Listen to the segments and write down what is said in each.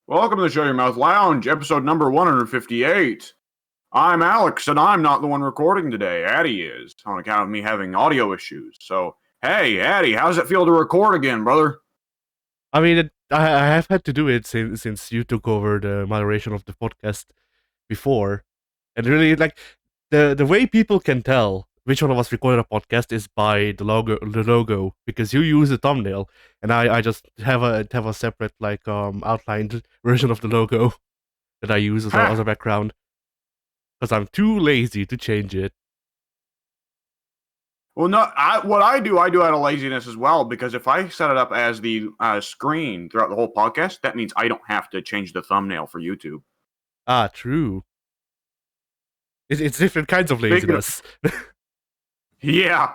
Welcome to the Show Your Mouth Lounge, episode number 158. I'm Alex, and I'm not the one recording today. Addy is, on account of me having audio issues. So, hey, Addy, how's it feel to record again, brother? I mean, I have had to do it since you took over the moderation of the podcast before, and really, like the way people can tell which one of us recorded a podcast is by the logo, because you use the thumbnail, and I just have a separate outlined version of the logo that I use as a background because I'm too lazy to change it. Well, no, what I do out of laziness as well, because if I set it up as the screen throughout the whole podcast, that means I don't have to change the thumbnail for YouTube. Ah, true. It's different kinds of laziness. Yeah.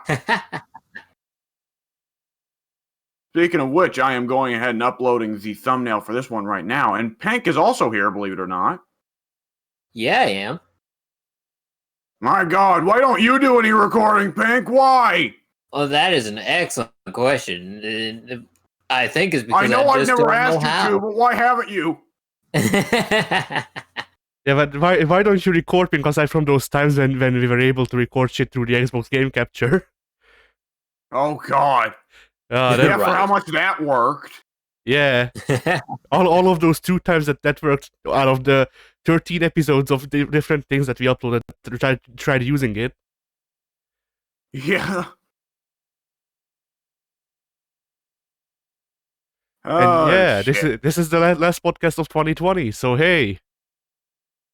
Speaking of which, I am going ahead and uploading the thumbnail for this one right now, and Pink is also here, believe it or not. Yeah, I am. My God, why don't you do any recording, Pink? Why? Well, that is an excellent question. I think it's because I know I've never asked you how. to, but why haven't you? Yeah, but why don't you record? Because I'm from those times when we were able to record shit through the Xbox Game Capture. Oh God. Yeah, For how much that worked. Yeah. all of those 2 times that worked out of the 13 episodes of the different things that we uploaded, tried using it. Yeah. And yeah, shit. this is the last podcast of 2020. So hey,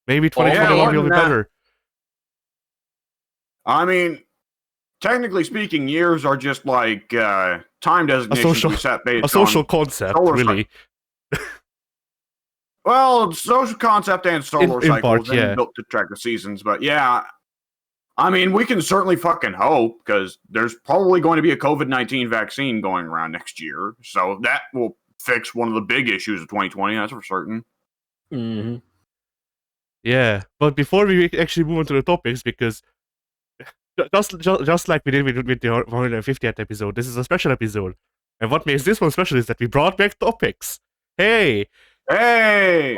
maybe 2021 will be better. I mean, technically speaking, years are just like time designations we set based on a social concept, really. Well, social concept and solar cycles part, yeah. built to track the seasons, but yeah. I mean, we can certainly fucking hope, because there's probably going to be a COVID-19 vaccine going around next year, so that will fix one of the big issues of 2020, that's for certain. Mm-hmm. Yeah, but before we actually move on to the topics, because just like we did with the 150th episode, this is a special episode. And what makes this one special is that we brought back topics. Hey!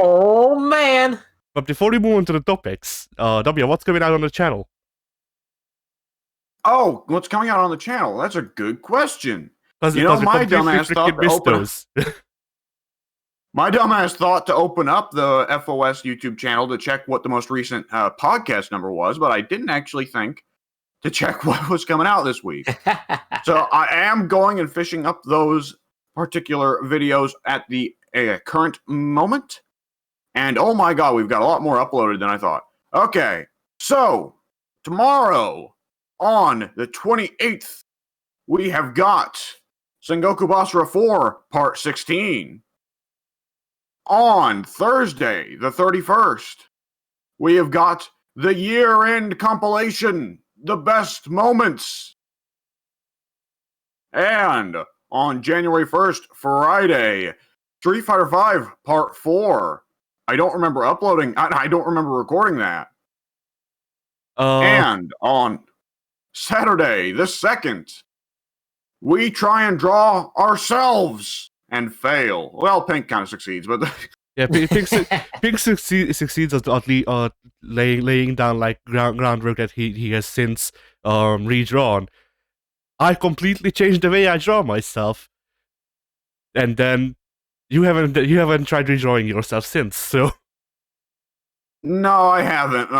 Oh, man! But before we move on to the topics, W, what's coming out on the channel? Oh, what's coming out on the channel? That's a good question. My dumbass thought to open up the FOS YouTube channel to check what the most recent podcast number was, but I didn't actually think to check what was coming out this week. So I am going and fishing up those particular videos at the current moment. And oh my God, we've got a lot more uploaded than I thought. Okay, so tomorrow on the 28th, we have got Sengoku Basara 4 Part 16. On Thursday, the 31st, we have got the year-end compilation, The Best Moments. And on January 1st, Friday, Street Fighter V Part 4. I don't remember uploading, I don't remember recording that. And on Saturday, the 2nd, we try and draw ourselves and fail. Well, Pink kind of succeeds, but yeah, Pink succeeds at laying down like groundwork that he has since redrawn. I completely changed the way I draw myself, and then you haven't tried redrawing yourself since. So no, I haven't.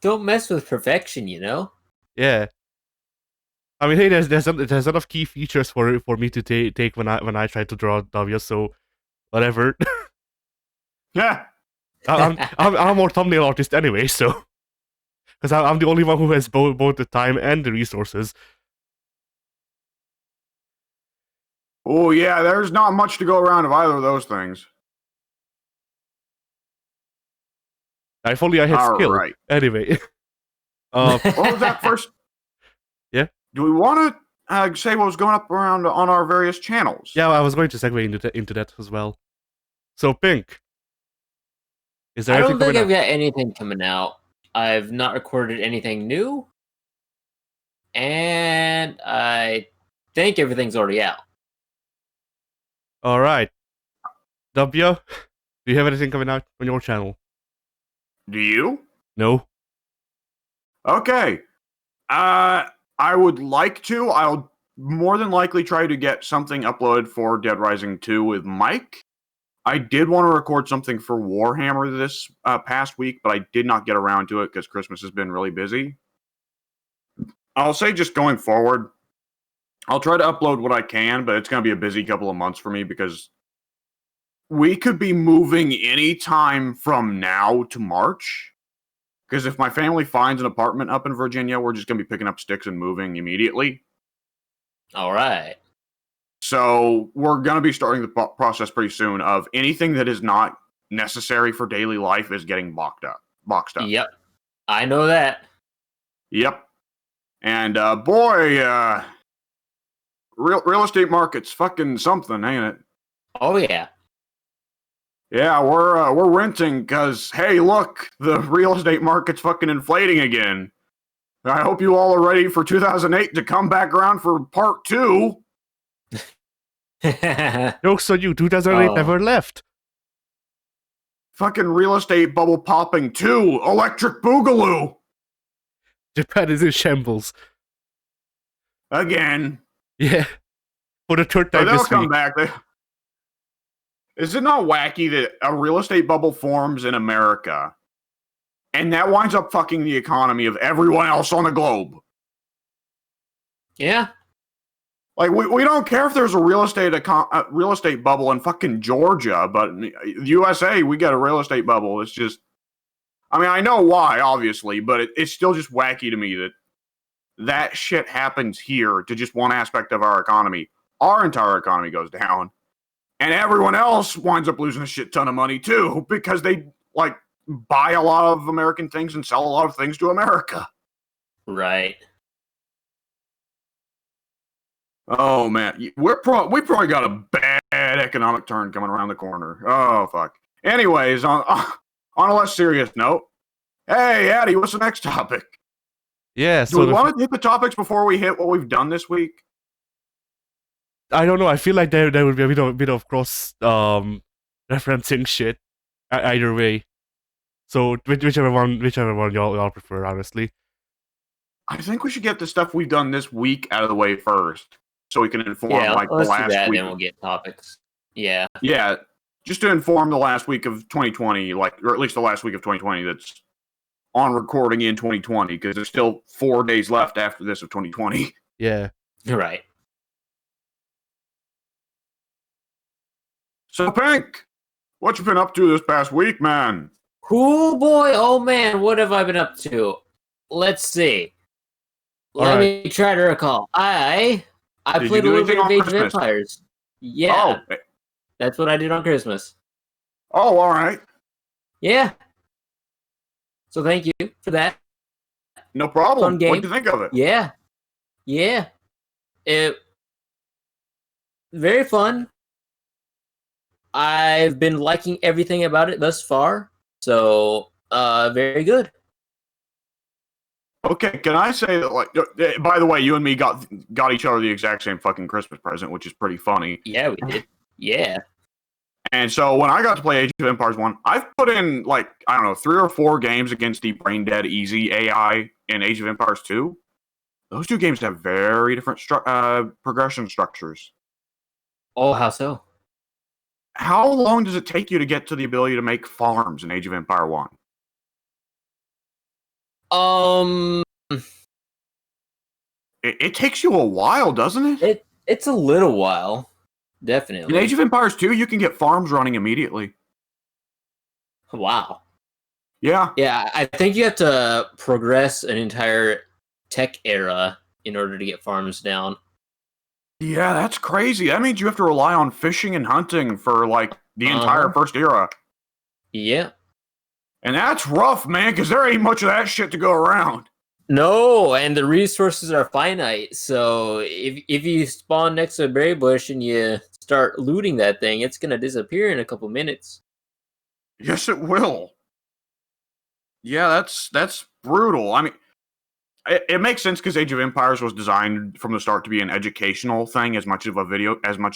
Don't mess with perfection, you know. Yeah. I mean, hey, there's enough key features for me to take when I try to draw W. So, whatever. Yeah. I'm a more thumbnail artist anyway, so because I'm the only one who has both the time and the resources. Oh yeah, there's not much to go around of either of those things. If only I had skill. Right. Anyway. What was that first? Yeah. Do we want to say what was going up around on our various channels? Yeah, I was going to segue into that as well. So, Pink, is there? I don't think I've got anything coming out. I've not recorded anything new, and I think everything's already out. All right. W, do you have anything coming out on your channel? Do you? No. Okay. I would like to. I'll more than likely try to get something uploaded for Dead Rising 2 with Mike. I did want to record something for Warhammer this past week, but I did not get around to it because Christmas has been really busy. I'll say just going forward, I'll try to upload what I can, but it's going to be a busy couple of months for me because we could be moving any time from now to March. Because if my family finds an apartment up in Virginia, we're just going to be picking up sticks and moving immediately. All right. So we're going to be starting the process pretty soon of anything that is not necessary for daily life is getting boxed up. Yep. I know that. Yep. And boy, real estate market's fucking something, ain't it? Oh yeah. Yeah, we're renting because hey, look, the real estate market's fucking inflating again. I hope you all are ready for 2008 to come back around for part 2. Jokes on you, 2008 Oh. never left. Fucking real estate bubble popping 2, electric boogaloo Japan is in shambles. again. Yeah. For the third But time they'll this come week. back. Is it not wacky that a real estate bubble forms in America, and that winds up fucking the economy of everyone else on the globe? Yeah. Like we don't care if there's a real estate bubble in fucking Georgia, but in the USA we got a real estate bubble. It's just, I mean, I know why, obviously, but it's still just wacky to me that shit happens here to just one aspect of our economy. Our entire economy goes down, and everyone else winds up losing a shit ton of money too because they like buy a lot of American things and sell a lot of things to America. Right. Oh man, we probably got a bad economic turn coming around the corner. Oh fuck. Anyways, on a less serious note, hey Addy, what's the next topic? Yeah, Do we want to hit the topics before we hit what we've done this week? I don't know. I feel like there would be a bit of cross referencing shit either way. So whichever one y'all prefer, honestly. I think we should get the stuff we've done this week out of the way first, so we can inform Yeah. like the Let's do last that, week. then we'll get topics. Yeah. Yeah, just to inform the last week of 2020, or at least the last week of 2020 that's on recording in 2020, because there's still 4 days left after this of 2020. Yeah. Right. So, Pink, what you been up to this past week, man? Oh boy, oh man, what have I been up to? Let's see. Let me try to recall. I Did played a you do little bit of anything Age on of Christmas? Empires. Yeah, that's what I did on Christmas. Oh, all right. Yeah. So thank you for that. No problem. Fun game. What'd you think of it? Yeah. Yeah. It very fun. I've been liking everything about it thus far. So very good. Okay, can I say that, like, by the way, you and me got each other the exact same fucking Christmas present, which is pretty funny. Yeah, we did. Yeah. And so when I got to play Age of Empires 1, I've put in, like, I don't know, 3 or 4 games against the brain dead easy AI in Age of Empires 2. Those 2 games have very different progression structures. Oh, how so? How long does it take you to get to the ability to make farms in Age of Empire 1? It takes you a while, doesn't it? It's a little while. Definitely. In Age of Empires 2, you can get farms running immediately. Wow. Yeah. Yeah, I think you have to progress an entire tech era in order to get farms down. Yeah, that's crazy. That means you have to rely on fishing and hunting for, like, the entire first era. Yeah. And that's rough, man, because there ain't much of that shit to go around. No, and the resources are finite. So if you spawn next to a berry bush and you start looting that thing, it's gonna disappear in a couple minutes. Yes, it will. Yeah, that's brutal. I mean, it makes sense because Age of Empires was designed from the start to be an educational thing as much as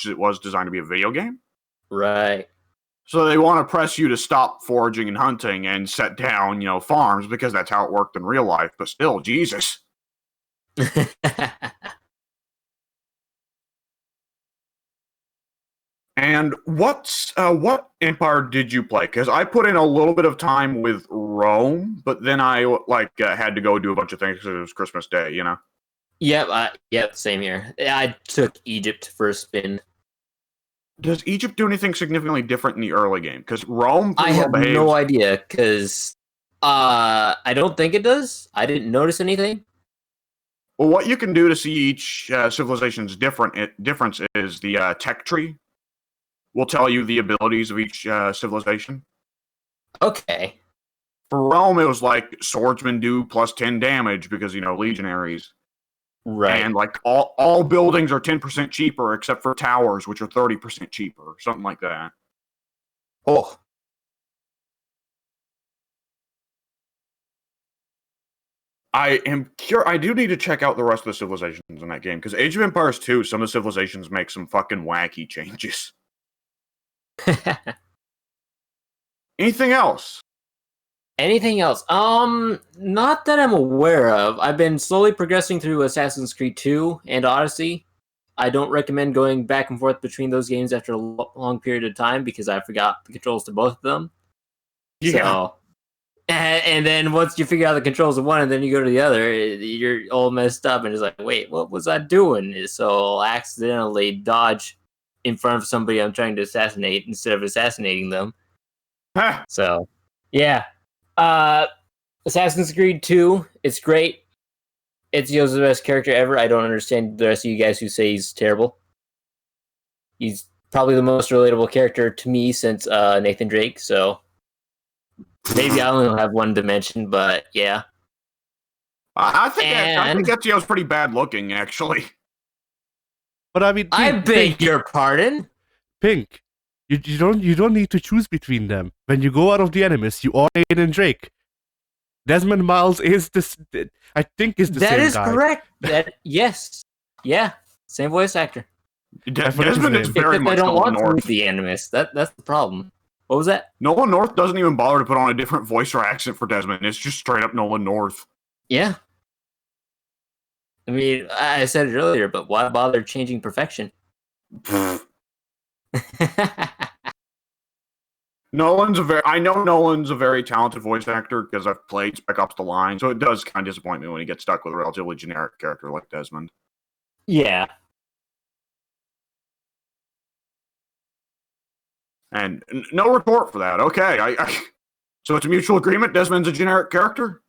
it was designed to be a video game. Right. So they want to press you to stop foraging and hunting and set down, farms because that's how it worked in real life. But still, Jesus. And what empire did you play? Because I put in a little bit of time with Rome, but then I had to go do a bunch of things because it was Christmas Day. Yep, same here. I took Egypt for a spin. Does Egypt do anything significantly different in the early game? Because Rome, I have no idea, because I don't think it does. I didn't notice anything. Well, what you can do to see each civilization's difference is the tech tree will tell you the abilities of each civilization. Okay. For Rome, it was like swordsmen do plus 10 damage because, legionaries. Right. And all buildings are 10% cheaper except for towers, which are 30% cheaper, something like that. Oh. I am curious. I do need to check out the rest of the civilizations in that game because Age of Empires 2, some of the civilizations make some fucking wacky changes. Anything else? Anything else? Not that I'm aware of. I've been slowly progressing through Assassin's Creed 2 and Odyssey. I don't recommend going back and forth between those games after a long period of time because I forgot the controls to both of them. Yeah. So, and then once you figure out the controls of one and then you go to the other, you're all messed up and it's like, wait, what was I doing? So I'll accidentally dodge in front of somebody I'm trying to assassinate instead of assassinating them. Huh. So, yeah. Assassin's Creed 2, it's great. Ezio's the best character ever. I don't understand the rest of you guys who say he's terrible. He's probably the most relatable character to me since Nathan Drake, so maybe I only have one dimension, but yeah. I think Ezio's pretty bad looking, actually. But I mean, I beg your pardon? Pink. You don't need to choose between them. When you go out of the Animus, you are Nathan Drake. Desmond Miles is this. I think is the same guy. That is correct. Yes, yeah, same voice actor. Desmond is very much I don't Nolan want North. to be the Animus. That's the problem. What was that? Nolan North doesn't even bother to put on a different voice or accent for Desmond. It's just straight up Nolan North. Yeah. I mean, I said it earlier, but why bother changing perfection? I know Nolan's a very talented voice actor because I've played Spec Ops: The Line, so it does kind of disappoint me when he gets stuck with a relatively generic character like Desmond. Yeah. And no report for that. Okay, so it's a mutual agreement. Desmond's a generic character.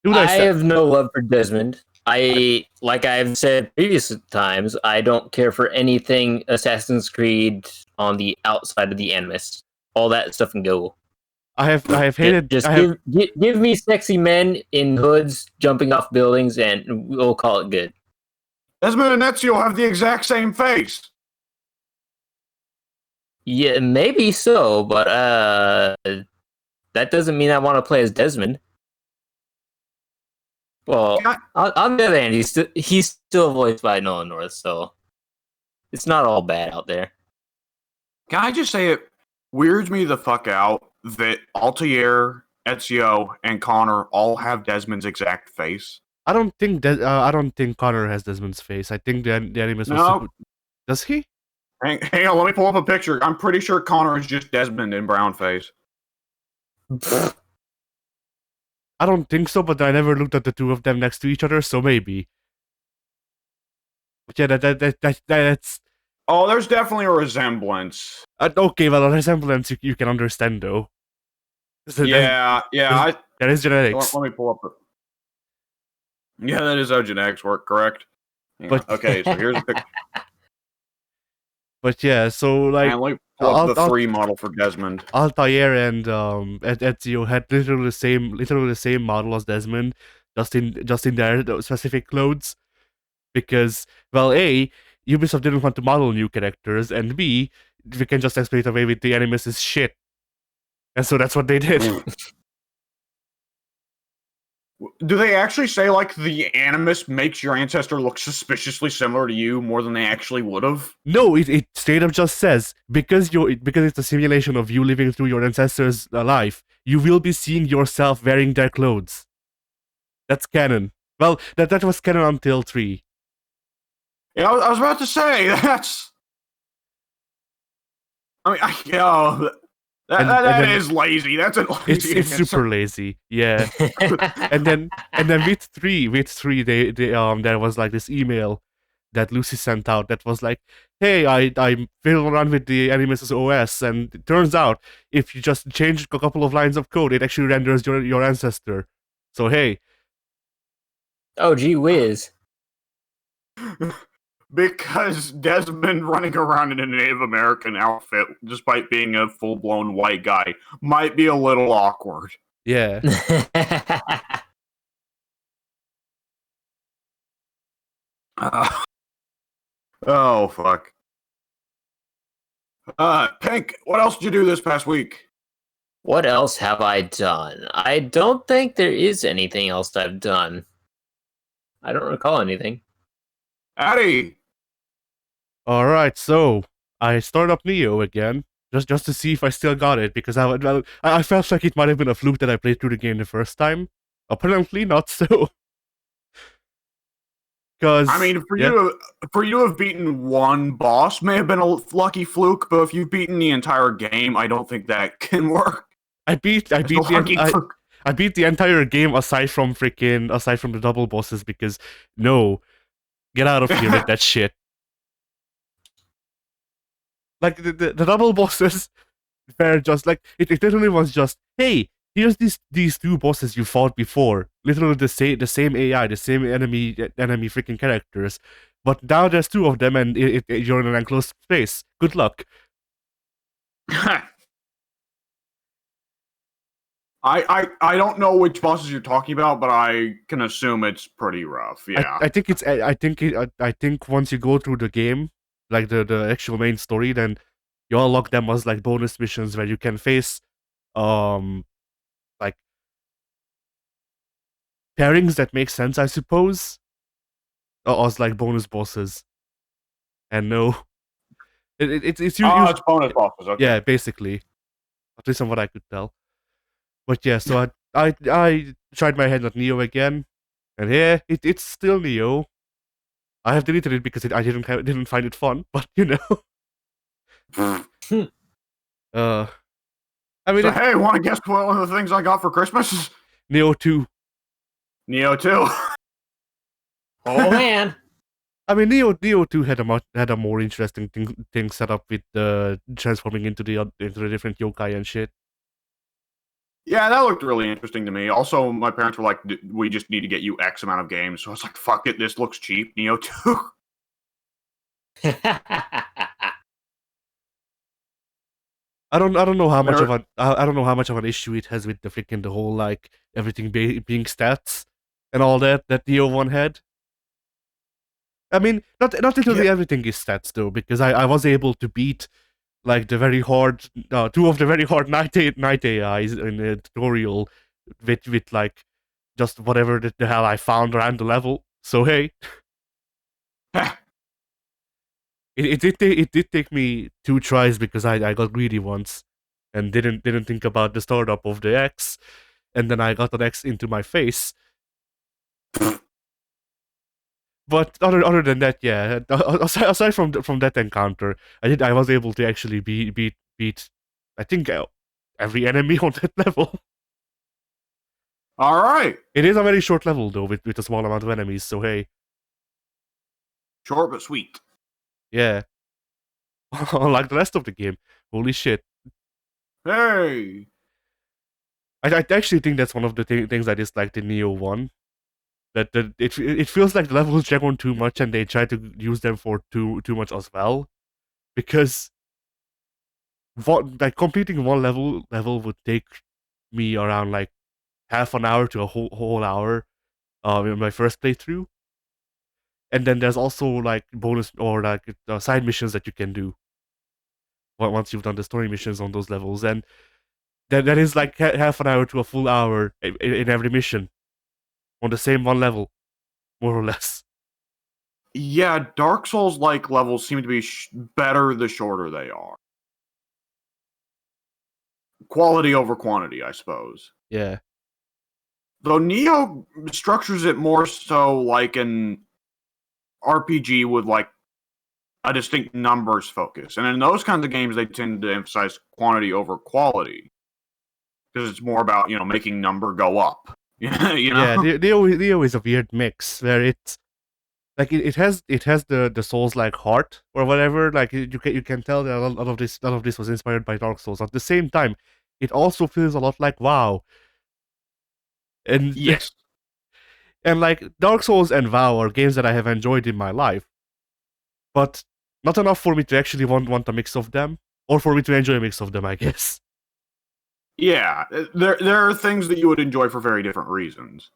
I have no love for Desmond. Like I've said previous times, I don't care for anything Assassin's Creed on the outside of the Animus. All that stuff can go. I have hated. Give me sexy men in hoods jumping off buildings, and we'll call it good. Desmond and Ezio have the exact same face. Yeah, maybe so, but that doesn't mean I want to play as Desmond. Well, on the other hand, he's still voiced by Nolan North, so it's not all bad out there. Can I just say it weirds me the fuck out that Altair, Ezio, and Connor all have Desmond's exact face? I don't think Connor has Desmond's face. I think the Animus no. Does he? Hang on, let me pull up a picture. I'm pretty sure Connor is just Desmond in brown face. I don't think so, but I never looked at the two of them next to each other, so maybe. But yeah, that's. Oh, there's definitely a resemblance. Okay, well, a resemblance you can understand though. Yeah. That is genetics. Let me pull up. Yeah, that is how genetics work. Correct. Okay, so here's a picture. But yeah, so like let me pull up the 3 model for Desmond. Altair and Ezio had literally the same model as Desmond, just in their specific clothes. Because, well, A, Ubisoft didn't want to model new characters, and B, we can just explain it away with the Animus is shit. And so that's what they did. Do they actually say like the animus makes your ancestor look suspiciously similar to you more than they actually would have? No, it straight up just says because it's a simulation of you living through your ancestors' life, you will be seeing yourself wearing their clothes. That's canon. Well, that was canon until 3. Yeah, I was about to say that's. I mean, that then is lazy. That's a lazy. it's super lazy, yeah. and then with three they there was like this email that Lucy sent out that was like, hey, I fiddled around with the Animus OS, and it turns out if you just change a couple of lines of code, it actually renders your ancestor. So hey. Oh, gee whiz. Because Desmond running around in a Native American outfit, despite being a full-blown white guy, might be a little awkward. Yeah. Oh, fuck. Pink, what else did you do this past week? What else have I done? I don't think there is anything else I've done. I don't recall anything. Addy! Alright, so I started up Neo again, just to see if I still got it, because I felt like it might have been a fluke that I played through the game the first time. Apparently not so. Because I mean, for you to have beaten one boss may have been a lucky fluke, but if you've beaten the entire game, I don't think that can work. I beat the entire game aside from the double bosses, because no, get out of here with that shit. Like the double bosses were just like it literally was just, hey, here's these two bosses you fought before, literally the same AI, the same enemy freaking characters, but now there's two of them and you're in an enclosed space. Good luck. I don't know which bosses you're talking about, but I can assume it's pretty rough. Yeah. I think once you go through the game, like the actual main story, then you unlock them as like bonus missions where you can face like pairings that make sense, I suppose, as like bonus bosses. And no, it's bonus bosses. Okay. Yeah, basically, at least from what I could tell. But yeah, so I tried my hand at Neo again, and yeah, it's still Neo. I have deleted it because I didn't find it fun, but you know. I mean, so, hey, want to guess what one of the things I got for Christmas? Neo 2. Neo 2. Oh man. I mean, Neo 2 had a more interesting thing set up with transforming into the different yokai and shit. Yeah, that looked really interesting to me. Also, my parents were like, we just need to get you X amount of games. So I was like, fuck it, this looks cheap. Neo 2. I don't know how much of an issue it has with the whole like everything being stats and all that Neo 1 had. I mean, not literally everything is stats though, because I was able to beat like the very hard two of the very hard night AIs in the tutorial with like just whatever the hell I found around the level. So hey. It did take me 2 tries because I got greedy once and didn't think about the startup of the X, and then I got an X into my face. But other than that, yeah, aside from that encounter, I was able to actually beat I think every enemy on that level. All right. It is a very short level though, with a small amount of enemies. So hey, short but sweet. Yeah. Like the rest of the game. Holy shit. Hey. I actually think that's one of the things I disliked in Neo 1. That it feels like the levels drag on too much and they try to use them for too much as well. Because completing one level would take me around like half an hour to a whole hour in my first playthrough. And then there's also like bonus or like side missions that you can do once you've done the story missions on those levels, and that is like half an hour to a full hour in every mission. on the same one level, more or less. Yeah, Dark Souls-like levels seem to be better the shorter they are. Quality over quantity, I suppose. Yeah. Though Neo structures it more so like an RPG with like a distinct numbers focus. And in those kinds of games, they tend to emphasize quantity over quality. Because it's more about, making number go up. Yeah, Neo is a weird mix where it's like it has the Souls like heart or whatever. Like you can tell that a lot of this was inspired by Dark Souls. At the same time, it also feels a lot like WoW. And Yes. and like Dark Souls and WoW are games that I have enjoyed in my life, but not enough for me to actually want a mix of them, or for me to enjoy a mix of them, I guess. Yeah, there are things that you would enjoy for very different reasons.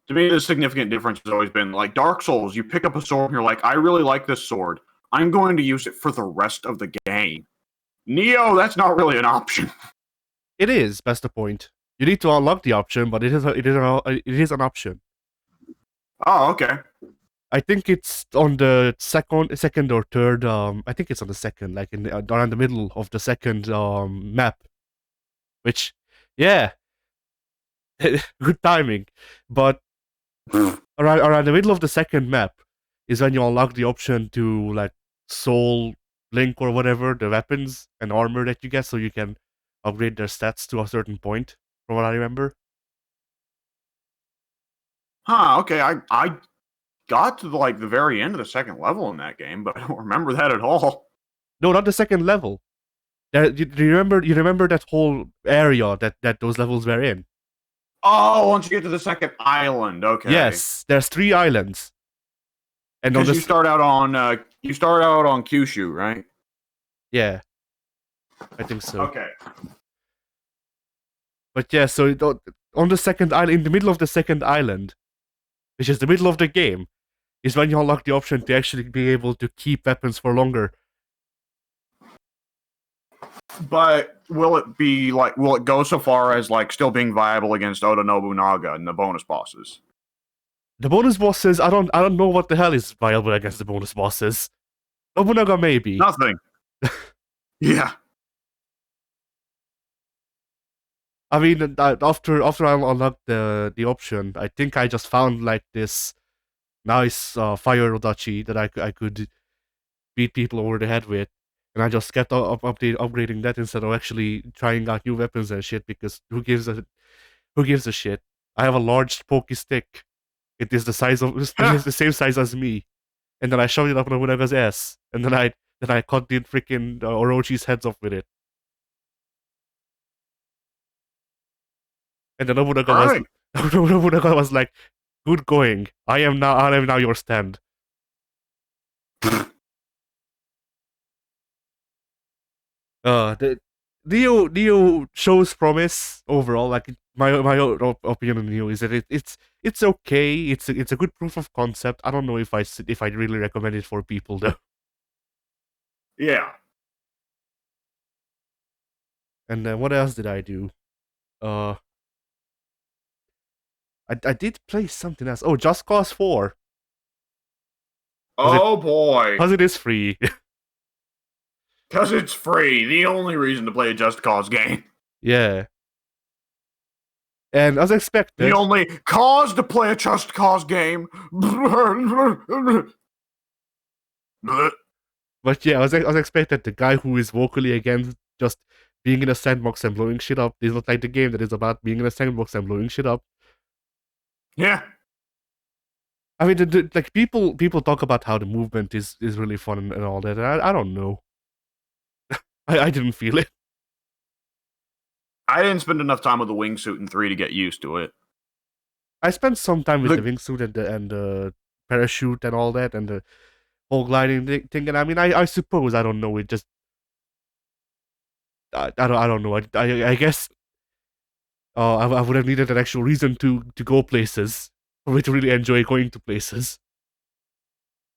To me, the significant difference has always been like Dark Souls. You pick up a sword and you're like, I really like this sword. I'm going to use it for the rest of the game. Neo, that's not really an option. It is. That's the point. You need to unlock the option, but it is an option. Oh, okay. I think it's on the second or third. I think it's on the second, like around the middle of the second map. Which, yeah, good timing. But around the middle of the second map is when you unlock the option to like soul link or whatever the weapons and armor that you get, so you can upgrade their stats to a certain point. From what I remember. Huh, okay. I got to like the very end of the second level in that game, but I don't remember that at all. No, not the second level. Do you remember? You remember that whole area that those levels were in? Oh, once you get to the second island, okay. Yes, there's 3 islands, and on Because this, you start out on Kyushu, right? yeah, I think so. Okay. But yeah, so on the second island, in the middle of the second island, which is the middle of the game, is when you unlock the option to actually be able to keep weapons for longer. But will it go so far as like still being viable against Oda Nobunaga and the bonus bosses? The bonus bosses, I don't know what the hell is viable against the bonus bosses. Nobunaga maybe. Nothing. Yeah. I mean, after I unlocked the option, I think I just found like this nice fire Rodachi that I could beat people over the head with, and I just kept upgrading that instead of actually trying out new weapons and shit. Because who gives a shit? I have a large pokey stick. It is the size of it is the same size as me, and then I shoved it up Nobunaga's ass, and then I cut the freaking Orochi's heads off with it. And then Nobunaga was like, "Good going. I am now your stand." The Neo shows promise overall. Like my opinion on Neo is that it's okay. It's a good proof of concept. I don't know if I really recommend it for people though. Yeah. And what else did I do? I did play something else. Oh, Just Cause 4. Oh boy. Because it is free. Because it's free. The only reason to play a Just Cause game. Yeah. And as expected. The only cause to play a Just Cause game. But yeah, as expected, the guy who is vocally against just being in a sandbox and blowing shit up is not like the game that is about being in a sandbox and blowing shit up. Yeah. I mean, like people talk about how the movement is really fun and all that. And I don't know. I didn't feel it. I didn't spend enough time with the wingsuit in 3 to get used to it. I spent some time with the wingsuit and the parachute and all that and the whole gliding thing. And I mean, I suppose, I don't know. It just I don't know. I guess I would have needed an actual reason to go places for me to really enjoy going to places.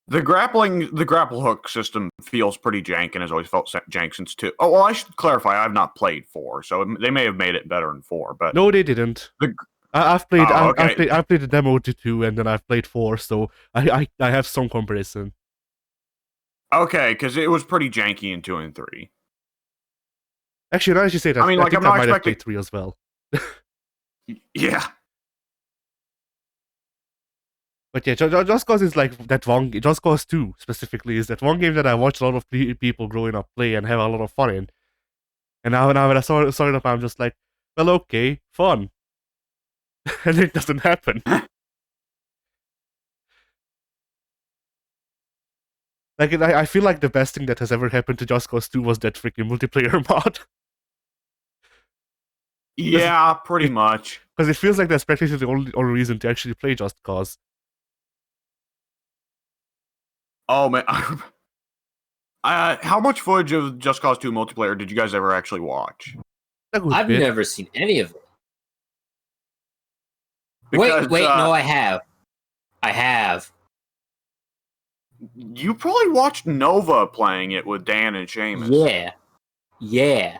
The grapple hook system feels pretty jank and has always felt jank since 2. Oh, well, I should clarify, I've not played 4, so they may have made it better in 4, but... No, they didn't. I've played okay. I played the demo to 2, and then I've played 4, so I have some comparison. Okay, because it was pretty janky in 2 and 3. Actually, now that you say that, I mean, I like, think I'm I not might have expecting. played 3 as well. Yeah. But yeah, Just Cause is like that one. Just Cause 2 specifically is that one game that I watched a lot of people growing up play and have a lot of fun in. And now when I saw it up, I'm just like, well, okay, fun, and it doesn't happen. Like I feel like the best thing that has ever happened to Just Cause 2 was that freaking multiplayer mod. Yeah, pretty much. Because it feels like that's practically the only reason to actually play Just Cause. Oh man, how much footage of Just Cause 2 multiplayer did you guys ever actually watch? I've never seen any of it. Because, Wait, no, I have. I have. You probably watched Nova playing it with Dan and Seamus. Yeah.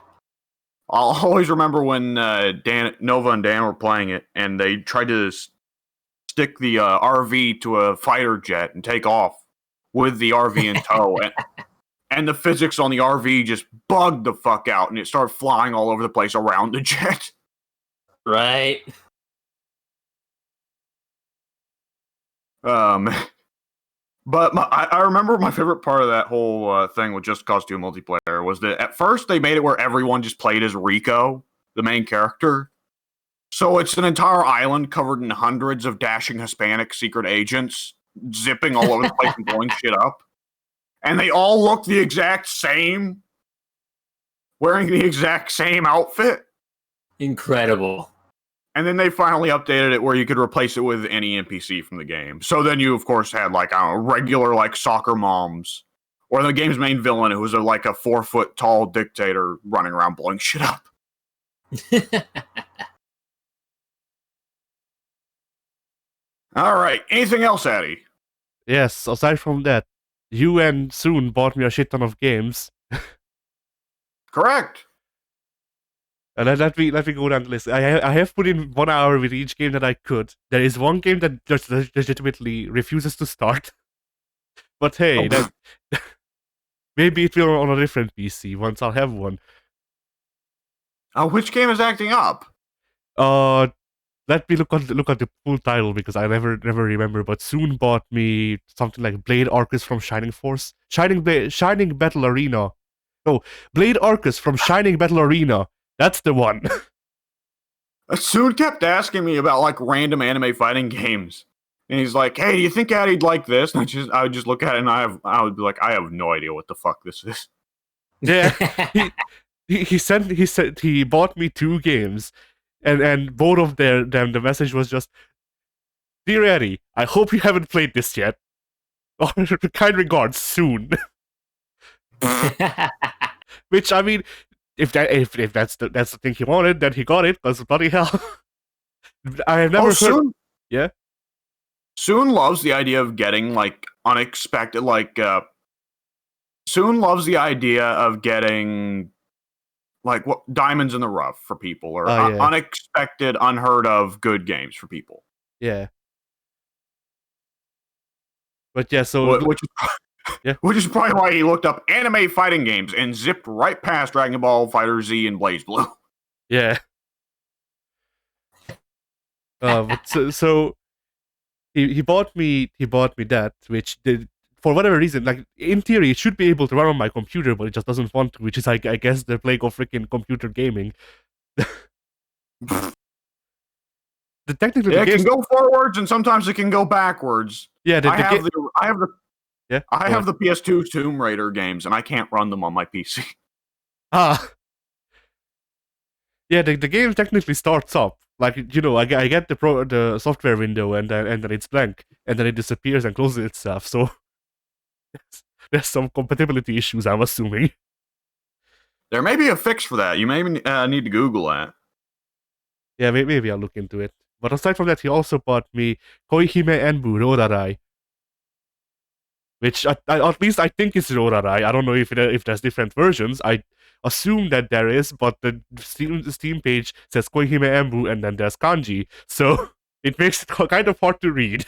I'll always remember when Nova and Dan were playing it, and they tried to stick the RV to a fighter jet and take off with the RV in tow, and the physics on the RV just bugged the fuck out, and it started flying all over the place around the jet. Right. But I remember my favorite part of that whole thing with Just Cause 2 multiplayer was that at first they made it where everyone just played as Rico, the main character. So it's an entire island covered in hundreds of dashing Hispanic secret agents zipping all over the place and blowing shit up. And they all look the exact same, wearing the exact same outfit. Incredible. And then they finally updated it where you could replace it with any NPC from the game. So then you, of course, had like, I don't know, regular like soccer moms, or the game's main villain who was like a 4-foot tall dictator running around blowing shit up. All right. Anything else, Addy? Yes, aside from that, you and Soon bought me a shit ton of games. Correct. Let me go down the list. I have put in 1 hour with each game that I could. There is one game that just legitimately refuses to start. But hey, maybe it will on a different PC once I'll have one. Which game is acting up? Let me look at the full title because I never remember. But Soon bought me something like Blade Arcus from Shining Battle Arena. No, Blade Arcus from Shining Battle Arena. That's the one. Soon kept asking me about like random anime fighting games. And he's like, "Hey, do you think Addy'd like this?" And I would just look at it and I would be like, "I have no idea what the fuck this is." Yeah, he bought me 2 games, and both of them the message was just, "Dear Eddie, I hope you haven't played this yet. Or kind regards, Soon." Which, I mean, if that's the thing he wanted, then he got it. Because bloody hell, I have never heard. Soon, Yeah. Soon loves the idea of getting like unexpected, like Soon loves the idea of getting like what diamonds in the rough for people, or unexpected, unheard of good games for people. Yeah. But yeah, so which is probably why he looked up anime fighting games and zipped right past Dragon Ball Fighter Z and BlazBlue. Yeah. But so he bought me that, which did, for whatever reason, like in theory it should be able to run on my computer, but it just doesn't want to, which is I guess the plague of freaking computer gaming. Technically, it can go forwards and sometimes it can go backwards. Yeah, I have the PS2 Tomb Raider games and I can't run them on my PC. Yeah, the game technically starts up. Like, I get the software window and then it's blank, and then it disappears and closes itself. So there's some compatibility issues, I'm assuming. There may be a fix for that. You may need to Google that. Yeah, maybe I'll look into it. But aside from that, he also bought me Koihime Enbu Rodarai, which at least I think is Rorarai. I don't know if there's different versions. I assume that there is, but the Steam page says Koihime Embu and then there's kanji, so it makes it kind of hard to read.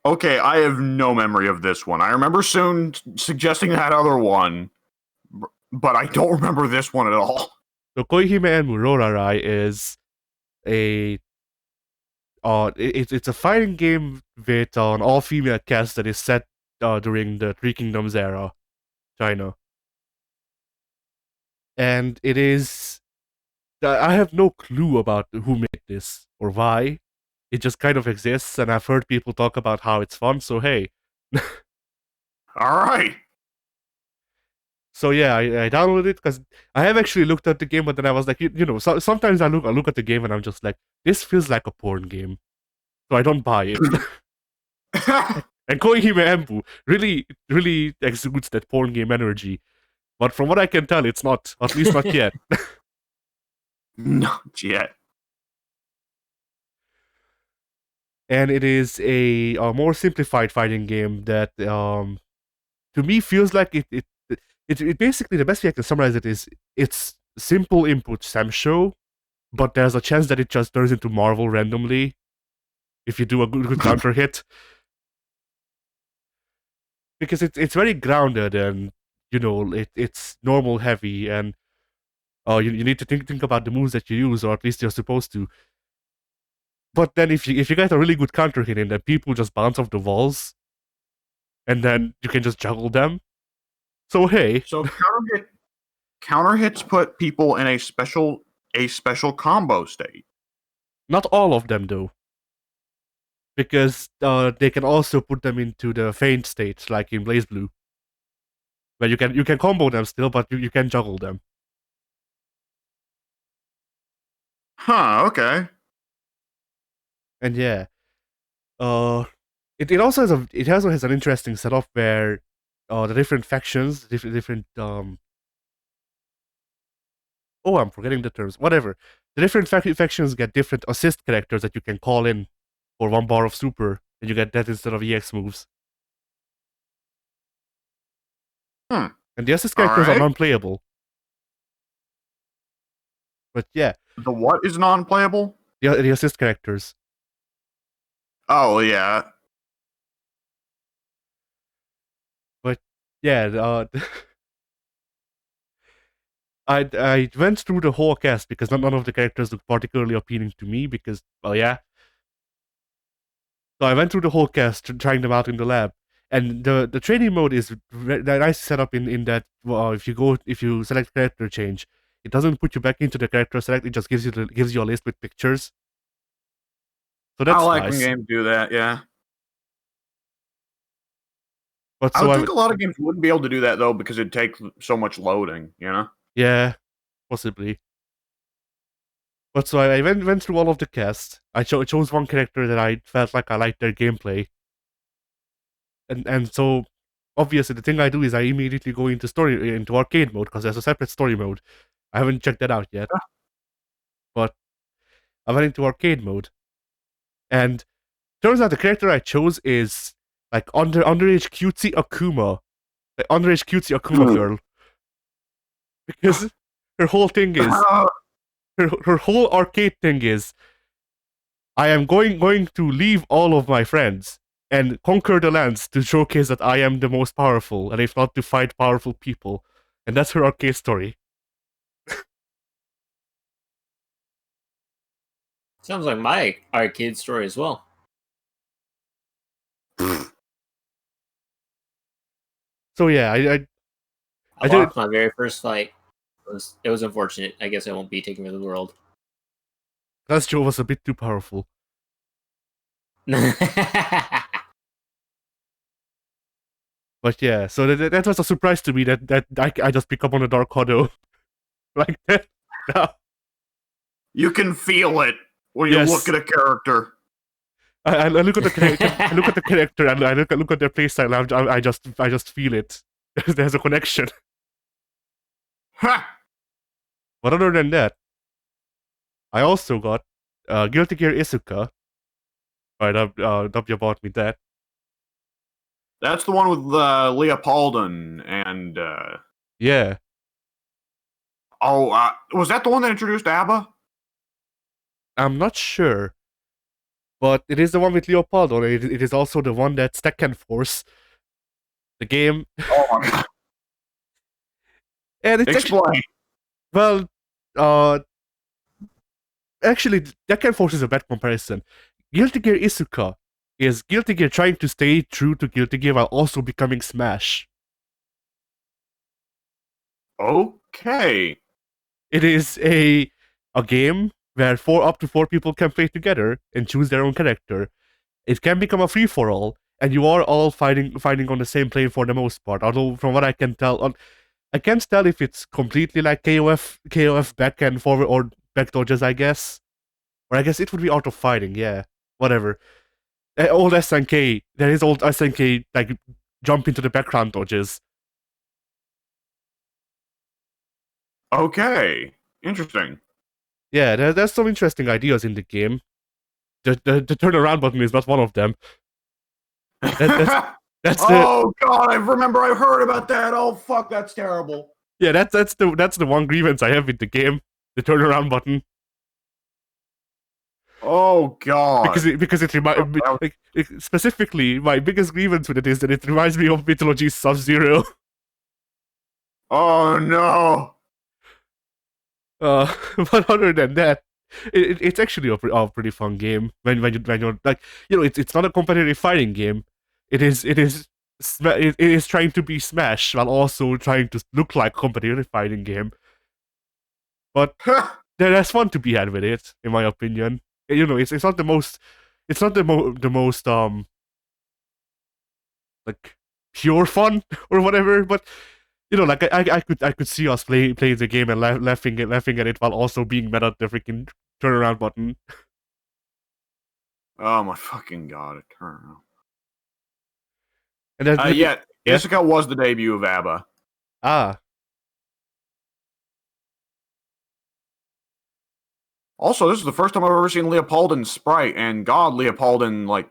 Okay, I have no memory of this one. I remember Soon suggesting that other one, but I don't remember this one at all. So Koihime Enmu Rorarai is it's a fighting game with an all-female cast that is set during the Three Kingdoms era, China. And it is... I have no clue about who made this or why. It just kind of exists, and I've heard people talk about how it's fun, so hey. All right. So yeah, I downloaded it because I have actually looked at the game, but then I was like, sometimes I look at the game and I'm just like, this feels like a porn game, so I don't buy it. And Koihime Embu really exudes that porn game energy, but from what I can tell, it's not, at least not yet. Not yet. And it is a more simplified fighting game that, to me, feels like it basically, the best way I can summarize it is it's simple input Samsho, but there's a chance that it just turns into Marvel randomly if you do a good counter hit. Because it's very grounded and it's normal heavy, and you need to think about the moves that you use, or at least you're supposed to. But then if you get a really good counter hit in, then people just bounce off the walls, and then you can just juggle them. So hey. So counter hits put people in a special combo state. Not all of them though, because they can also put them into the feint state, like in BlazBlue, where you can combo them still, but you can juggle them. Huh, okay. And yeah, it also has an interesting setup where the different factions, different I'm forgetting the terms. Whatever, the different factions get different assist characters that you can call in for 1 bar of super, and you get that instead of EX moves. And the assist characters are non-playable. But yeah. The what is non-playable? The assist characters. Oh, yeah. But yeah, I went through the whole cast because none of the characters looked particularly appealing to me because, well, yeah. So I went through the whole cast, trying them out in the lab. And the training mode is nice set up in that if you select character change, it doesn't put you back into the character select. It just gives you a list with pictures. So that's I like nice. when games do that. Yeah. But I would think a lot of games wouldn't be able to do that though because it'd take so much loading. You know. Yeah, possibly. But so I went through all of the cast. I chose one character that I felt like I liked their gameplay. And so obviously the thing I do is I immediately go into arcade mode because there's a separate story mode. I haven't checked that out yet. But I went into arcade mode. And turns out the character I chose is like underage cutesy Akuma. Like underage cutesy Akuma girl. Because her whole thing is her whole arcade thing is I am going to leave all of my friends and conquer the lands to showcase that I am the most powerful, and if not, to fight powerful people. And that's her arcade story. Sounds like my arcade story as well. So yeah, I lost my very first fight. It was unfortunate. I guess I won't be taking over the world. Joe was a bit too powerful. But yeah, so that was a surprise to me that I just pick up on a Dark Hodo like that. No. You can feel it when you look at a character. I look at the character. I look at the character, and I look at their playstyle. I just feel it. There's a connection. Ha! But other than that, I also got Guilty Gear Isuka. Right, W bought me that. That's the one with Leopoldin and Yeah. was that the one that introduced ABBA? I'm not sure. But it is the one with Leopoldo. It is also the one that's Tekken Force. The game. Oh my god. And it's Explain. actually, Tekken Force is a bad comparison. Guilty Gear Isuka is Guilty Gear trying to stay true to Guilty Gear while also becoming Smash. Okay. It is a game where up to four people can play together and choose their own character. It can become a free for all, and you are all fighting on the same plane for the most part. Although from what I can tell, I can't tell if it's completely like KOF back and forward or back dodges, I guess. Or I guess it would be Art of Fighting, yeah. Whatever. Old SNK, there is old SNK, like, jump into the background dodges. Okay. Interesting. Yeah, there's some interesting ideas in the game. The turnaround button is not one of them. That's oh god, I remember I heard about that. Oh fuck, that's terrible. Yeah, that's the one grievance I have with the game. The turnaround button. Oh god. Because it reminds me, like, specifically, my biggest grievance with it is that it reminds me of Mythology's Sub-Zero. Oh no. But other than that, it's actually a pretty fun game when you're like, it's not a competitive fighting game. It is trying to be Smash while also trying to look like a competitive fighting game. But there's fun to be had with it, in my opinion. It's not the most like pure fun or whatever, but like I could see us playing the game and laughing at it while also being mad at the freaking turnaround button. Oh my fucking god, a turnaround. And then yeah, Isuka was the debut of ABBA. Ah. Also, this is the first time I've ever seen Leopoldin's sprite, and god, Leopoldin, like,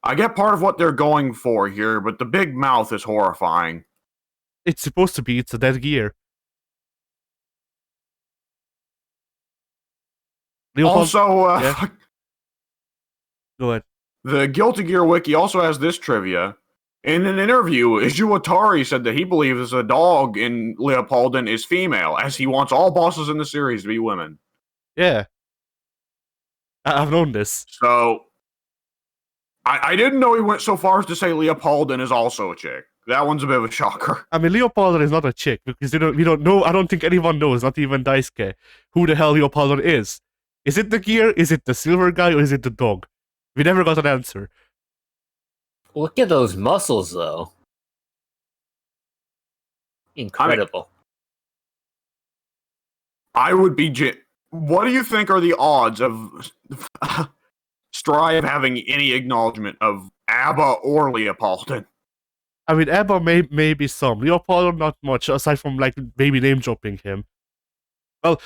I get part of what they're going for here, but the big mouth is horrifying. It's supposed to be. It's a dead gear. Also, yeah. Go ahead. The Guilty Gear Wiki also has this trivia. In an interview, Izuatari said that he believes a dog in Leopoldin is female, as he wants all bosses in the series to be women. Yeah. I've known this. So, I didn't know he went so far as to say Leopoldin is also a chick. That one's a bit of a shocker. I mean, Leopoldin is not a chick, because we don't know, I don't think anyone knows, not even Daisuke, who the hell Leopoldin is. Is it the gear, is it the silver guy, or is it the dog? We never got an answer. Look at those muscles, though. Incredible. I would be... What do you think are the odds of Strive having any acknowledgement of ABBA or Leopoldin? I mean, ABBA may be some. Leopoldin, not much, aside from, like, maybe name-dropping him. Well,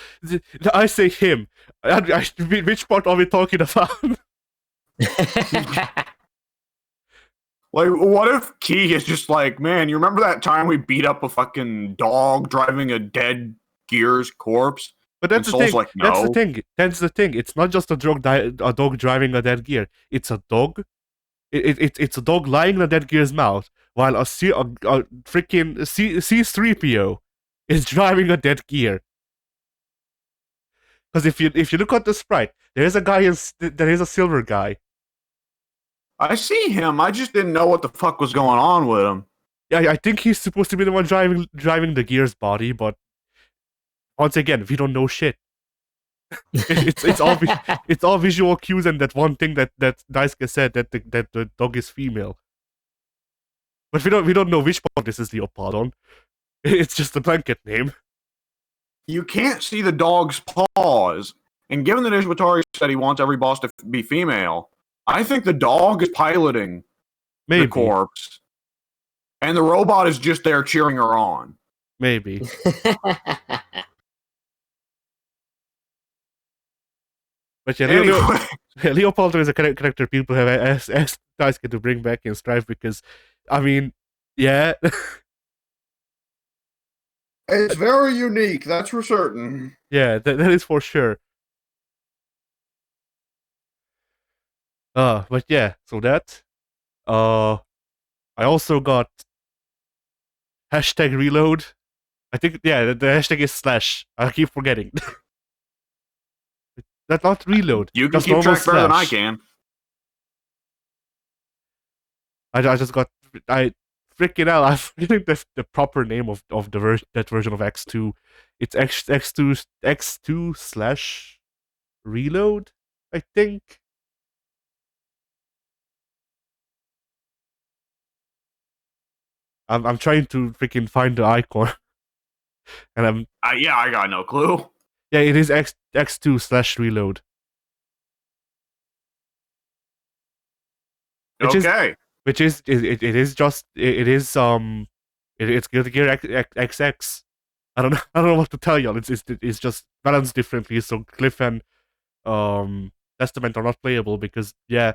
I say him. Which part are we talking about? Like, what if Key is just like, man, you remember that time we beat up a fucking dog driving a dead Gears corpse? But that's the thing. Like, no. That's the thing. It's not just a dog driving a dead gear. It's a dog. It's a dog lying in a dead gear's mouth while a freaking C3PO is driving a dead gear. Because if you look at the sprite, there is a silver guy. I see him. I just didn't know what the fuck was going on with him. Yeah, I think he's supposed to be the one driving the gear's body, but once again, we don't know shit. It's all visual cues and that one thing that Daisuke said that the dog is female. But we don't know which part this is Leopoldin. It's just a blanket name. You can't see the dog's paws, and given that Izuatari said he wants every boss to be female, I think the dog is piloting the corpse, and the robot is just there cheering her on. Maybe. But yeah, anyway. Leopoldo is a character people have asked Daisuke to bring back in Strife because, I mean, yeah. It's very unique, that's for certain. Yeah, that is for sure. But yeah, so that. I also got hashtag reload. I think, yeah, the hashtag is slash. I keep forgetting. That's not reload. You can just keep normal track better than I slash. can. I just got. I freaking hell. I forgetting the proper name of that version of X2. It's X2 slash reload, I think. I'm trying to freaking find the icon, and I'm Yeah, I got no clue. yeah, it is X2 slash reload. Which Okay. is it is just it is it's Gear XX. I don't know I don't know what to tell you. It's just balanced differently. So Cliff and Testament are not playable because yeah.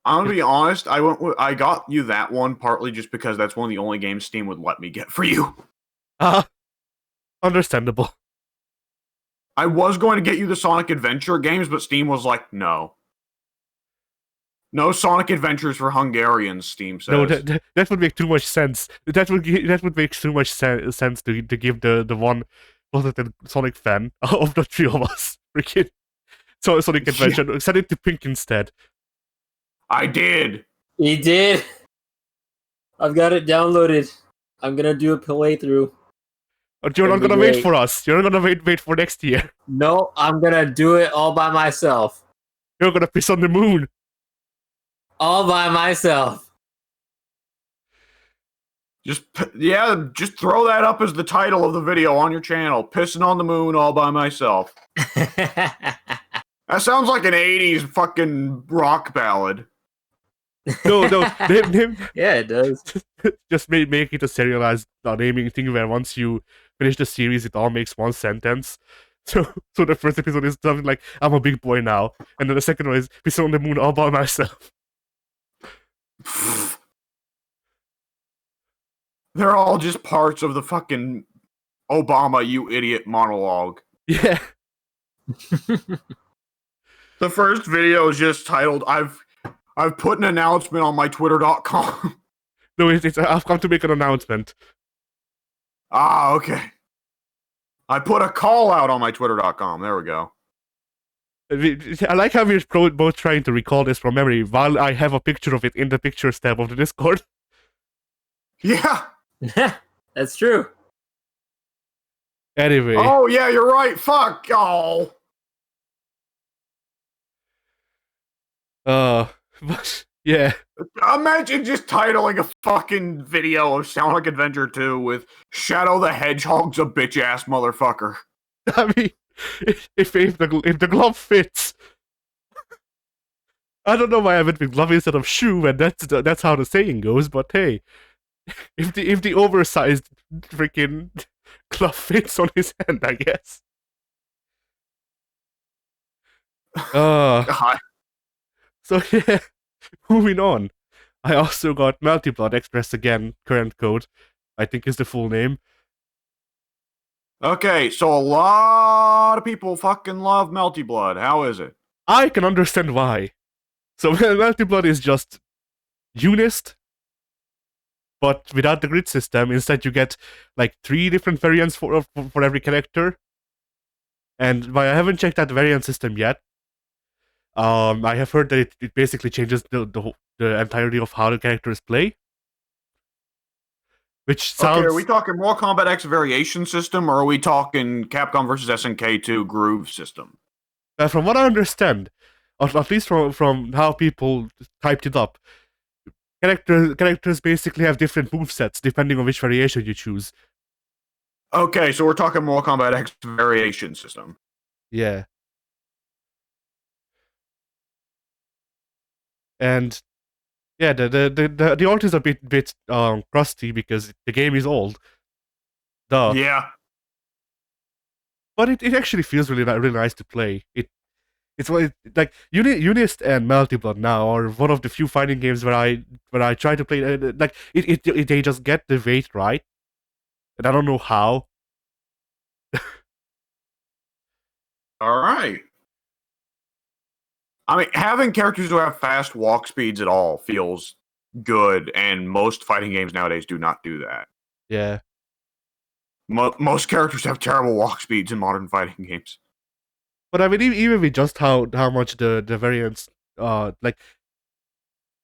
I'm gonna be honest. I got you that one partly just because that's one of the only games Steam would let me get for you. Understandable. I was going to get you the Sonic Adventure games, but Steam was like, no. No Sonic Adventures for Hungarians, Steam says. No, that would make too much sense. That would make too much sense to give the one positive Sonic fan of the three of us freaking Sonic Adventure. Yeah. Send it to Pink instead. I did. He did. I've got it downloaded. I'm gonna do a playthrough. But you're not gonna wait for us. You're not gonna wait for next year. No, I'm gonna do it all by myself. You're gonna piss on the moon. All by myself. Just throw that up as the title of the video on your channel. Pissing on the moon all by myself. That sounds like an 80s fucking rock ballad. No. Yeah, it does. Just make it a serialized naming thing where once you finish the series, it all makes one sentence. So the first episode is something like, I'm a big boy now. And then the second one is, pissing on the moon all by myself. They're all just parts of the fucking Obama, you idiot monologue. Yeah. The first video is just titled, I've put an announcement on my Twitter.com. No, I've come to make an announcement. Ah, okay. I put a call out on my Twitter.com. There we go. I like how we're both trying to recall this from memory while I have a picture of it in the pictures tab of the Discord. Yeah. That's true. Anyway. Oh, yeah, you're right. Fuck. Oh. But, yeah. Imagine just titling a fucking video of Sonic Adventure 2 with Shadow the Hedgehog's a bitch-ass motherfucker. I mean, if the glove fits. I don't know why I went with glove instead of shoe, and that's how the saying goes, but hey. If the oversized freaking glove fits on his hand, I guess. God. So yeah, moving on. I also got Multiblood Express again, current code, I think is the full name. Okay, so a lot of people fucking love Melty Blood. How is it? I can understand why. So Multiblood is just Unist, but without the grid system. Instead, you get like 3 different variants for every character. And while I haven't checked out the variant system yet, I have heard that it basically changes the entirety of how the characters play. Which sounds... Okay, are we talking Mortal Kombat X variation system, or are we talking Capcom vs. SNK 2 groove system? From what I understand, at least from how people typed it up, characters basically have different movesets depending on which variation you choose. Okay, so we're talking Mortal Kombat X variation system. Yeah. And yeah, the art is a bit crusty because the game is old. Duh. Yeah. but it actually feels really nice to play. It's like Unist and Multiblood now are one of the few fighting games where I try to play like they just get the weight right, and I don't know how. All right. I mean, having characters who have fast walk speeds at all feels good, and most fighting games nowadays do not do that. Yeah, Most characters have terrible walk speeds in modern fighting games. but I mean even with just how much the variants like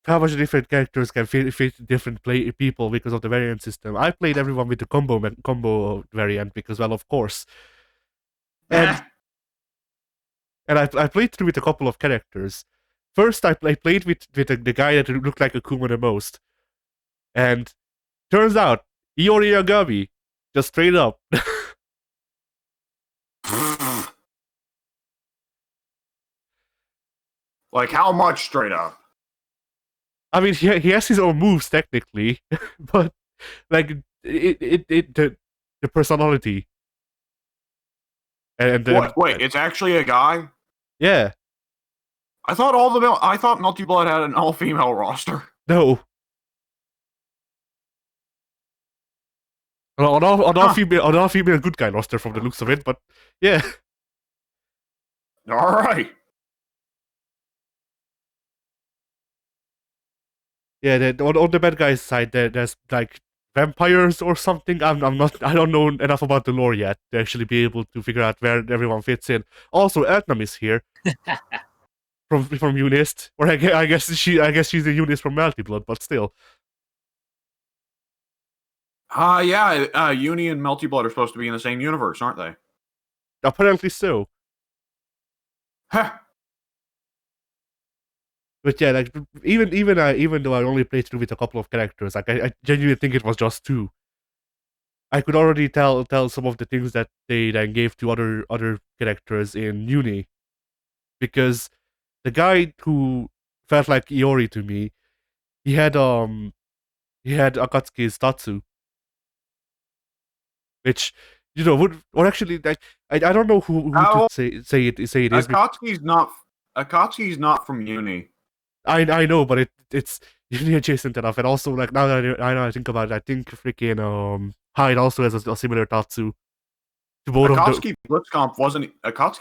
how much different characters can fit different people because of the variant system. I played everyone with the combo variant because, well, of course, and I played through with a couple of characters. First, I played with the guy that looked like Akuma the most, and turns out Iori Yagami, just straight up. Like, how much straight up? I mean, he has his own moves technically, but like the personality and Wait, it's actually a guy? yeah. I thought Multi-Blood had an all-female roster. No. An all female good guy roster from the looks of it, but yeah. All right. Yeah, on the bad guys side, there's like vampires or something. I don't know enough about the lore yet to actually be able to figure out where everyone fits in. Also, Eltnam is here from Unist, or I guess she's the Unist from Multiblood, but still. Yeah, Uni and Multi-Blood are supposed to be in the same universe, aren't they? Apparently so. Huh. But yeah, like even though I only played through with a couple of characters, like I genuinely think it was just two. I could already tell some of the things that they then gave to other characters in Uni, because the guy who felt like Iori to me, he had Akatsuki's Tatsu, which would, or actually, like I don't know who to say it is. Akatsuki's not from Uni. I know, but it's Uni adjacent enough, and also like now that I think about it, I think freaking Hyde also has a similar Tatsu to both of them. Akatsuki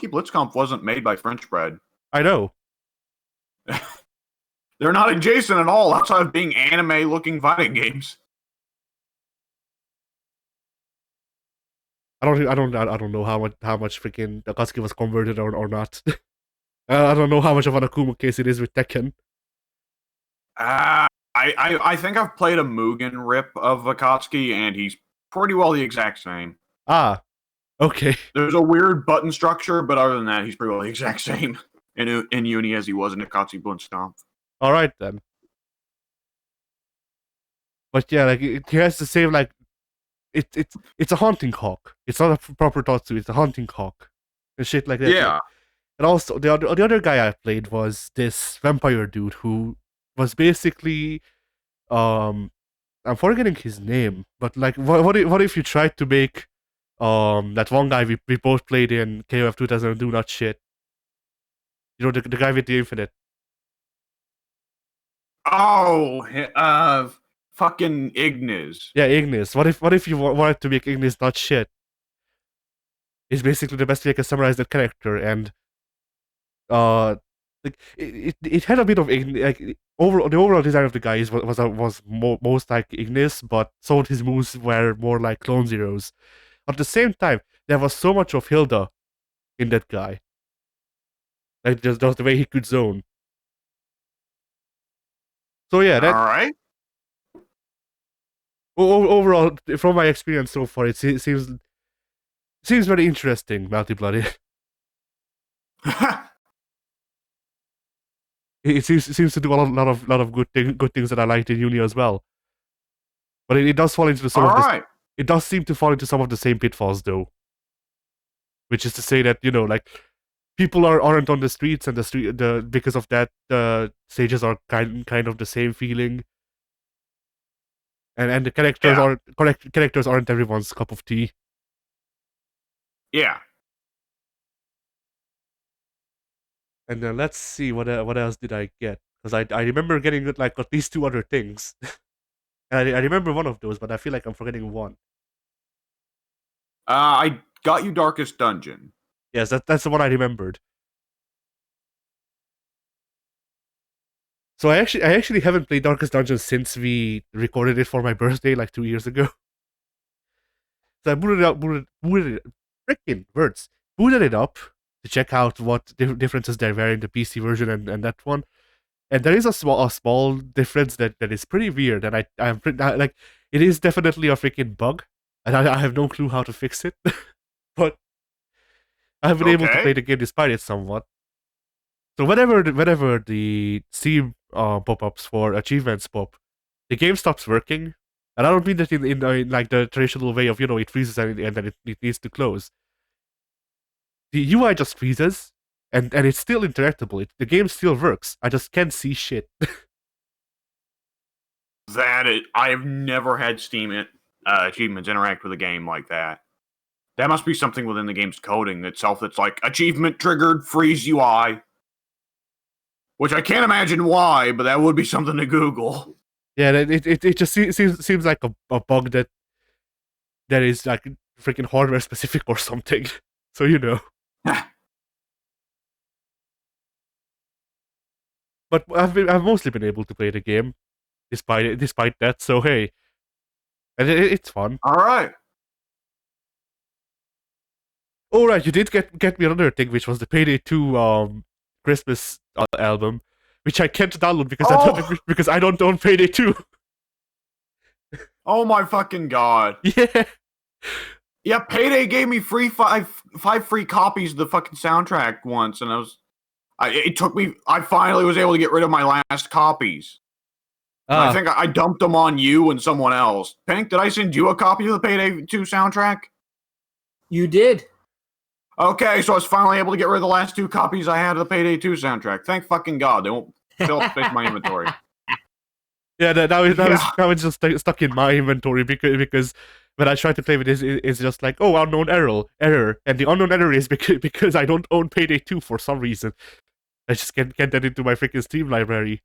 Blitzkampf wasn't made by French bread. I know. They're not adjacent at all outside of being anime-looking fighting games. I don't know how much freaking Akatsuki was converted or not. I don't know how much of an Akuma case it is with Tekken. I think I've played a Mugen rip of Akatsuki, and he's pretty well the exact same. Ah, okay. There's a weird button structure, but other than that, he's pretty well the exact same in Uni as he was in Akatsuki Blitzkampf. All right then. But yeah, like he has the same like it's a hunting hawk. It's not a proper Tatsu. It's a hunting hawk and shit like that. Yeah. And also the other guy I played was this vampire dude who was basically I'm forgetting his name, but like what if you tried to make that one guy we both played in KOF 2002 not shit. The guy with the infinite. Oh, fucking Ignis. Yeah, Ignis. What if you wanted to make Ignis not shit? It's basically the best way I can summarize that character, and like it had a bit of like the overall design of the guy was most like Ignis, but some of his moves were more like Clone Zeros. At the same time, there was so much of Hilda in that guy, like just the way he could zone. So yeah, that all right. Overall, from my experience so far, it seems very interesting. Multi-Blood. It seems to do a lot of good things that I liked in Uni as well. But it does fall into some of the. It does seem to fall into some of the same pitfalls, though. Which is to say that like people aren't on the streets, and because of that, the stages are kind of the same feeling. And the characters characters aren't everyone's cup of tea. Yeah. And then let's see what else did I get, because I remember getting like at least 2 other things. And I remember one of those, but I feel like I'm forgetting one. I got you Darkest Dungeon. Yes, that's the one I remembered. So I actually haven't played Darkest Dungeon since we recorded it for my birthday like 2 years ago. So I booted it up to check out what differences there were in the PC version and that one. And there is a small difference that is pretty weird, and I'm like, it is definitely a freaking bug, and I have no clue how to fix it. But I've been able to play the game despite it somewhat. So whenever the Steam pop-ups for achievements pop, the game stops working. And I don't mean that in like the traditional way of, it freezes and then it needs to close. The UI just freezes, and it's still interactable. The game still works. I just can't see shit. I have never had Steam achievements interact with a game like that. That must be something within the game's coding itself that's like, achievement triggered, freeze UI. Which I can't imagine why, but that would be something to Google. Yeah, it just seems like a bug that is like freaking hardware specific or something. So But I've mostly been able to play the game despite that. So hey, and it's fun. All right. All right, you did get me another thing, which was the Payday 2 Christmas album, which I can't download because I don't own Payday 2. Oh my fucking god. Yeah. Yeah, Payday gave me five free copies of the fucking soundtrack once, and it took me. I finally was able to get rid of my last copies. I think I dumped them on you and someone else. Pink, did I send you a copy of the Payday 2 soundtrack? You did. Okay, so I was finally able to get rid of the last 2 copies I had of the Payday 2 soundtrack. Thank fucking God. They won't fill up space in my inventory. Yeah, now it's just stuck in my inventory because when I try to play with this, it's just like, oh, unknown error, and the unknown error is because I don't own Payday 2 for some reason. I just can't get that into my freaking Steam library.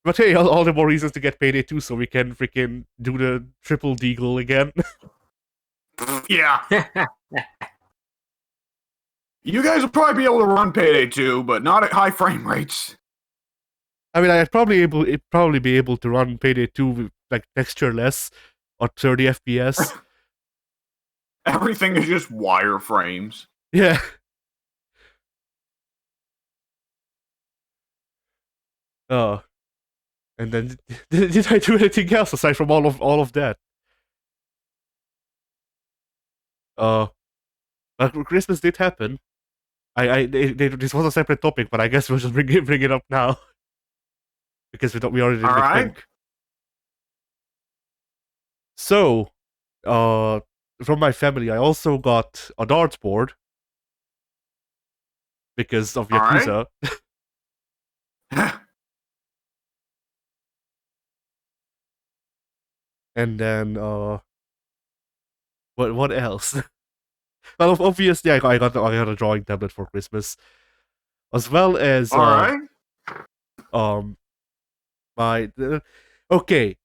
But hey, all the more reasons to get Payday 2 so we can freaking do the triple deagle again. Yeah. You guys will probably be able to run Payday 2, but not at high frame rates. I mean, I'd probably be able to run Payday 2 with, like, textureless or 30 FPS. Everything is just wireframes. Yeah. Oh. And then did I do anything else aside from all of that? But Christmas did happen. This was a separate topic, but I guess we'll just bring it up now because we already did the thing. So, from my family, I also got a dartboard because of Yakuza. And then, what else? Well, obviously, I got a drawing tablet for Christmas, as well as okay.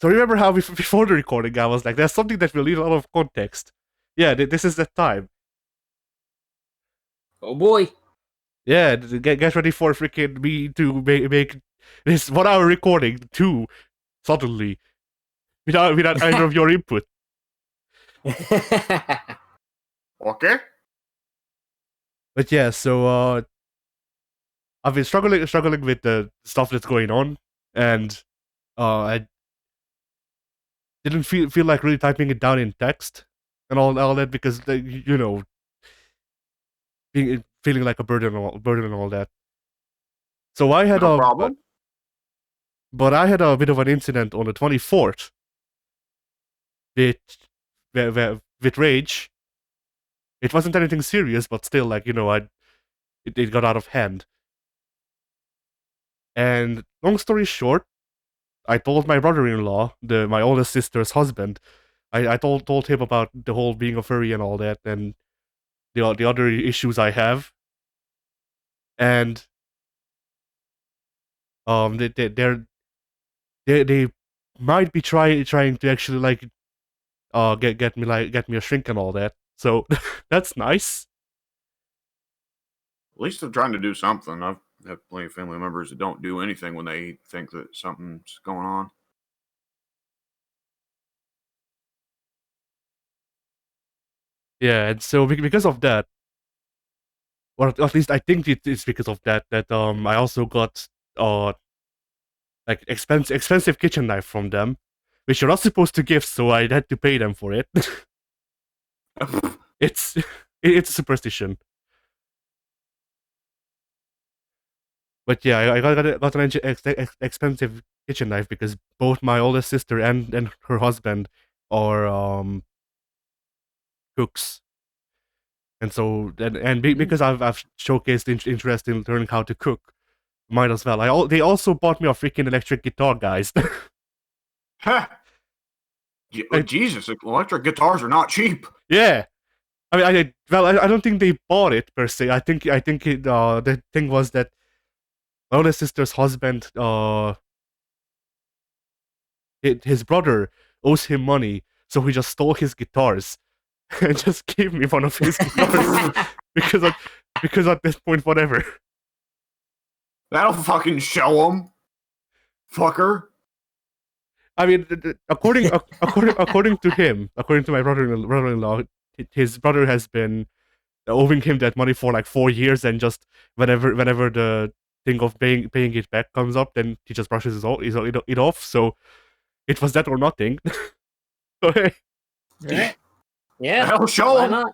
So remember how before the recording I was like, "There's something that will need a lot of context." Yeah, this is that time. Oh boy. Yeah, get ready for freaking me to make this 1 hour recording too suddenly without either of your input. Okay. But yeah, so I've been struggling with the stuff that's going on, and I didn't feel like really typing it down in text and all that because feeling like a burden and all that. So I had no problem. But I had a bit of an incident on the 24th with Rage. It wasn't anything serious, but still, like, it got out of hand. And long story short, I told my brother-in-law, my oldest sister's husband, I told him about the whole being a furry and all that, and the other issues I have, and they might be trying to actually like get me a shrink and all that. So that's nice. At least they're trying to do something. I've had plenty of family members that don't do anything when they think that something's going on. Yeah, and so because of that, or at least I think it's because of that I also got like expensive kitchen knife from them, which you're not supposed to give, so I had to pay them for it. it's it's a superstition. But yeah, I got an expensive kitchen knife because both my oldest sister and her husband are cooks, and so because I've showcased interest in learning how to cook, might as well. They also bought me a freaking electric guitar, guys. Jesus, electric guitars are not cheap. Yeah, I mean, I don't think they bought it per se. I think the thing was that my older sister's husband, his brother owes him money, so he just stole his guitars and just gave me one of his guitars because at this point, whatever. That'll fucking show them, fucker. I mean, according to him, according to my brother-in-law, his brother has been owing him that money for like 4 years, and just whenever the thing of paying it back comes up, then he just brushes it off. So it was that or nothing. So hey, Right. Yeah. That'll show Why them. not?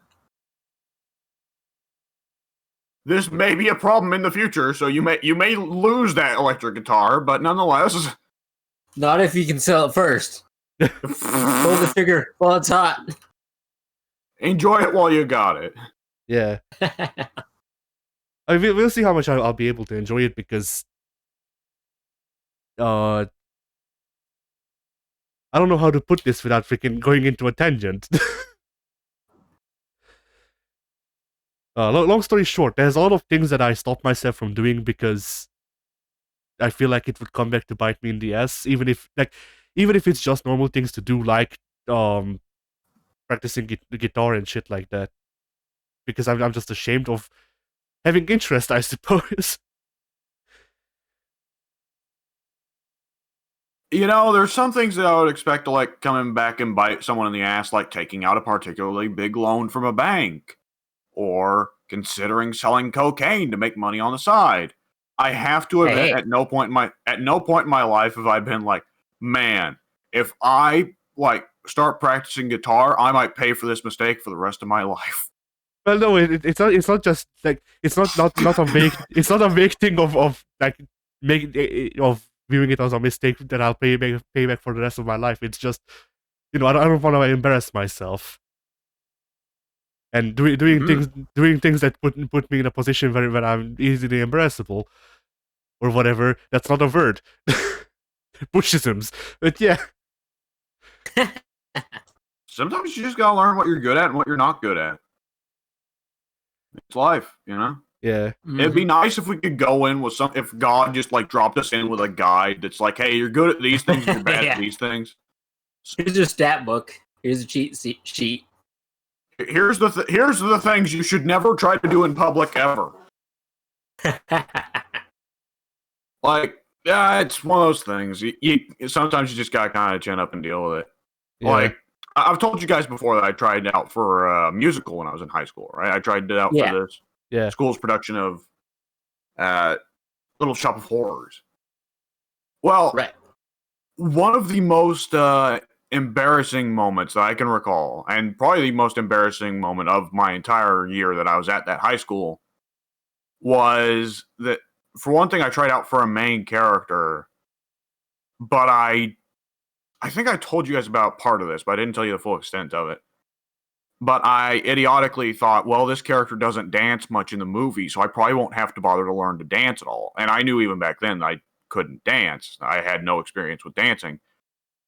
This may be a problem in the future, so you may lose that electric guitar, but nonetheless, Not if you can sell it first. Pull the trigger while it's hot. enjoy it while you got it. yeah. I mean, we'll see how much I'll be able to enjoy it because I don't know how to put this without freaking going into a tangent. Long story short, there's a lot of things that I stopped myself from doing because I feel like it would come back to bite me in the ass, even if it's just normal things to do, like practicing the guitar and shit like that. Because I'm just ashamed of having interest, I suppose. You know, there's some things that I would expect to like coming back and bite someone in the ass, like taking out a particularly big loan from a bank, or considering selling cocaine to make money on the side. I have to admit, Hey. at no point in my life have I been like, man, if I like start practicing guitar, I might pay for this mistake for the rest of my life. Well, no, it's not. It's not just like it's not a vague. It's not a vague thing of like making of viewing it as a mistake that I'll pay back for the rest of my life. It's just, I don't want to embarrass myself. And doing things that put me in a position where I'm easily embarrassable or whatever. That's not a word. Bushisms. But yeah. Sometimes you just gotta learn what you're good at and what you're not good at. It's life, you know? Yeah. It'd be nice if we could go in with if God just like dropped us in with a guide that's like, hey, you're good at these things, you're bad at these things. Here's your stat book. Here's a cheat sheet. Here's the things you should never try to do in public ever. Like, yeah, it's one of those things. You sometimes you just gotta kind of chin up and deal with it. Yeah. Like, I've told you guys before that I tried out for a musical when I was in high school, right? I tried it out for this school's production of Little Shop of Horrors. Well, right. One of the most embarrassing moments that I can recall, and probably the most embarrassing moment of my entire year that I was at that high school, was that, for one thing, I tried out for a main character, but I think I told you guys about part of this, but I didn't tell you the full extent of it. But I idiotically thought, well, this character doesn't dance much in the movie, so I probably won't have to bother to learn to dance at all. And I knew even back then I couldn't dance. I had no experience with dancing.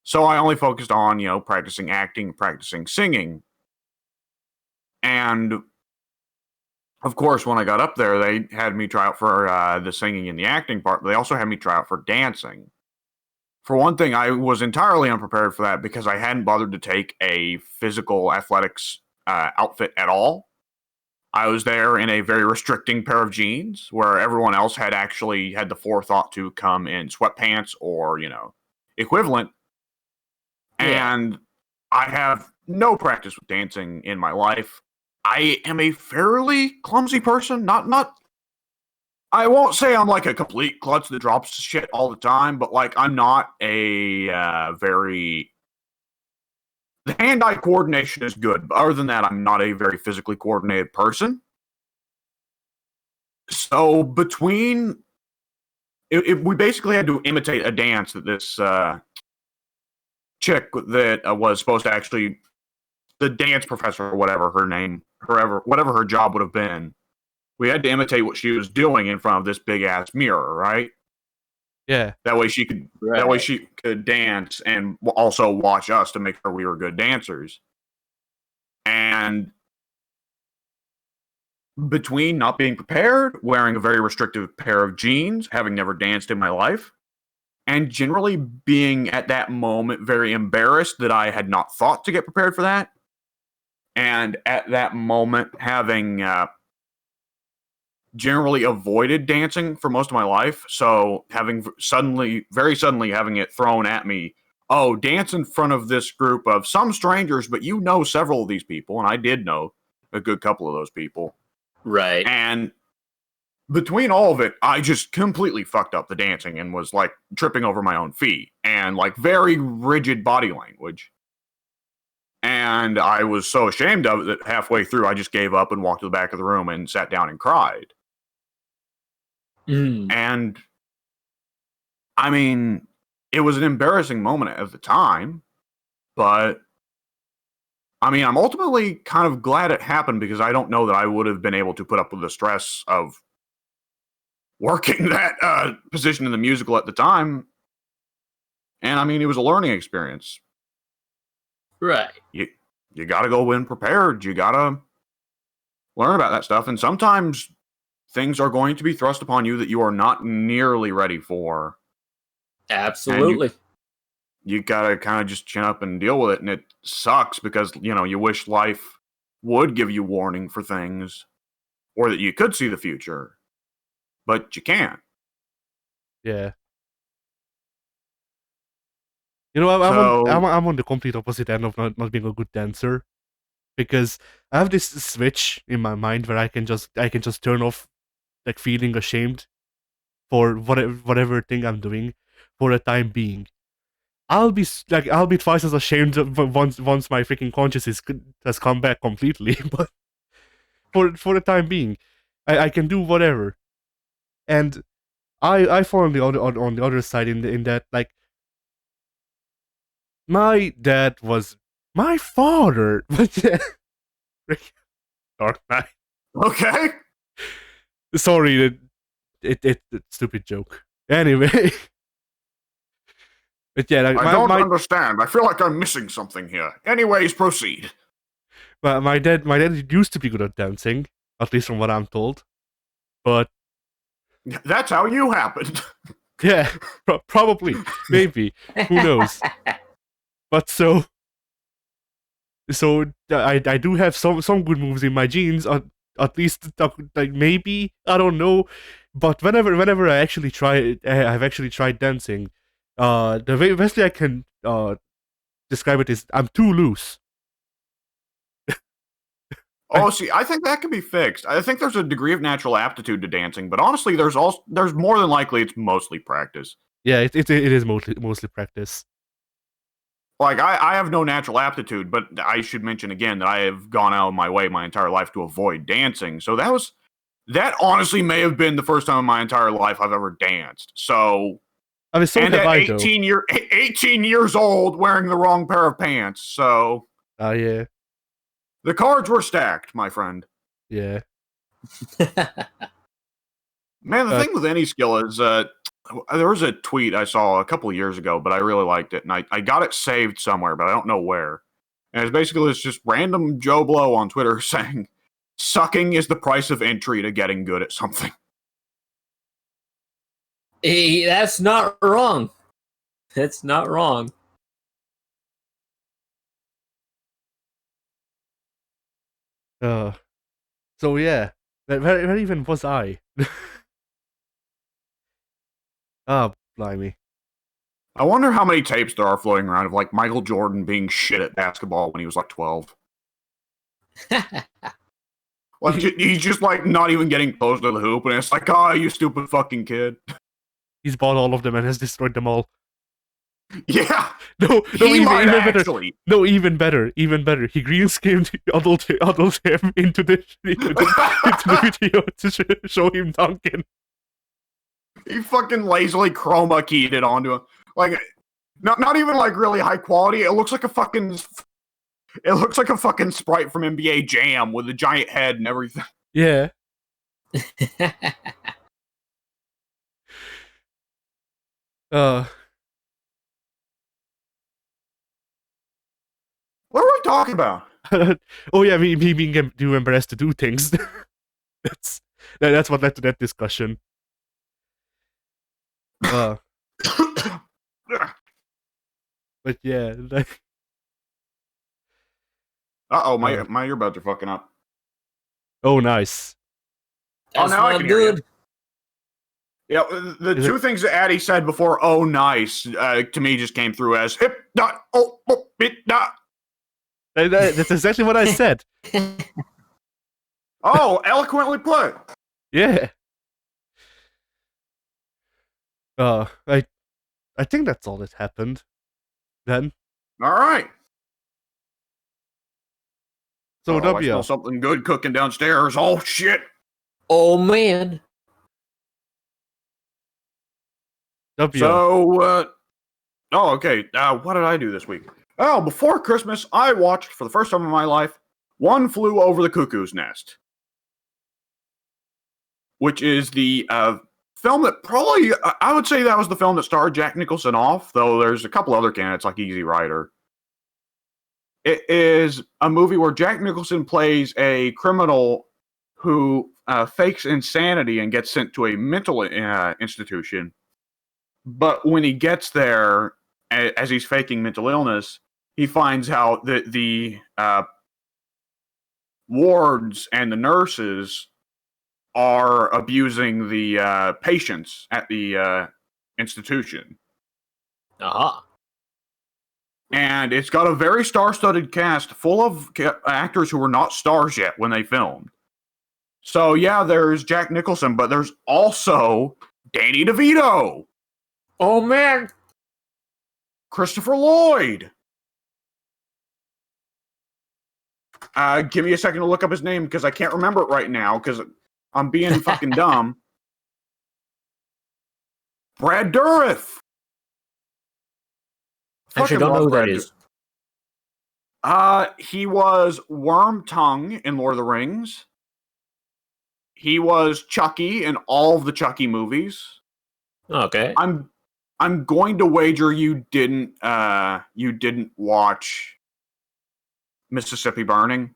So I only focused on, practicing acting, practicing singing. And of course, when I got up there, they had me try out for the singing and the acting part, but they also had me try out for dancing. For one thing, I was entirely unprepared for that because I hadn't bothered to take a physical athletics outfit at all. I was there in a very restricting pair of jeans where everyone else had actually had the forethought to come in sweatpants or, equivalent. Yeah. And I have no practice with dancing in my life. I am a fairly clumsy person. Not I won't say I'm like a complete klutz that drops shit all the time, but like I'm not a very. The hand-eye coordination is good, but other than that, I'm not a very physically coordinated person. So between, we basically had to imitate a dance that this chick that was supposed to actually, the dance professor or whatever her name, whatever her job would have been. We had to imitate what she was doing in front of this big ass mirror, right? Yeah. That way she could dance and also watch us to make sure we were good dancers. And between not being prepared, wearing a very restrictive pair of jeans, having never danced in my life, and generally being at that moment very embarrassed that I had not thought to get prepared for that, and at that moment having generally avoided dancing for most of my life, so having very suddenly having it thrown at me, oh, dance in front of this group of some strangers, but you know several of these people, and I did know a good couple of those people. Right. And between all of it, I just completely fucked up the dancing and was like tripping over my own feet and like very rigid body language. And I was so ashamed of it that halfway through I just gave up and walked to the back of the room and sat down and cried. And I mean, it was an embarrassing moment at the time, but I mean, I'm ultimately kind of glad it happened because I don't know that I would have been able to put up with the stress of working that position in the musical at the time. And I mean, it was a learning experience. Right. You got to go in prepared. You got to learn about that stuff. And sometimes things are going to be thrust upon you that you are not nearly ready for. Absolutely. You got to kind of just chin up and deal with it. And it sucks because, you wish life would give you warning for things or that you could see the future, but you can't. Yeah. I'm on the complete opposite end of not being a good dancer, because I have this switch in my mind where I can just turn off like feeling ashamed for whatever thing I'm doing for a time being. I'll be twice as ashamed once my freaking consciousness has come back completely, but for the time being, I can do whatever, and I fall on the other side in that, like, my dad was my father. Dark Knight. Okay. Sorry, it stupid joke. Anyway, but yeah, like, I don't understand. I feel like I'm missing something here. Anyways, proceed. My dad used to be good at dancing, at least from what I'm told. But that's how you happened. Yeah, probably, maybe, who knows? But so I do have some good moves in my genes. At least, like, maybe, I don't know. But whenever I actually I've actually tried dancing. The best way I can describe it is I'm too loose. Oh, see, I think that can be fixed. I think there's a degree of natural aptitude to dancing, but honestly, there's more than likely it's mostly practice. Yeah, it is mostly practice. Like, I have no natural aptitude, but I should mention again that I have gone out of my way my entire life to avoid dancing. So that honestly may have been the first time in my entire life I've ever danced. So, I mean, so and have at I, 18 years old, wearing the wrong pair of pants. So, yeah. The cards were stacked, my friend. Yeah. Man, the thing with any skill is There was a tweet I saw a couple of years ago, but I really liked it, and I got it saved somewhere, but I don't know where. And it's basically it's just random Joe Blow on Twitter saying, "Sucking is the price of entry to getting good at something." Hey, that's not wrong. That's not wrong. So yeah, where even was I? Ah, blimey. I wonder how many tapes there are floating around of like Michael Jordan being shit at basketball when he was like 12. Like he's just like not even getting close to the hoop, and it's like, oh, you stupid fucking kid. He's bought all of them and has destroyed them all. Yeah, No, he might even better. actually. No, even better. He green screened adult him into the video to show him dunking. He fucking lazily chroma keyed it onto him. Like, not even like really high quality. It looks like a fucking sprite from NBA Jam with a giant head and everything. Yeah. What are we talking about? Oh yeah, me being too embarrassed to do things. That's what led to that discussion. But yeah, like, my earbuds are fucking up. Oh, nice. That's now I not can hear you. good. Yeah, the two things that Addy said before, "oh nice," to me just came through as hip dot bit dot. That's exactly what I said. Oh, eloquently put. Yeah. I think that's all that happened. Then. All right. So I W. smell something good cooking downstairs. Oh shit. Oh man. W. So, oh, okay. What did I do this week? Oh, before Christmas, I watched for the first time in my life One Flew Over the Cuckoo's Nest, which is the film that probably I would say that was the film that starred Jack Nicholson off. Though there's a couple other candidates like Easy Rider. It is a movie where Jack Nicholson plays a criminal who fakes insanity and gets sent to a mental institution. But when he gets there, as he's faking mental illness, he finds out that the wards and the nurses are abusing the patients at the institution. Uh-huh. And it's got a very star-studded cast full of actors who were not stars yet when they filmed. So yeah, there's Jack Nicholson, but there's also Danny DeVito. Oh man. Christopher Lloyd. Give me a second to look up his name because I can't remember it right now because I'm being fucking dumb. Brad Dourif. Actually, I don't know who that is. He was Wormtongue in Lord of the Rings. He was Chucky in all of the Chucky movies. Okay. I'm going to wager you didn't watch Mississippi Burning.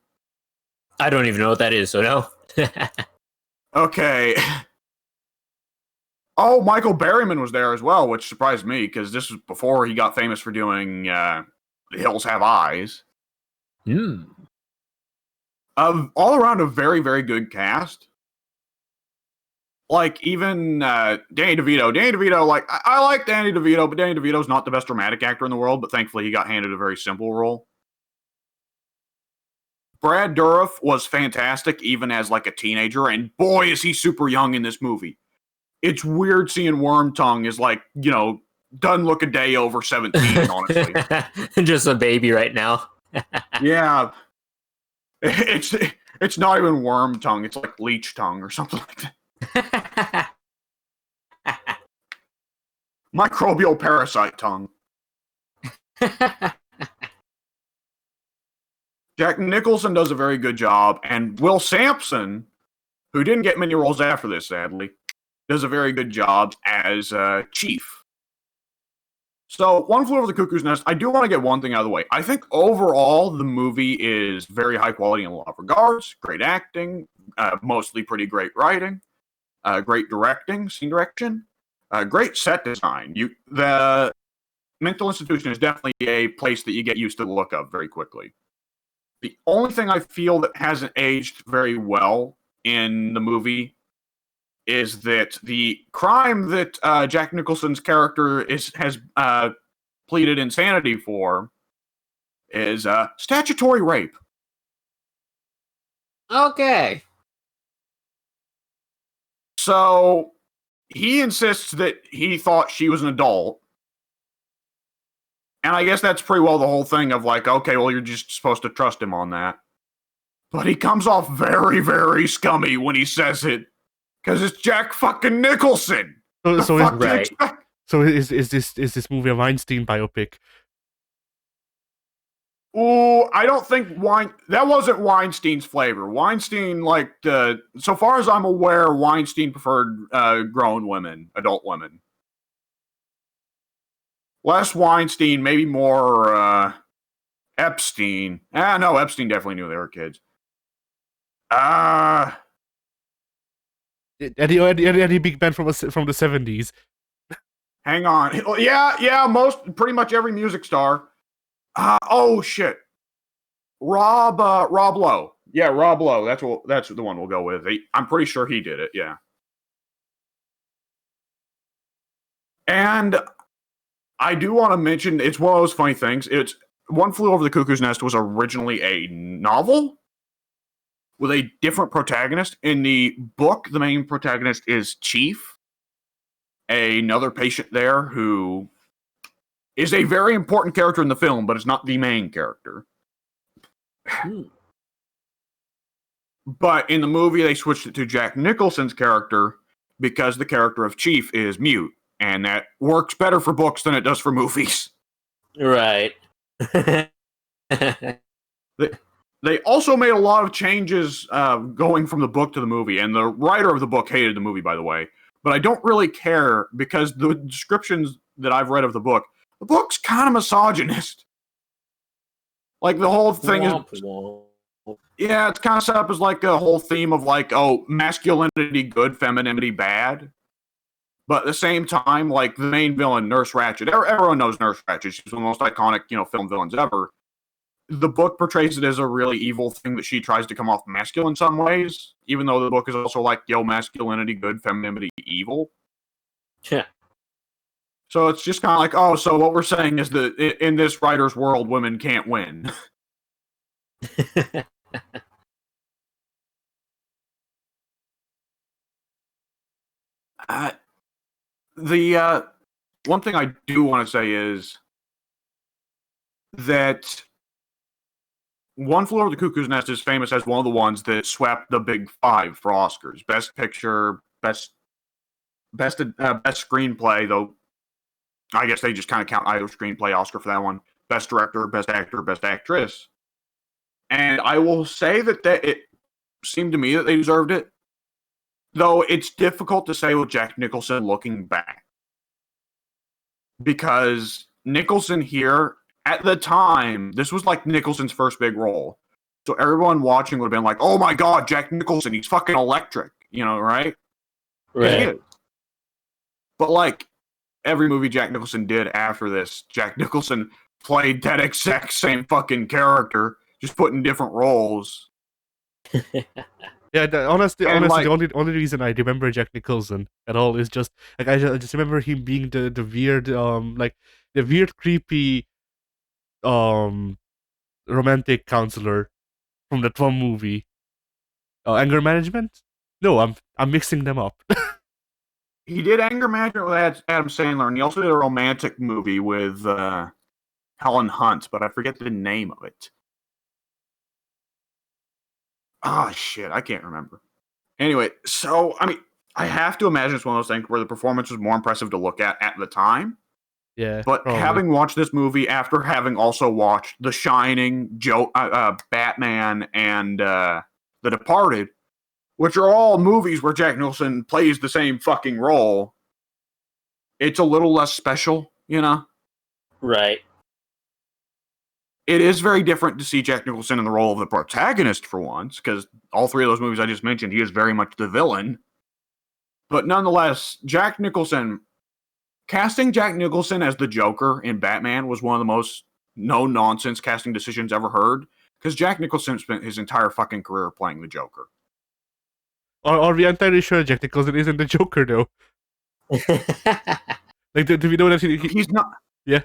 I don't even know what that is, so no. Okay. Oh, Michael Berryman was there as well, which surprised me because this was before he got famous for doing The Hills Have Eyes. All around a very, very good cast. Like, even Danny DeVito. Danny DeVito, like, I like Danny DeVito, but Danny DeVito's not the best dramatic actor in the world, but thankfully he got handed a very simple role. Brad Dourif was fantastic, even as, like, a teenager, and boy, is he super young in this movie. It's weird seeing Wormtongue is, like, you know, doesn't look a day over 17, honestly. Just a baby right now. Yeah. It's not even Wormtongue, it's like Leech Tongue or something like that. Microbial parasite tongue. Jack Nicholson does a very good job, and Will Sampson, who didn't get many roles after this, sadly, does a very good job as Chief. So, One Flew Over the Cuckoo's Nest, I do want to get one thing out of the way. I think overall, the movie is very high quality in a lot of regards. Great acting, mostly pretty great writing, great directing, scene direction, great set design. The mental institution is definitely a place that you get used to the look of very quickly. The only thing I feel that hasn't aged very well in the movie is that the crime that Jack Nicholson's character has pleaded insanity for is statutory rape. Okay. So he insists that he thought she was an adult. And I guess that's pretty well the whole thing of like, okay, well, you're just supposed to trust him on that. But he comes off very, very scummy when he says it. Because it's Jack fucking Nicholson. So Right. is this movie a Weinstein biopic? Ooh, I don't think that wasn't Weinstein's flavor. Weinstein liked, so far as I'm aware, Weinstein preferred grown women, adult women. Less Weinstein, maybe more Epstein. No, Epstein definitely knew they were kids. Any big band from the 70s? Hang on. Yeah, pretty much every music star. Oh shit. Rob Lowe. Yeah, Rob Lowe. That's the one we'll go with. I'm pretty sure he did it. Yeah. And I do want to mention, it's one of those funny things. It's One Flew Over the Cuckoo's Nest was originally a novel with a different protagonist. In the book, the main protagonist is Chief, another patient there who is a very important character in the film, but is not the main character. But in the movie, they switched it to Jack Nicholson's character because the character of Chief is mute, and that works better for books than it does for movies. Right. They also made a lot of changes going from the book to the movie, and the writer of the book hated the movie, by the way. But I don't really care because the descriptions that I've read of the book's kind of misogynist. Like the whole thing is, yeah, it's kind of set up as like a whole theme of like, oh, masculinity good, femininity bad. But at the same time, like the main villain, Nurse Ratched, everyone knows Nurse Ratched. She's one of the most iconic, film villains ever. The book portrays it as a really evil thing that she tries to come off masculine in some ways, even though the book is also like, masculinity good, femininity evil. Yeah. So it's just kind of like, oh, so what we're saying is that in this writer's world, women can't win. The one thing I do want to say is that One Flew Over the Cuckoo's Nest is famous as one of the ones that swept the big five for Oscars: Best Picture, best Screenplay. Though I guess they just kind of count either screenplay Oscar for that one. Best Director, Best Actor, Best Actress. And I will say that it seemed to me that they deserved it. Though it's difficult to say with Jack Nicholson looking back. Because Nicholson here, at the time, this was like Nicholson's first big role. So everyone watching would have been like, oh my god, Jack Nicholson, he's fucking electric. Right? Right. But like every movie Jack Nicholson did after this, Jack Nicholson played that exact same fucking character, just put in different roles. Yeah, honestly, like, the only reason I remember Jack Nicholson at all is just like I just remember him being the weird the weird creepy romantic counselor from that one movie. Anger Management? No, I'm mixing them up. He did Anger Management with Adam Sandler, and he also did a romantic movie with Helen Hunt, but I forget the name of it. Oh, shit, I can't remember. Anyway, so, I mean, I have to imagine it's one of those things where the performance was more impressive to look at the time. Yeah. But probably. having watched this movie after having also watched The Shining, Batman, and The Departed, which are all movies where Jack Nicholson plays the same fucking role, it's a little less special, you know? Right. It is very different to see Jack Nicholson in the role of the protagonist for once, because all three of those movies I just mentioned, he is very much the villain. But nonetheless, casting Jack Nicholson as the Joker in Batman was one of the most no-nonsense casting decisions ever heard, because Jack Nicholson spent his entire fucking career playing the Joker. Are we entirely sure Jack Nicholson isn't the Joker, though? Like, do we know that he's not? Yeah.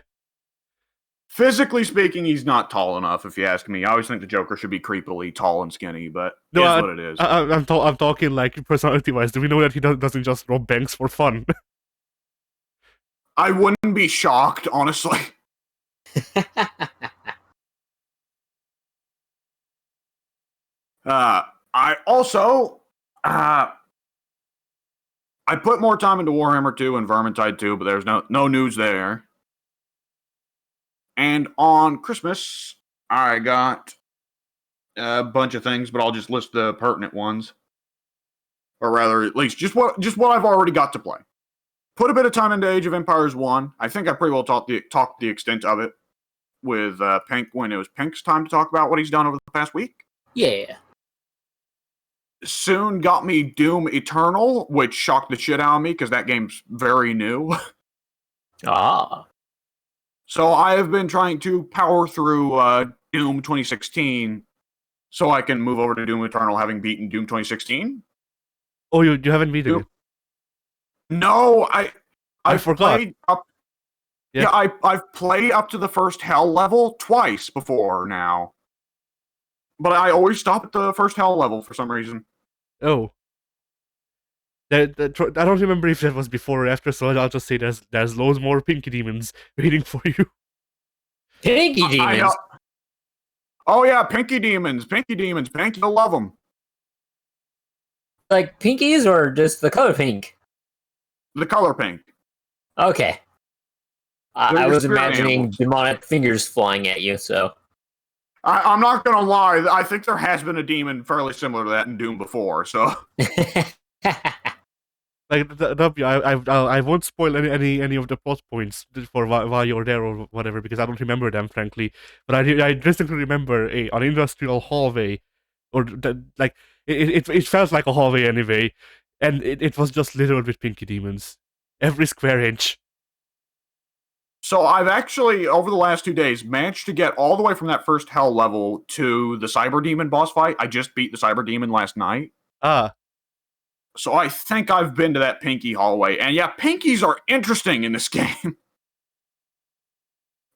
Physically speaking, he's not tall enough, if you ask me. I always think the Joker should be creepily tall and skinny, but no, it is what it is. I'm talking, like, personality-wise. Do we know that he doesn't just rob banks for fun? I wouldn't be shocked, honestly. I also... I put more time into Warhammer 2 and Vermintide 2, but there's no news there. And on Christmas, I got a bunch of things, but I'll just list the pertinent ones. Or rather, at least, just what I've already got to play. Put a bit of time into Age of Empires 1. I think I pretty well talked the extent of it with Pink when it was Pink's time to talk about what he's done over the past week. Yeah. Soon got me Doom Eternal, which shocked the shit out of me because that game's very new. Ah. So I have been trying to power through Doom 2016 so I can move over to Doom Eternal having beaten Doom 2016. Oh, you haven't beaten it? No, I forgot. Played up, yeah, I've played up to the first hell level twice before now. But I always stop at the first hell level for some reason. Oh. I don't remember if that was before or after, so I'll just say there's loads more pinky demons waiting for you. Pinky demons? Oh yeah, pinky demons. Pinky, you'll love them. Like pinkies or just the color pink? The color pink. Okay. I was imagining demonic fingers flying at you, so... I'm not gonna lie. I think there has been a demon fairly similar to that in Doom before. So, like, I won't spoil any of the plot points for while you're there or whatever because I don't remember them, frankly. But I distinctly remember an industrial hallway, or like it felt like a hallway anyway, and it was just littered with pinky demons, every square inch. So I've actually, over the last 2 days, managed to get all the way from that first hell level to the Cyber Demon boss fight. I just beat the Cyber Demon last night. So I think I've been to that Pinky hallway. And yeah, Pinkies are interesting in this game.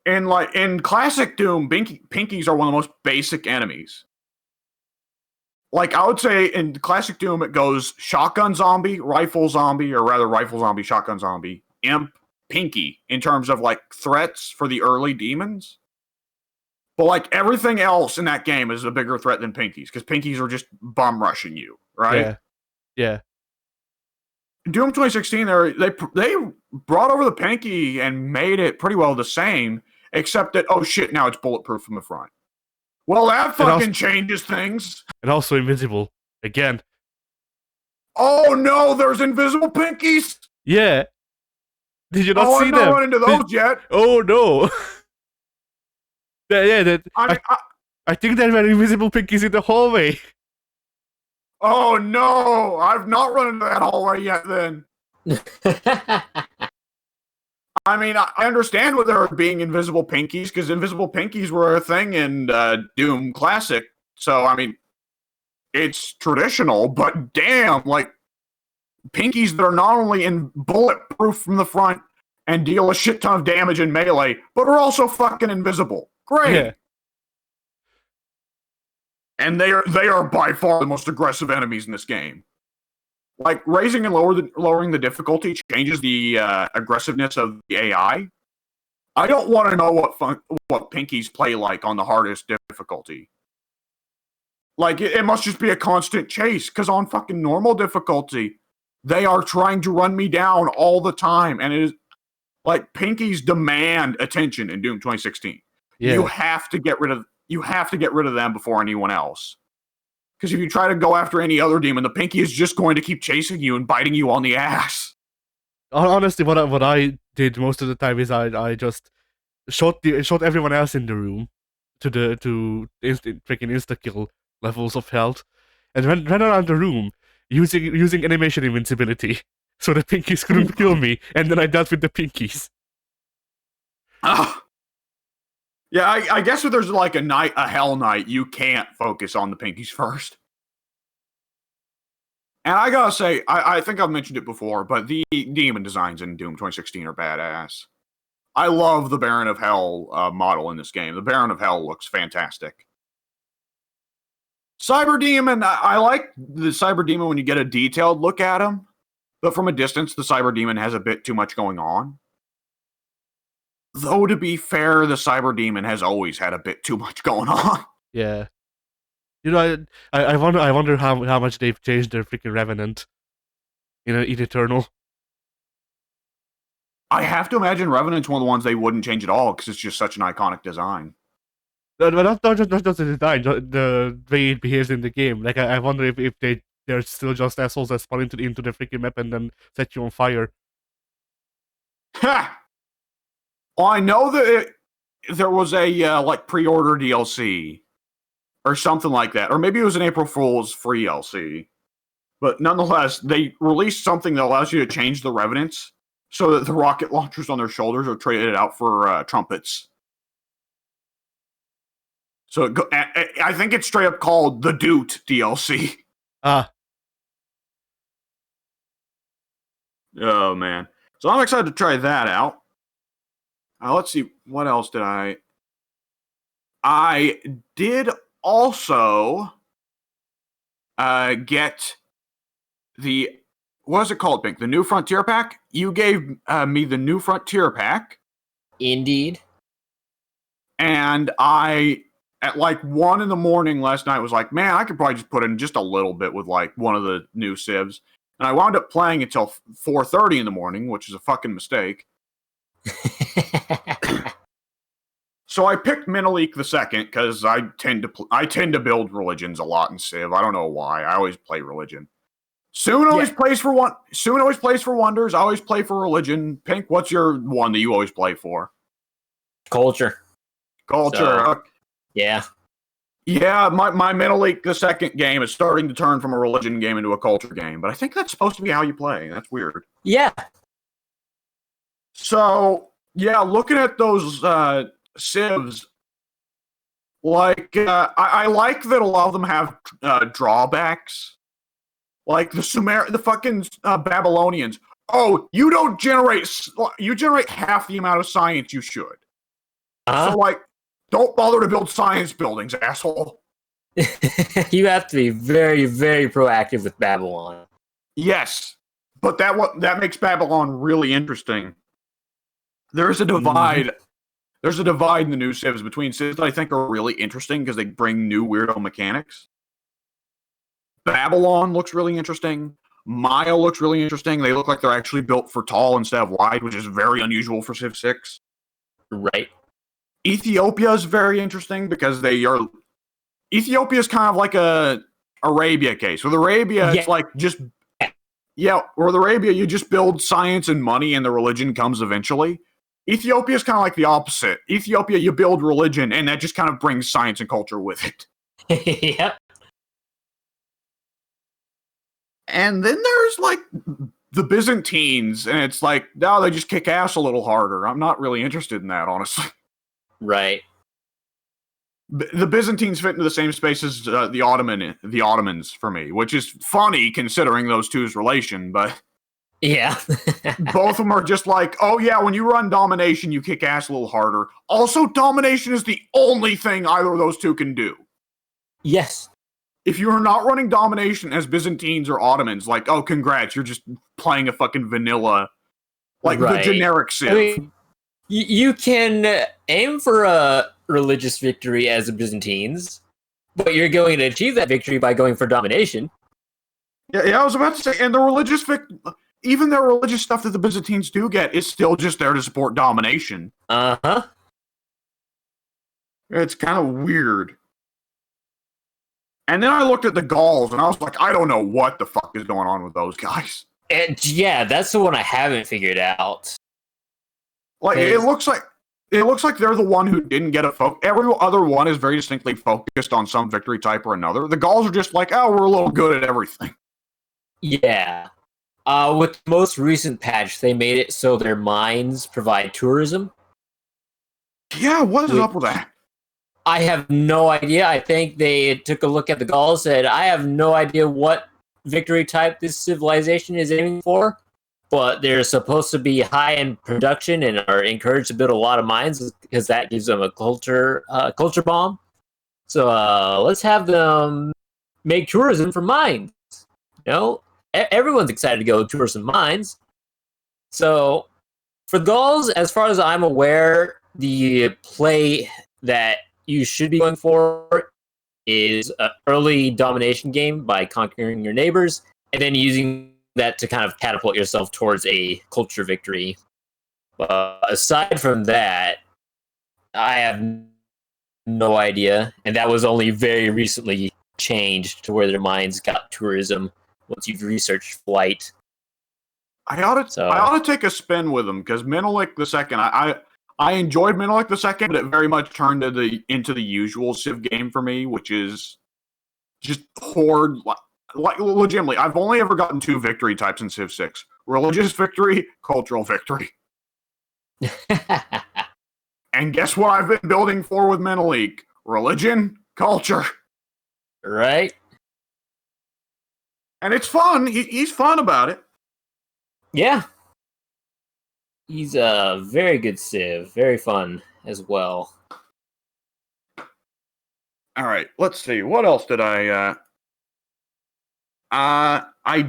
In classic Doom, Pinkies are one of the most basic enemies. Like, I would say in classic Doom, it goes shotgun zombie, rifle zombie, or rather rifle zombie, shotgun zombie, imp, Pinky in terms of like threats for the early demons. But like everything else in that game is a bigger threat than Pinkies because Pinkies are just bum rushing you, right? Yeah. Doom 2016, they brought over the Pinky and made it pretty well the same, except that oh shit, now it's bulletproof from the front. Well, that fucking changes things. And also invisible again. Oh no, there's invisible Pinkies. Yeah. Did you not see them? I'm not run into those yet. Oh no! I think there were invisible pinkies in the hallway. Oh no! I've not run into that hallway yet. Then. I mean, I understand what there are being invisible pinkies because invisible pinkies were a thing in Doom Classic. So I mean, it's traditional, but damn, like. Pinkies that are not only in bulletproof from the front and deal a shit ton of damage in melee, but are also fucking invisible. Great. Yeah. And they are by far the most aggressive enemies in this game. Like raising and lowering the difficulty changes the aggressiveness of the AI. I don't want to know what Pinkies play like on the hardest difficulty. Like it must just be a constant chase because on fucking normal difficulty. They are trying to run me down all the time, and it is like Pinkies demand attention in Doom 2016. Yeah. You have to get rid of them before anyone else. Because if you try to go after any other demon, the Pinky is just going to keep chasing you and biting you on the ass. Honestly, what I did most of the time is I just shot everyone else in the room to freaking insta kill levels of health, and ran around the room using animation invincibility, so the Pinkies couldn't kill me, and then I dealt with the Pinkies. Yeah, I guess if there's like a Hell Knight, you can't focus on the Pinkies first. And I gotta say, I think I've mentioned it before, but the demon designs in Doom 2016 are badass. I love the Baron of Hell model in this game. The Baron of Hell looks fantastic. Cyber Demon, I like the Cyber Demon when you get a detailed look at him, but from a distance, the Cyber Demon has a bit too much going on. Though, to be fair, the Cyber Demon has always had a bit too much going on. Yeah. You know, I wonder how much they've changed their freaking Revenant in Eternal. I have to imagine Revenant's one of the ones they wouldn't change at all, because it's just such an iconic design. But not just the design, the way it behaves in the game. Like, I wonder if they're still just assholes that spawn into the freaking map and then set you on fire. Ha! Well, I know that there was a like pre-order DLC or something like that, or maybe it was an April Fool's free DLC. But nonetheless, they released something that allows you to change the Revenants so that the rocket launchers on their shoulders are traded out for trumpets. So I think it's straight up called the Doot DLC. Ah. Oh, man. So I'm excited to try that out. Let's see, what else did I did also get the, what is it called, Pink? The New Frontier Pack? You gave me the New Frontier Pack. Indeed. And I, at like 1 a.m. last night, was like, man, I could probably just put in just a little bit with like one of the new civs. And I wound up playing until 4:30 in the morning, which is a fucking mistake. So I picked Menelik the second because I tend to build religions a lot in Civ. I don't know why. I always play religion. Soon always plays for one. Soon always plays for wonders. I always play for religion. Pink, what's your one that you always play for? Culture. Culture. Yeah. Yeah, my Menelik the second game is starting to turn from a religion game into a culture game, but I think that's supposed to be how you play. That's weird. Yeah. So yeah, looking at those civs, like I like that a lot of them have drawbacks. Like the fucking Babylonians. Oh, you generate half the amount of science you should. So like, don't bother to build science buildings, asshole. You have to be very, very proactive with Babylon. Yes, but that makes Babylon really interesting. There's a divide. Mm-hmm. There's a divide in the new civs between civs that I think are really interesting because they bring new weirdo mechanics. Babylon looks really interesting. Maya looks really interesting. They look like they're actually built for tall instead of wide, which is very unusual for Civ 6. Right. Ethiopia is very interesting because Ethiopia is kind of like a Arabia case. With Arabia, it's like just... Yeah, with Arabia, you just build science and money and the religion comes eventually. Ethiopia is kind of like the opposite. Ethiopia, you build religion and that just kind of brings science and culture with it. Yep. And then there's like the Byzantines, and it's like, no, they just kick ass a little harder. I'm not really interested in that, honestly. Right. The Byzantines fit into the same space as the Ottomans for me, which is funny considering those two's relation, but yeah. Both of them are just like, oh yeah, when you run domination, you kick ass a little harder. Also, domination is the only thing either of those two can do. Yes. If you are not running domination as Byzantines or Ottomans, like, oh, congrats, you're just playing a fucking vanilla, like the generic Civ. I mean, you can aim for a religious victory as a Byzantines, but you're going to achieve that victory by going for domination. Yeah, I was about to say, and the religious even their religious stuff that the Byzantines do get is still just there to support domination. Uh-huh. It's kind of weird. And then I looked at the Gauls, and I was like, I don't know what the fuck is going on with those guys. And yeah, that's the one I haven't figured out. Like it looks like they're the one who didn't get a focus. Every other one is very distinctly focused on some victory type or another. The Gauls are just like, oh, we're a little good at everything. Yeah. With the most recent patch, they made it so their mines provide tourism. Yeah, what is up with that? I have no idea. I think they took a look at the Gauls, said, I have no idea what victory type this civilization is aiming for, but they're supposed to be high in production and are encouraged to build a lot of mines because that gives them a culture bomb. So let's have them make tourism for mines. You know, everyone's excited to go tour some mines. So for Gauls, as far as I'm aware, the play that you should be going for is an early domination game by conquering your neighbors and then using that to kind of catapult yourself towards a culture victory. Aside from that, I have no idea. And that was only very recently changed to where their mines got tourism once you've researched flight. I ought to take a spin with them because Menelik II, I enjoyed Menelik II, but it very much turned into the usual Civ game for me, which is just horde. Like legitimately, I've only ever gotten 2 victory types in Civ 6: religious victory, cultural victory. And guess what I've been building for with Menelik? Religion, culture. Right? And it's fun. He's fun about it. Yeah. He's a very good Civ. Very fun as well. All right, let's see. What else did I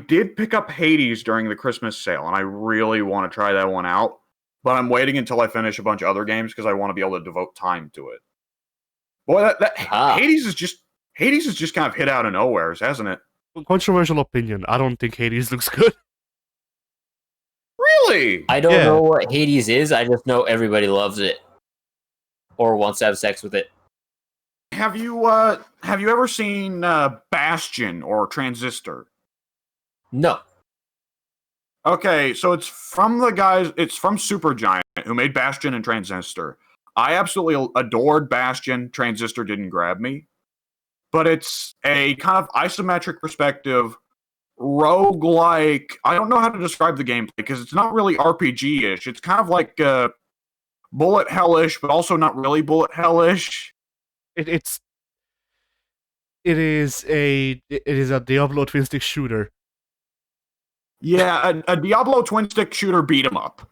did pick up Hades during the Christmas sale, and I really want to try that one out. But I'm waiting until I finish a bunch of other games because I want to be able to devote time to it. Boy, Hades is just kind of hit out of nowhere, hasn't it? Controversial opinion. I don't think Hades looks good. Really? I don't know what Hades is. I just know everybody loves it or wants to have sex with it. Have you ever seen Bastion or Transistor? No. Okay, so it's from Supergiant, who made Bastion and Transistor. I absolutely adored Bastion. Transistor didn't grab me. But it's a kind of isometric perspective, roguelike. I don't know how to describe the gameplay because it's not really RPG-ish. It's kind of like bullet hellish, but also not really bullet hellish. It is a Diablo twin stick shooter. Yeah, a Diablo twin stick shooter beat 'em up.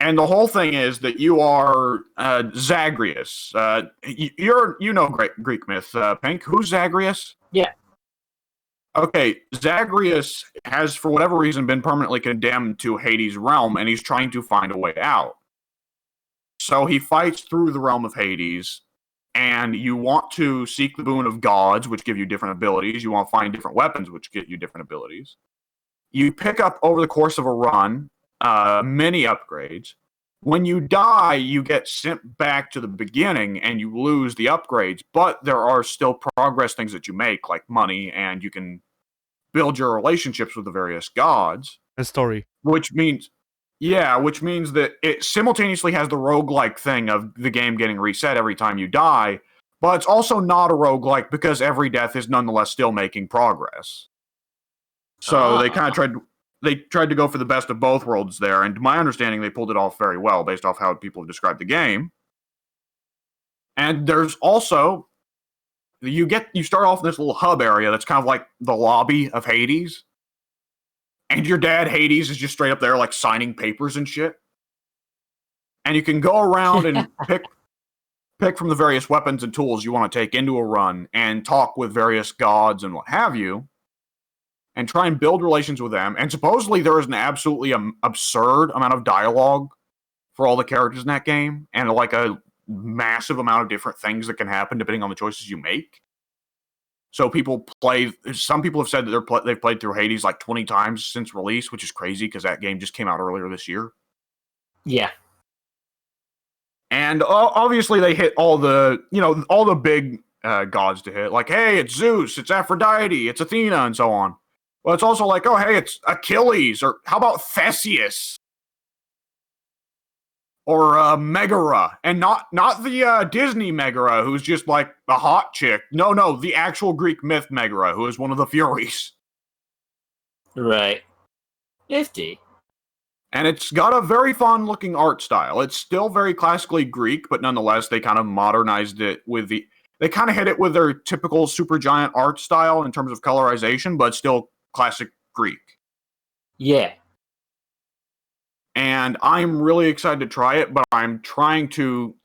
And the whole thing is that you are Zagreus. You know Greek myth, Pink. Who's Zagreus? Yeah. Okay, Zagreus has, for whatever reason, been permanently condemned to Hades' realm, and he's trying to find a way out. So he fights through the realm of Hades, and you want to seek the boon of gods, which give you different abilities. You want to find different weapons, which get you different abilities. You pick up, over the course of a run, many upgrades. When you die, you get sent back to the beginning and you lose the upgrades, but there are still progress things that you make, like money, and you can build your relationships with the various gods. And story. Which means that it simultaneously has the roguelike thing of the game getting reset every time you die, but it's also not a roguelike because every death is nonetheless still making progress. So they kind of tried to go for the best of both worlds there, and to my understanding, they pulled it off very well based off how people have described the game. And there's also you start off in this little hub area that's kind of like the lobby of Hades, and your dad Hades is just straight up there like signing papers and shit. And you can go around and pick from the various weapons and tools you want to take into a run and talk with various gods and what have you, and try and build relations with them. And supposedly there is an absolutely absurd amount of dialogue for all the characters in that game, and like a massive amount of different things that can happen depending on the choices you make. So some people have said that they've played through Hades like 20 times since release, which is crazy because that game just came out earlier this year. Yeah. And obviously they hit all the big gods to hit. Like, hey, it's Zeus, it's Aphrodite, it's Athena, and so on. Well, it's also like, oh, hey, it's Achilles, or how about Theseus? Or Megara, and not the Disney Megara, who's just like a hot chick. No, the actual Greek myth Megara, who is one of the Furies. Right. Nifty. And it's got a very fun-looking art style. It's still very classically Greek, but nonetheless, they kind of modernized it with they kind of hit it with their typical Supergiant art style in terms of colorization, but still classic Greek. Yeah. And I'm really excited to try it, but I'm trying to...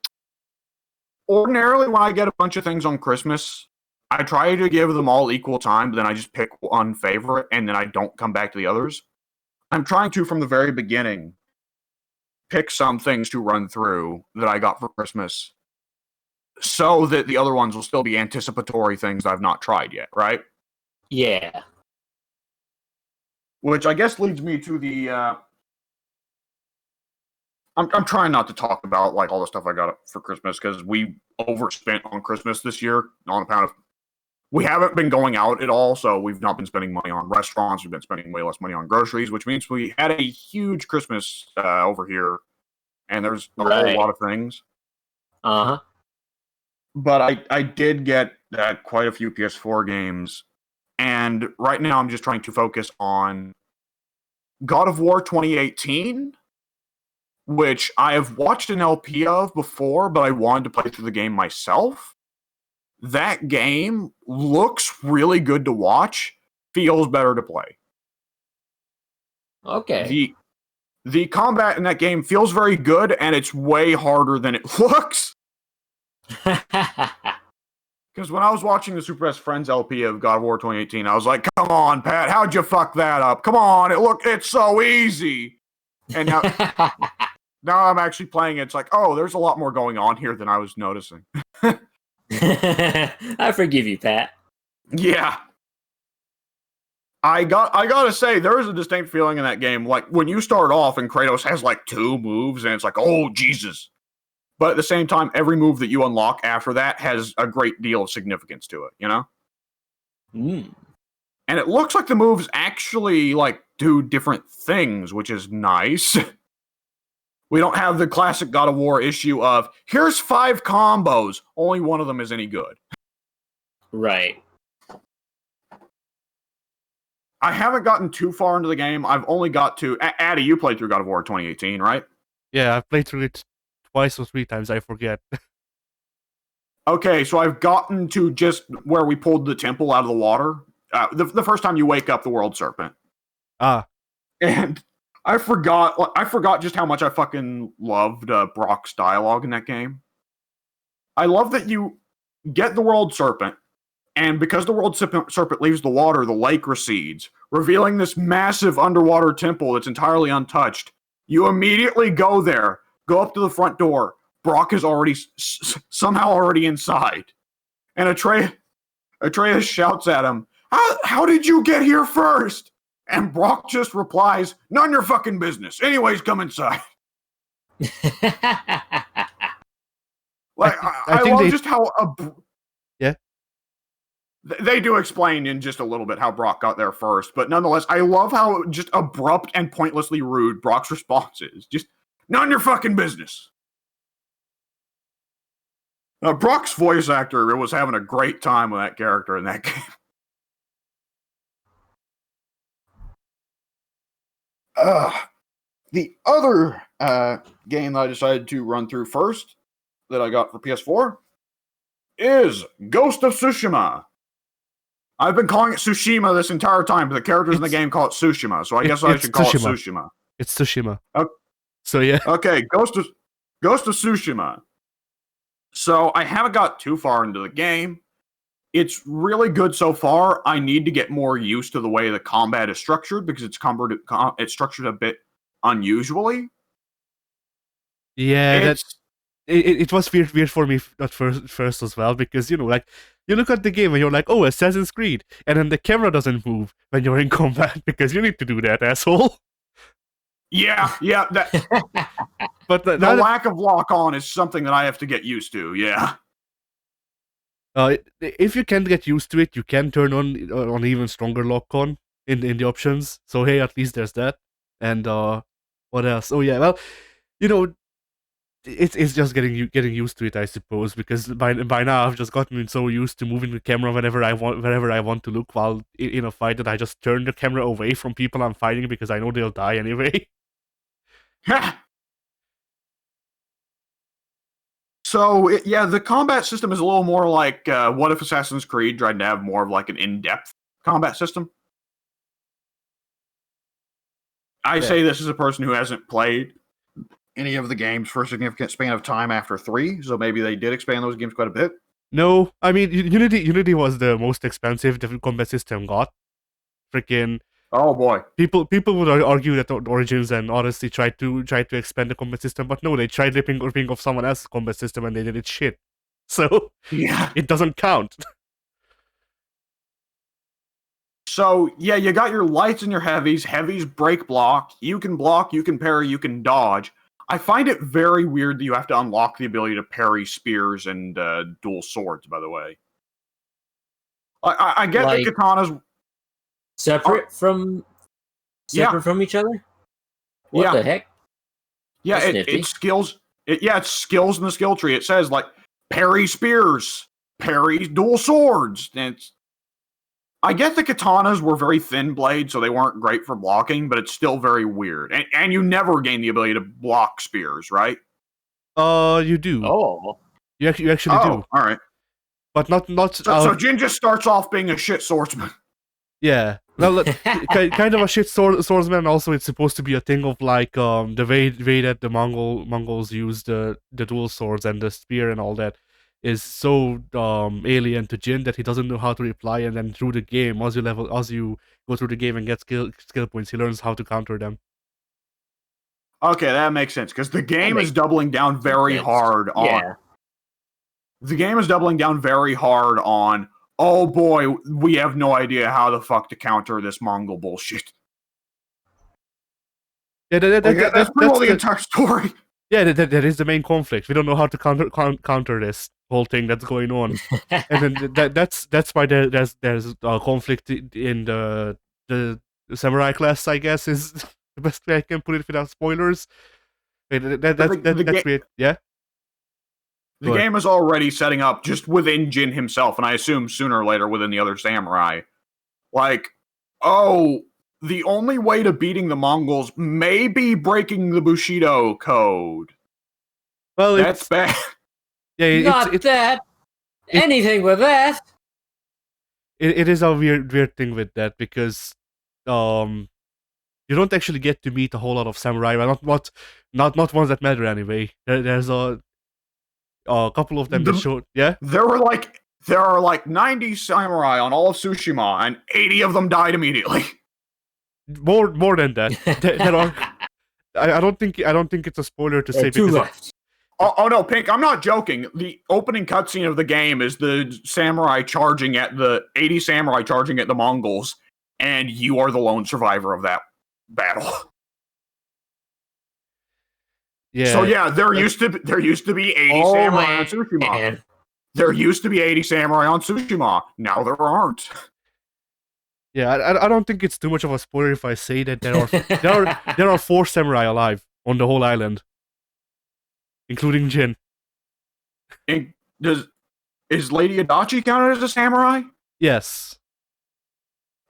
Ordinarily, when I get a bunch of things on Christmas, I try to give them all equal time, but then I just pick one favorite, and then I don't come back to the others. I'm trying to, from the very beginning, pick some things to run through that I got for Christmas, so that the other ones will still be anticipatory things I've not tried yet, right? Yeah. Which I guess leads me to the... I'm trying not to talk about like all the stuff I got for Christmas because we overspent on Christmas this year on account of we haven't been going out at all, so we've not been spending money on restaurants. We've been spending way less money on groceries, which means we had a huge Christmas over here, and there's a whole lot of things. Uh-huh. But I did get quite a few PS4 games, and right now I'm just trying to focus on God of War 2018, which I have watched an LP of before, but I wanted to play through the game myself. That game looks really good to watch, feels better to play. Okay. The combat in that game feels very good, and it's way harder than it looks. Because when I was watching the Super Best Friends LP of God of War 2018, I was like, come on, Pat, how'd you fuck that up? Come on, it's so easy. And now... Now I'm actually playing it. It's like, oh, there's a lot more going on here than I was noticing. I forgive you, Pat. Yeah. I gotta say, there is a distinct feeling in that game. Like, when you start off and Kratos has like 2 moves, and it's like, oh, Jesus. But at the same time, every move that you unlock after that has a great deal of significance to it, you know? Mm. And it looks like the moves actually, like, do different things, which is nice. We don't have the classic God of War issue of, here's 5 combos, only one of them is any good. Right. I haven't gotten too far into the game. I've only got to... Addy, you played through God of War 2018, right? Yeah, I've played through it twice or 3 times, I forget. Okay, so I've gotten to just where we pulled the temple out of the water. The first time you wake up the World Serpent. Ah. And... I forgot just how much I fucking loved Brock's dialogue in that game. I love that you get the World Serpent, and because the World Serpent leaves the water, the lake recedes, revealing this massive underwater temple that's entirely untouched. You immediately go there, go up to the front door. Brock is already somehow already inside. And Atreus shouts at him, how did you get here first? And Brock just replies, none of your fucking business. Anyways, come inside. Like, I love just how... Yeah? They do explain in just a little bit how Brock got there first, but nonetheless, I love how just abrupt and pointlessly rude Brock's response is. Just, none of your fucking business. Brock's voice actor was having a great time with that character in that game. The other game that I decided to run through first that I got for PS4 is Ghost of Tsushima. I've been calling it Tsushima this entire time, but the characters in the game call it Tsushima, so I guess I should call it Tsushima. It's Tsushima. Okay. So yeah. Okay, Ghost of Tsushima. So I haven't got too far into the game. It's really good so far. I need to get more used to the way the combat is structured because it's structured a bit unusually. Yeah, it was weird for me at first as well, because, you know, like, you look at the game and you're like, oh, Assassin's Creed, and then the camera doesn't move when you're in combat because you need to do that, asshole. Yeah, that. But the lack of lock on is something that I have to get used to. Yeah. If you can't get used to it, you can turn on even stronger lock-on in the options. So hey, at least there's that. And what else? Oh yeah, well, you know, it's just getting used to it, I suppose, because by now I've just gotten so used to moving the camera wherever I want to look while in a fight that I just turn the camera away from people I'm fighting because I know they'll die anyway. So yeah, the combat system is a little more like what if Assassin's Creed tried to have more of like an in-depth combat system? I say this as a person who hasn't played any of the games for a significant span of time after 3, so maybe they did expand those games quite a bit. No, I mean Unity was the most expensive the combat system got. Freaking oh boy, people would argue that Origins and Odyssey tried to expand the combat system, but no, they tried ripping off someone else's combat system and they did it shit. So yeah, it doesn't count. So yeah, you got your lights and your heavies. Heavies break block, you can parry, you can dodge. I find it very weird that you have to unlock the ability to parry spears and dual swords, by the way. I get Like, that katanas separate from each other. What the heck? Yeah, it skills. It's skills in the skill tree. It says like parry spears, parry dual swords. And I get the katanas were very thin blades, so they weren't great for blocking, but it's still very weird. And you never gain the ability to block spears, right? You do. Oh, you actually do. All right, but not. So Jin just starts off being a shit swordsman. Yeah, well, kind of a shit swordsman. Also, it's supposed to be a thing of like the way that the Mongols use the dual swords and the spear and all that is so alien to Jin that he doesn't know how to reply. And then through the game, as you go through the game and get skill points, he learns how to counter them. Okay, that makes sense because the game is doubling down very hard on. Yeah. The game is doubling down very hard on. Oh boy, we have no idea how the fuck to counter this Mongol bullshit. Yeah, that's pretty well the entire story. Yeah, that is the main conflict. We don't know how to counter this whole thing that's going on, and then that's why there's a conflict in the samurai class. I guess is the best way I can put it without spoilers. That's weird. Yeah. The game is already setting up just within Jin himself, and I assume sooner or later within the other samurai. Like, oh, the only way to beating the Mongols may be breaking the Bushido code. Well, that's bad. Yeah, not that. Anything with that. It is a weird thing with that because you don't actually get to meet a whole lot of samurai. Well, not ones that matter anyway. There's a couple of them that showed. Yeah, there are like 90 samurai on all of Tsushima, and 80 of them died immediately. More than that. There are. I don't think it's a spoiler to say because. Oh no, Pink! I'm not joking. The opening cutscene of the game is the samurai charging at the 80 samurai charging at the Mongols, and you are the lone survivor of that battle. Yeah. So yeah, there used to be 80 samurai on Tsushima. Man. There used to be 80 samurai on Tsushima. Now there aren't. Yeah, I don't think it's too much of a spoiler if I say that there are 4 samurai alive on the whole island, including Jin. Is Lady Adachi counted as a samurai? Yes.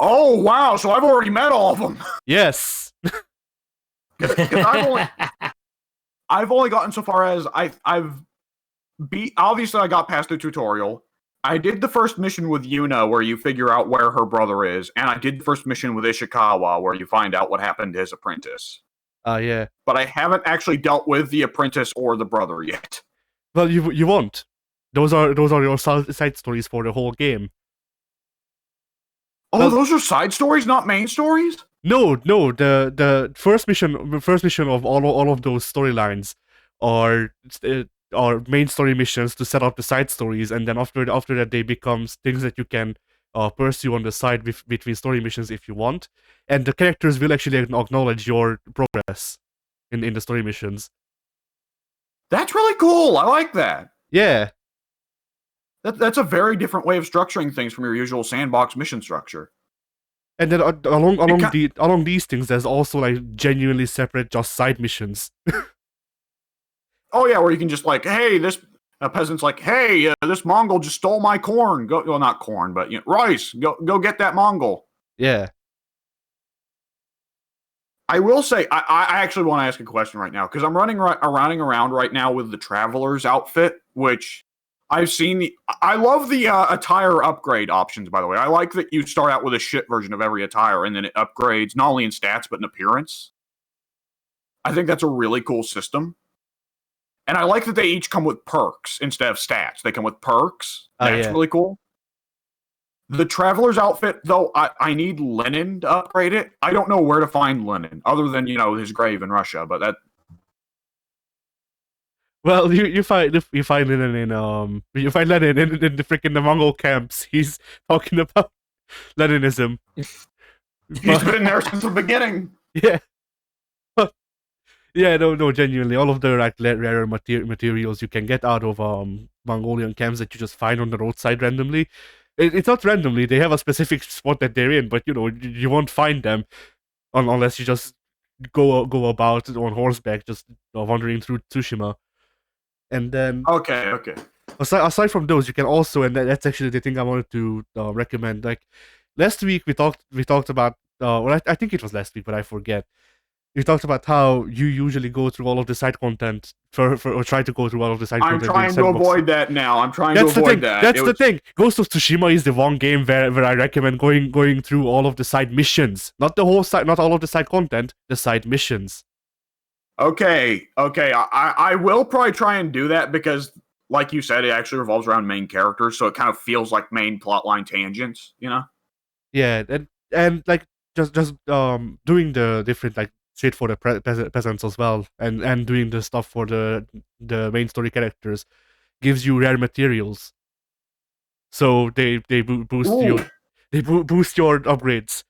Oh wow! So I've already met all of them. Yes. Because I've only gotten so far as I've beat. Obviously, I got past the tutorial. I did the first mission with Yuna, where you figure out where her brother is, and I did the first mission with Ishikawa, where you find out what happened to his apprentice. Yeah. But I haven't actually dealt with the apprentice or the brother yet. Well, you won't. Those are your side stories for the whole game. Oh, those are side stories, not main stories? No. The first mission of all of those storylines are main story missions to set up the side stories, and then after that they become things that you can pursue on the side between story missions if you want, and the characters will actually acknowledge your progress in the story missions. That's really cool. I like that. Yeah. That's a very different way of structuring things from your usual sandbox mission structure. And then along these things, there's also like genuinely separate just side missions. Oh yeah, where you can just like, hey, this peasant's like, hey, this Mongol just stole my corn. Go, well, not corn, but rice. Go get that Mongol. Yeah. I will say, I actually want to ask a question right now because I'm running around right now with the Traveler's outfit, which I've seen. I love the attire upgrade options, by the way. I like that you start out with a shit version of every attire and then it upgrades not only in stats but in appearance. I think that's a really cool system. And I like that they each come with perks instead of stats. They come with perks. That's really cool. The Traveler's outfit, though, I need linen to upgrade it. I don't know where to find linen, other than, his grave in Russia, but that... Well, you find Lenin in you find Lenin in the freaking the Mongol camps. He's talking about Leninism. He's been there since the beginning. Yeah. Yeah, no, genuinely, all of the like rare materials you can get out of Mongolian camps that you just find on the roadside randomly. It's not randomly; they have a specific spot that they're in, but you won't find them unless you just go about on horseback, just wandering through Tsushima. And then okay. Aside from those, you can also, and that's actually the thing I wanted to recommend. Like last week, we talked about. Well, I think it was last week, but I forget. We talked about how you usually go through all of the side content or try to go through all of the side content. I'm trying to avoid that now. That's the thing. Ghost of Tsushima is the one game where I recommend going through all of the side missions, not the whole side, not all of the side content, the side missions. Okay. I will probably try and do that because, like you said, it actually revolves around main characters, so it kind of feels like main plotline tangents, Yeah, and like just doing the different like shit for the peasants as well, and doing the stuff for the main story characters gives you rare materials. So they boost boost your upgrades,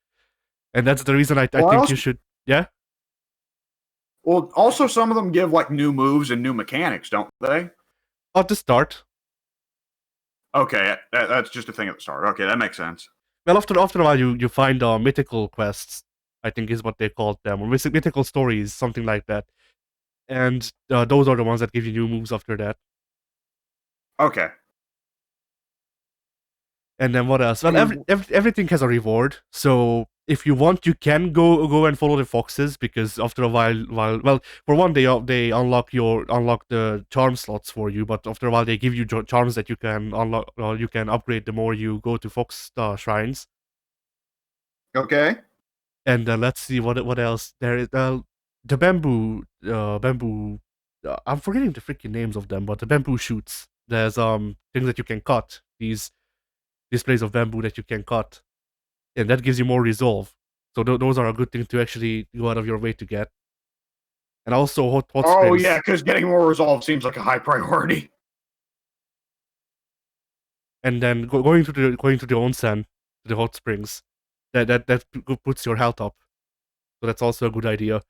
and that's the reason I think you should. Yeah. Well, also some of them give like new moves and new mechanics, don't they? At the start. Okay, that's just a thing at the start. Okay, that makes sense. Well, after a while, you find mythical quests, I think is what they called them, or mythical stories, something like that. And those are the ones that give you new moves after that. Okay. And then what else? Well, everything has a reward. So if you want, you can go and follow the foxes because after a while, for one, they unlock the charm slots for you, but after a while, they give you charms that you can unlock, or you can upgrade the more you go to fox shrines. Okay. And let's see what else there is. The bamboo. I'm forgetting the freaking names of them, but the bamboo shoots. There's things that you can cut. These displays of bamboo that you can cut, and that gives you more resolve. So those are a good thing to actually go out of your way to get. And also hot springs. Oh yeah, because getting more resolve seems like a high priority. And then going to the onsen, the hot springs, that puts your health up. So that's also a good idea.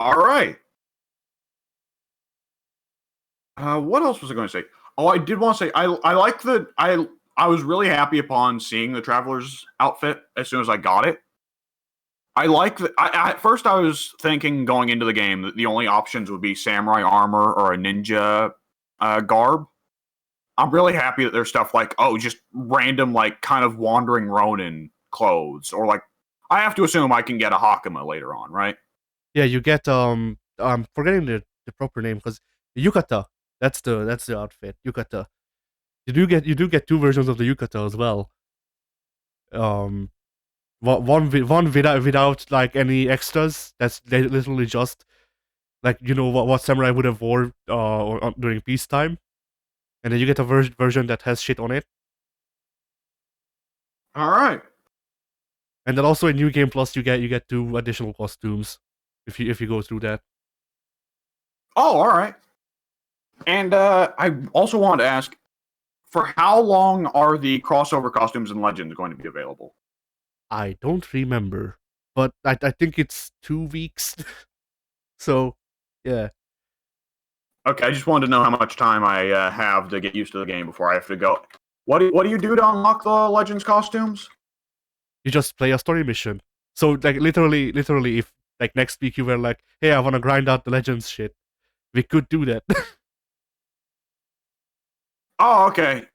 All right. What else was I going to say? Oh, I did want to say I like the I was really happy upon seeing the Traveler's outfit as soon as I got it. I like that. At first, I was thinking going into the game that the only options would be samurai armor or a ninja garb. I'm really happy that there's stuff like just random like kind of wandering Ronin clothes, or like I have to assume I can get a Hakama later on, right? Yeah, you get I'm forgetting the proper name because yukata. That's the outfit yukata. You do get two versions of the yukata as well. One without like any extras. That's literally just like what samurai would have wore during peacetime, and then you get a version that has shit on it. All right. And then also in New Game Plus, you get 2 additional costumes if you go through that. Oh, all right. And I also wanted to ask, for how long are the crossover costumes and Legends going to be available? I don't remember, but I think it's 2 weeks. So, yeah. Okay, I just wanted to know how much time I have to get used to the game before I have to go. What do you do to unlock the Legends costumes? You just play a story mission. So like literally, if like next week you were like, hey, I want to grind out the Legends shit, we could do that. Oh, okay.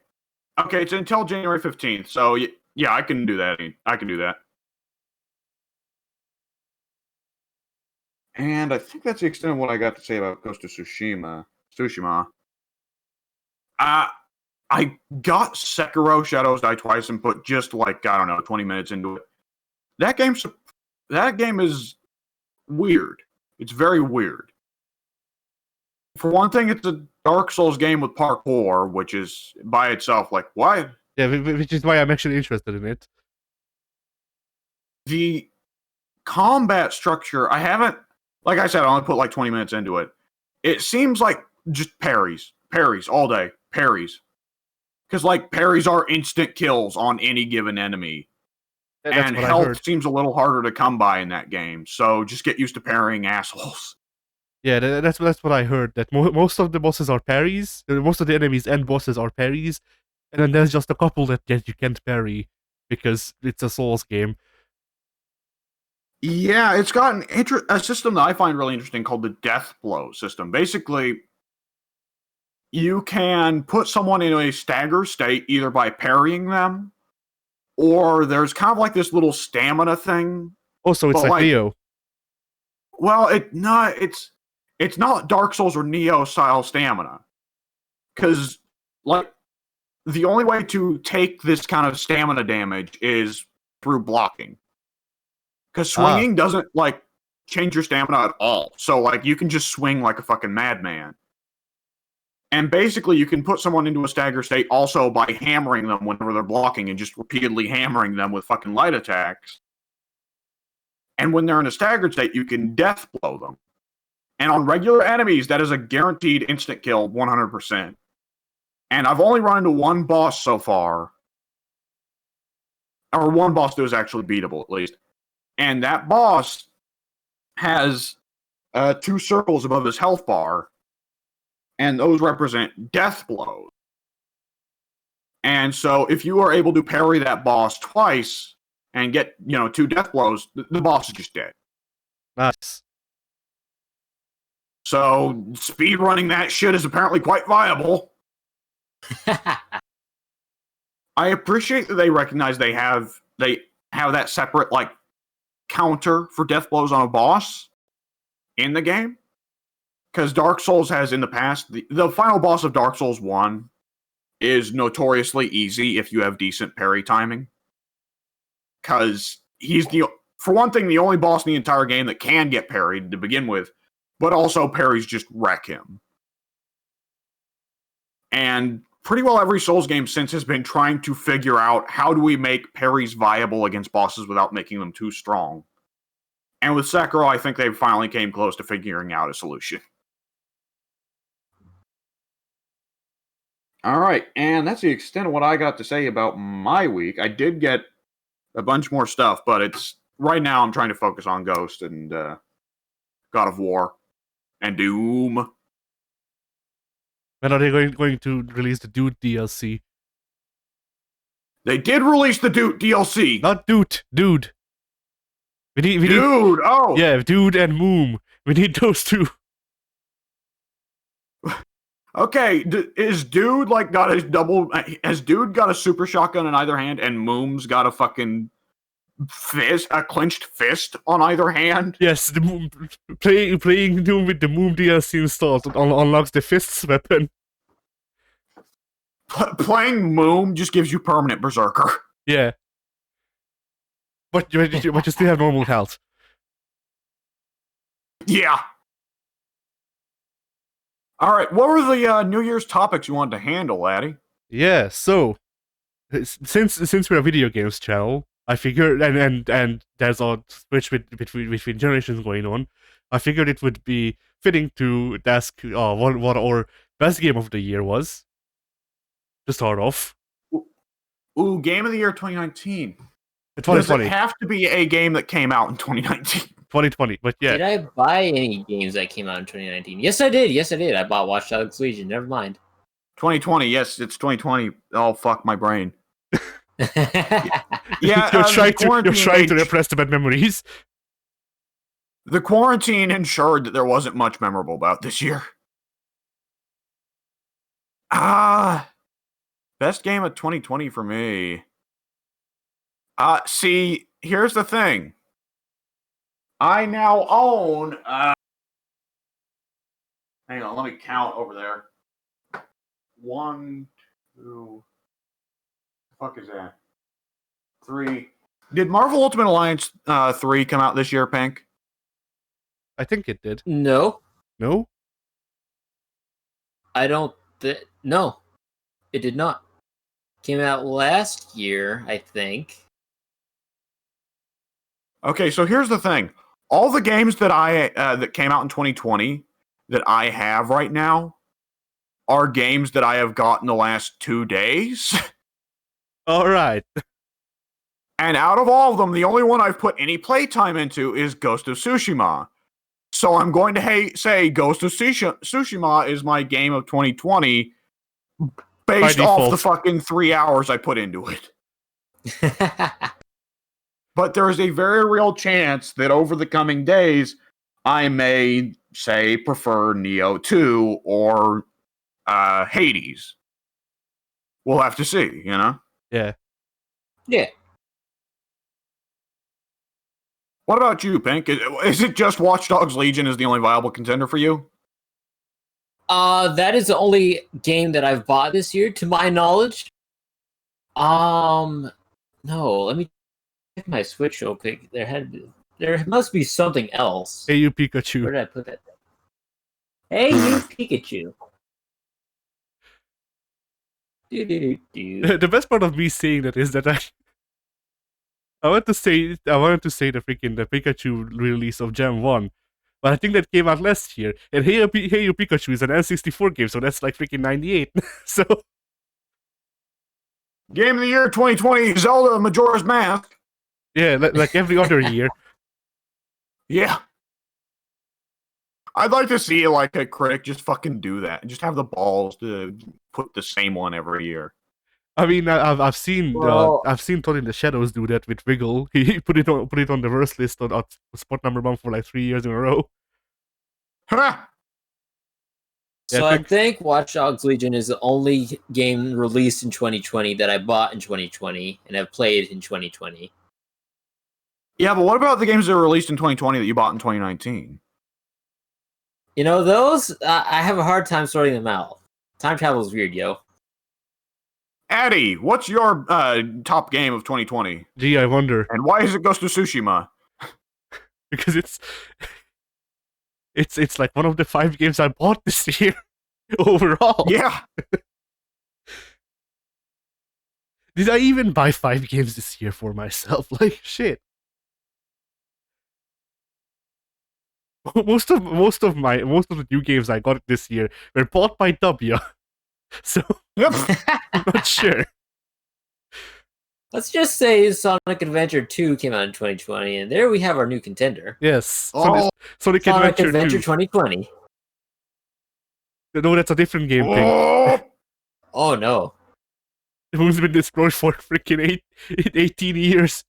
Okay, it's until January 15th. So yeah, I can do that. I can do that. And I think that's the extent of what I got to say about Ghost of Tsushima. I got Sekiro Shadows Die Twice and put just like, I don't know, 20 minutes into it. That game is weird. It's very weird. For one thing, it's a Dark Souls game with parkour, which is by itself like, what? Yeah, which is why I'm actually interested in it. The combat structure, I haven't, like I said, I only put like 20 minutes into it. It seems like just parries all day, parries. Because like parries are instant kills on any given enemy. And health seems a little harder to come by in that game. So just get used to parrying assholes. Yeah, that's what I heard. That most of the bosses are parries. Most of the enemies and bosses are parries, and then there's just a couple that you can't parry because it's a Souls game. Yeah, it's got a system that I find really interesting called the death blow system. Basically, you can put someone in a stagger state either by parrying them, or there's kind of like this little stamina thing. Oh, so it's like Neo. Well, it's not Dark Souls or Neo style stamina. Because, like, the only way to take this kind of stamina damage is through blocking. Because swinging doesn't, like, change your stamina at all. So, like, you can just swing like a fucking madman. And basically, you can put someone into a stagger state also by hammering them whenever they're blocking and just repeatedly hammering them with fucking light attacks. And when they're in a staggered state, you can death blow them. And on regular enemies, that is a guaranteed instant kill 100%. And I've only run into one boss so far. Or one boss that was actually beatable, at least. And that boss has 2 circles above his health bar. And those represent death blows. And so if you are able to parry that boss twice and get, 2 death blows, the boss is just dead. Nice. So speedrunning that shit is apparently quite viable. I appreciate that they recognize they have that separate like counter for death blows on a boss in the game. Because Dark Souls has in the past, the final boss of Dark Souls 1 is notoriously easy if you have decent parry timing. Because he's for one thing, the only boss in the entire game that can get parried to begin with, but also parries just wreck him. And pretty well every Souls game since has been trying to figure out how do we make parries viable against bosses without making them too strong. And with Sekiro, I think they finally came close to figuring out a solution. All right, and that's the extent of what I got to say about my week. I did get a bunch more stuff, but it's right now I'm trying to focus on Ghost and God of War and Doom. When are they going to release the Dude DLC? They did release the Dude DLC. Not Dude. We need Dude. Oh, yeah, Dude and Moom. We need those two. Okay, is Dude like got his double? Has Dude got a super shotgun in either hand, and Moom's got a fucking fist, a clenched fist on either hand? Yes, playing Doom with the Moom DLC installed unlocks the fist's weapon. Playing Moom just gives you permanent berserker. Yeah, but you still have normal health. Yeah. All right, what were the New Year's topics you wanted to handle, laddie? Yeah, so since we're a video games channel, I figured, and there's a switch between generations going on, I figured it would be fitting to ask what our best game of the year was. To start off. Ooh, Game of the Year 2019. 2020. Does it have to be a game that came out in 2019? 2020, but yeah. Did I buy any games that came out in 2019? Yes, I did. I bought Watch Dogs Legion. Never mind. 2020. Yes, it's 2020. Oh, fuck my brain. Yeah, you're trying quarantine to repress the bad memories. The quarantine ensured that there wasn't much memorable about this year. Best game of 2020 for me. See, here's the thing. I now own. Hang on, let me count over there. 1, 2. The fuck is that? 3. Did Marvel Ultimate Alliance 3 come out this year, Pink? I think it did. no, No? I don't. No, it did not. Came out last year, I think. Okay, so here's the thing. All the games that that came out in 2020 that I have right now are games that I have got in the last 2 days. All right. And out of all of them, the only one I've put any playtime into is Ghost of Tsushima. So I'm going to say Ghost of Tsushima is my game of 2020 based off the fucking 3 hours I put into it. But there is a very real chance that over the coming days, I may, say, prefer Neo 2 or Hades. We'll have to see, you know? Yeah. Yeah. What about you, Pink? Is it just Watch Dogs Legion is the only viable contender for you? That is the only game that I've bought this year, to my knowledge. No, let me check my Switch real quick. There must be something else. Hey, you Pikachu. Where did I put that? Hey, you Pikachu. The best part of me saying that is that I wanted to say the Pikachu release of Gen 1, but I think that came out last year. And Hey You Pikachu is an N64 game, so that's like freaking 98. So Game of the Year 2020, Zelda Majora's Mask. yeah, like every other year. Yeah. I'd like to see like a critic just fucking do that and just have the balls to put the same one every year. I mean, I've seen Todd in the Shadows do that with Wiggle. He put it on the worst list on spot number 1 for like 3 years in a row. Ha! So I think Watch Dogs Legion is the only game released in 2020 that I bought in 2020 and have played in 2020. Yeah, but what about the games that were released in 2020 that you bought in 2019? You know, those, I have a hard time sorting them out. Time travel is weird, yo. Addy, what's your top game of 2020? Gee, I wonder. And why is it Ghost of Tsushima? Because it's like one of the 5 games I bought this year overall. Yeah. Did I even buy 5 games this year for myself? Like shit. Most of the new games I got this year were bought by W. So Yep. I'm not sure. Let's just say Sonic Adventure 2 came out in 2020, and there we have our new contender. Yes. Oh. Sonic Adventure 2. 2020. No, that's a different game thing. Oh. Oh no. The moon's been destroyed for freaking 18 years.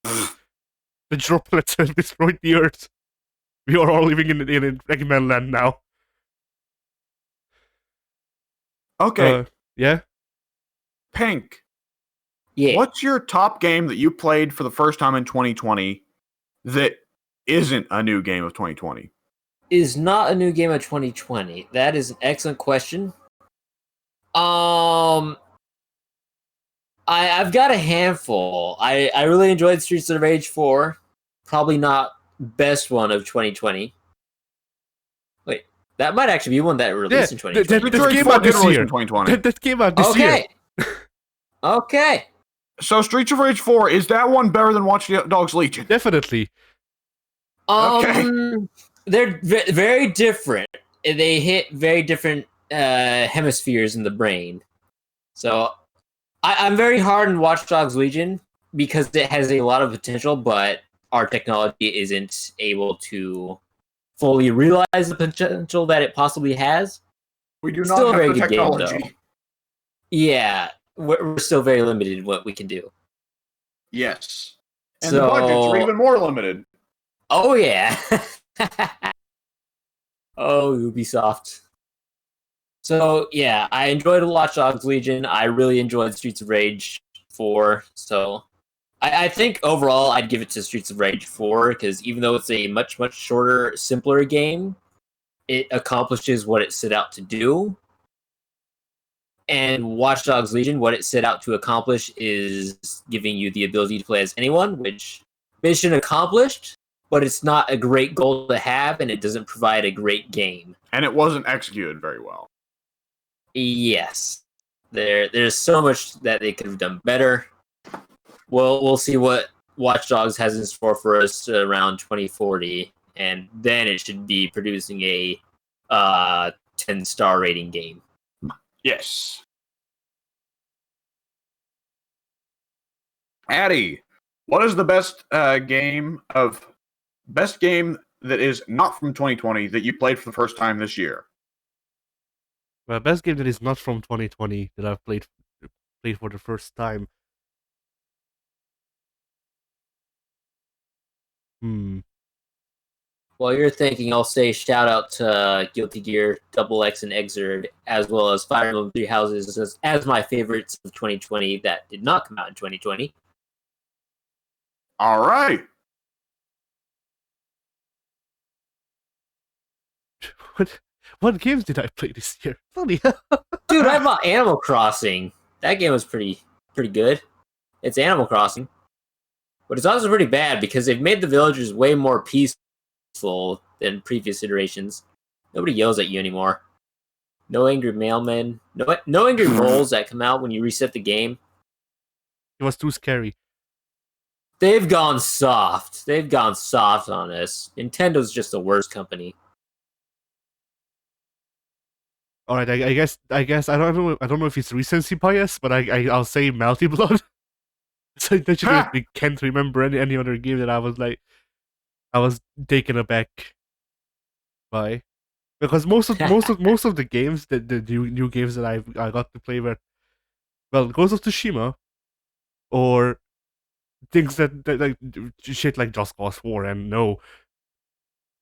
The droplets have destroyed the Earth. We are all living in Eggman land now. Okay. Yeah? Pink. Yeah. What's your top game that you played for the first time in 2020 that isn't a new game of 2020? Is not a new game of 2020. That is an excellent question. I've got a handful. I really enjoyed Streets of Rage 4. Probably not best one of 2020. Wait, that might actually be one that released in 2020. That came out this year. 2020. That came out this year. Okay. So Streets of Rage 4, is that one better than Watch Dogs Legion? Definitely. Okay. They're very different. They hit very different hemispheres in the brain. So I'm very hard on Watch Dogs Legion because it has a lot of potential, but our technology isn't able to fully realize the potential that it possibly has. We do Still not a very have the good game, technology. though. Yeah, we're still very limited in what we can do. Yes. And the budgets are even more limited. Oh, yeah. Oh, Ubisoft. So, yeah, I enjoyed Watch Dogs Legion. I really enjoyed Streets of Rage 4. So, I think overall I'd give it to Streets of Rage 4, because even though it's a much, much shorter, simpler game, it accomplishes what it set out to do. And Watch Dogs Legion, what it set out to accomplish is giving you the ability to play as anyone, which mission accomplished, but it's not a great goal to have, and it doesn't provide a great game. And it wasn't executed very well. Yes. There's so much that they could have done better. We'll see what Watch Dogs has in store for us around 2040, and then it should be producing a 10-star rating game. Yes. Addy, what is the best game that is not from 2020 that you played for the first time this year? The best game that is not from 2020 that I've played for the first time. While you're thinking, I'll say shout out to Guilty Gear, Double X, and Exerd, as well as Fire Emblem Three Houses as my favorites of 2020 that did not come out in 2020. All right. What games did I play this year? Funny. Dude, I bought Animal Crossing. That game was pretty good. It's Animal Crossing. But it's also pretty bad because they've made the villagers way more peaceful than previous iterations. Nobody yells at you anymore. No angry mailmen. No angry moles that come out when you reset the game. It was too scary. They've gone soft. They've gone soft on us. Nintendo's just the worst company. All right, I guess I don't know if it's recency bias, but I'll say Melty Blood. So I can't remember any other game that I was taken aback by, because most of the games that the new games that I got to play were, well, Ghost of Tsushima, or things that like shit like Just Cause 4, and no.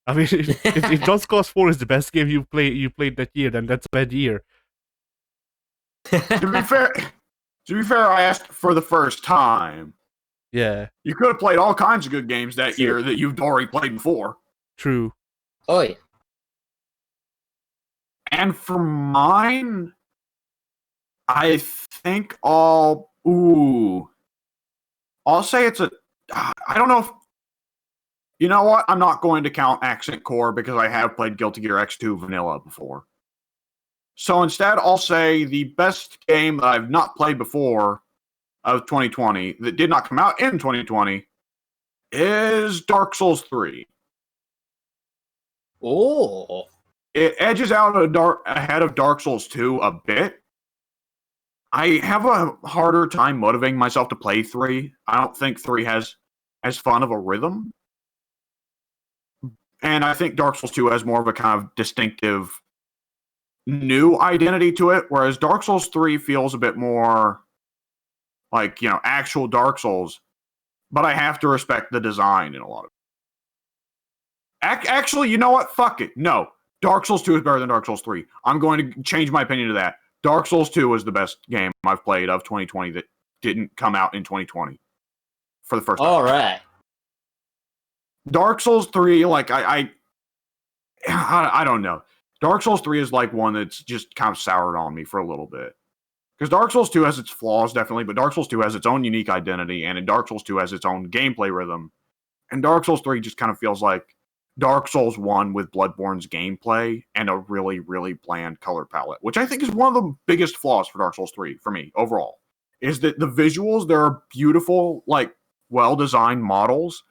I mean, if Just Cause 4 is the best game you played that year, then that's a bad year. To be fair, I asked for the first time. Yeah. You could have played all kinds of good games that year that you've already played before. True. Oh, yeah. And for mine, I think I'll say it's I don't know if, you know what? I'm not going to count Accent Core because I have played Guilty Gear X2 Vanilla before. So instead, I'll say the best game that I've not played before of 2020 that did not come out in 2020 is Dark Souls 3. Oh. It edges out ahead of Dark Souls 2 a bit. I have a harder time motivating myself to play 3. I don't think 3 has as fun of a rhythm. And I think Dark Souls 2 has more of a kind of distinctive new identity to it, whereas Dark Souls 3 feels a bit more like, actual Dark Souls. But I have to respect the design in a lot of it. Actually, you know what? Fuck it. No. Dark Souls 2 is better than Dark Souls 3. I'm going to change my opinion to that. Dark Souls 2 was the best game I've played of 2020 that didn't come out in 2020 for the first time. All right. Dark Souls 3, like, I don't know. Dark Souls 3 is like one that's just kind of soured on me for a little bit. Because Dark Souls 2 has its flaws, definitely, but Dark Souls 2 has its own unique identity, and Dark Souls 2 has its own gameplay rhythm. And Dark Souls 3 just kind of feels like Dark Souls 1 with Bloodborne's gameplay and a really, really bland color palette, which I think is one of the biggest flaws for Dark Souls 3 for me overall, is that the visuals, they're beautiful, like, well-designed models,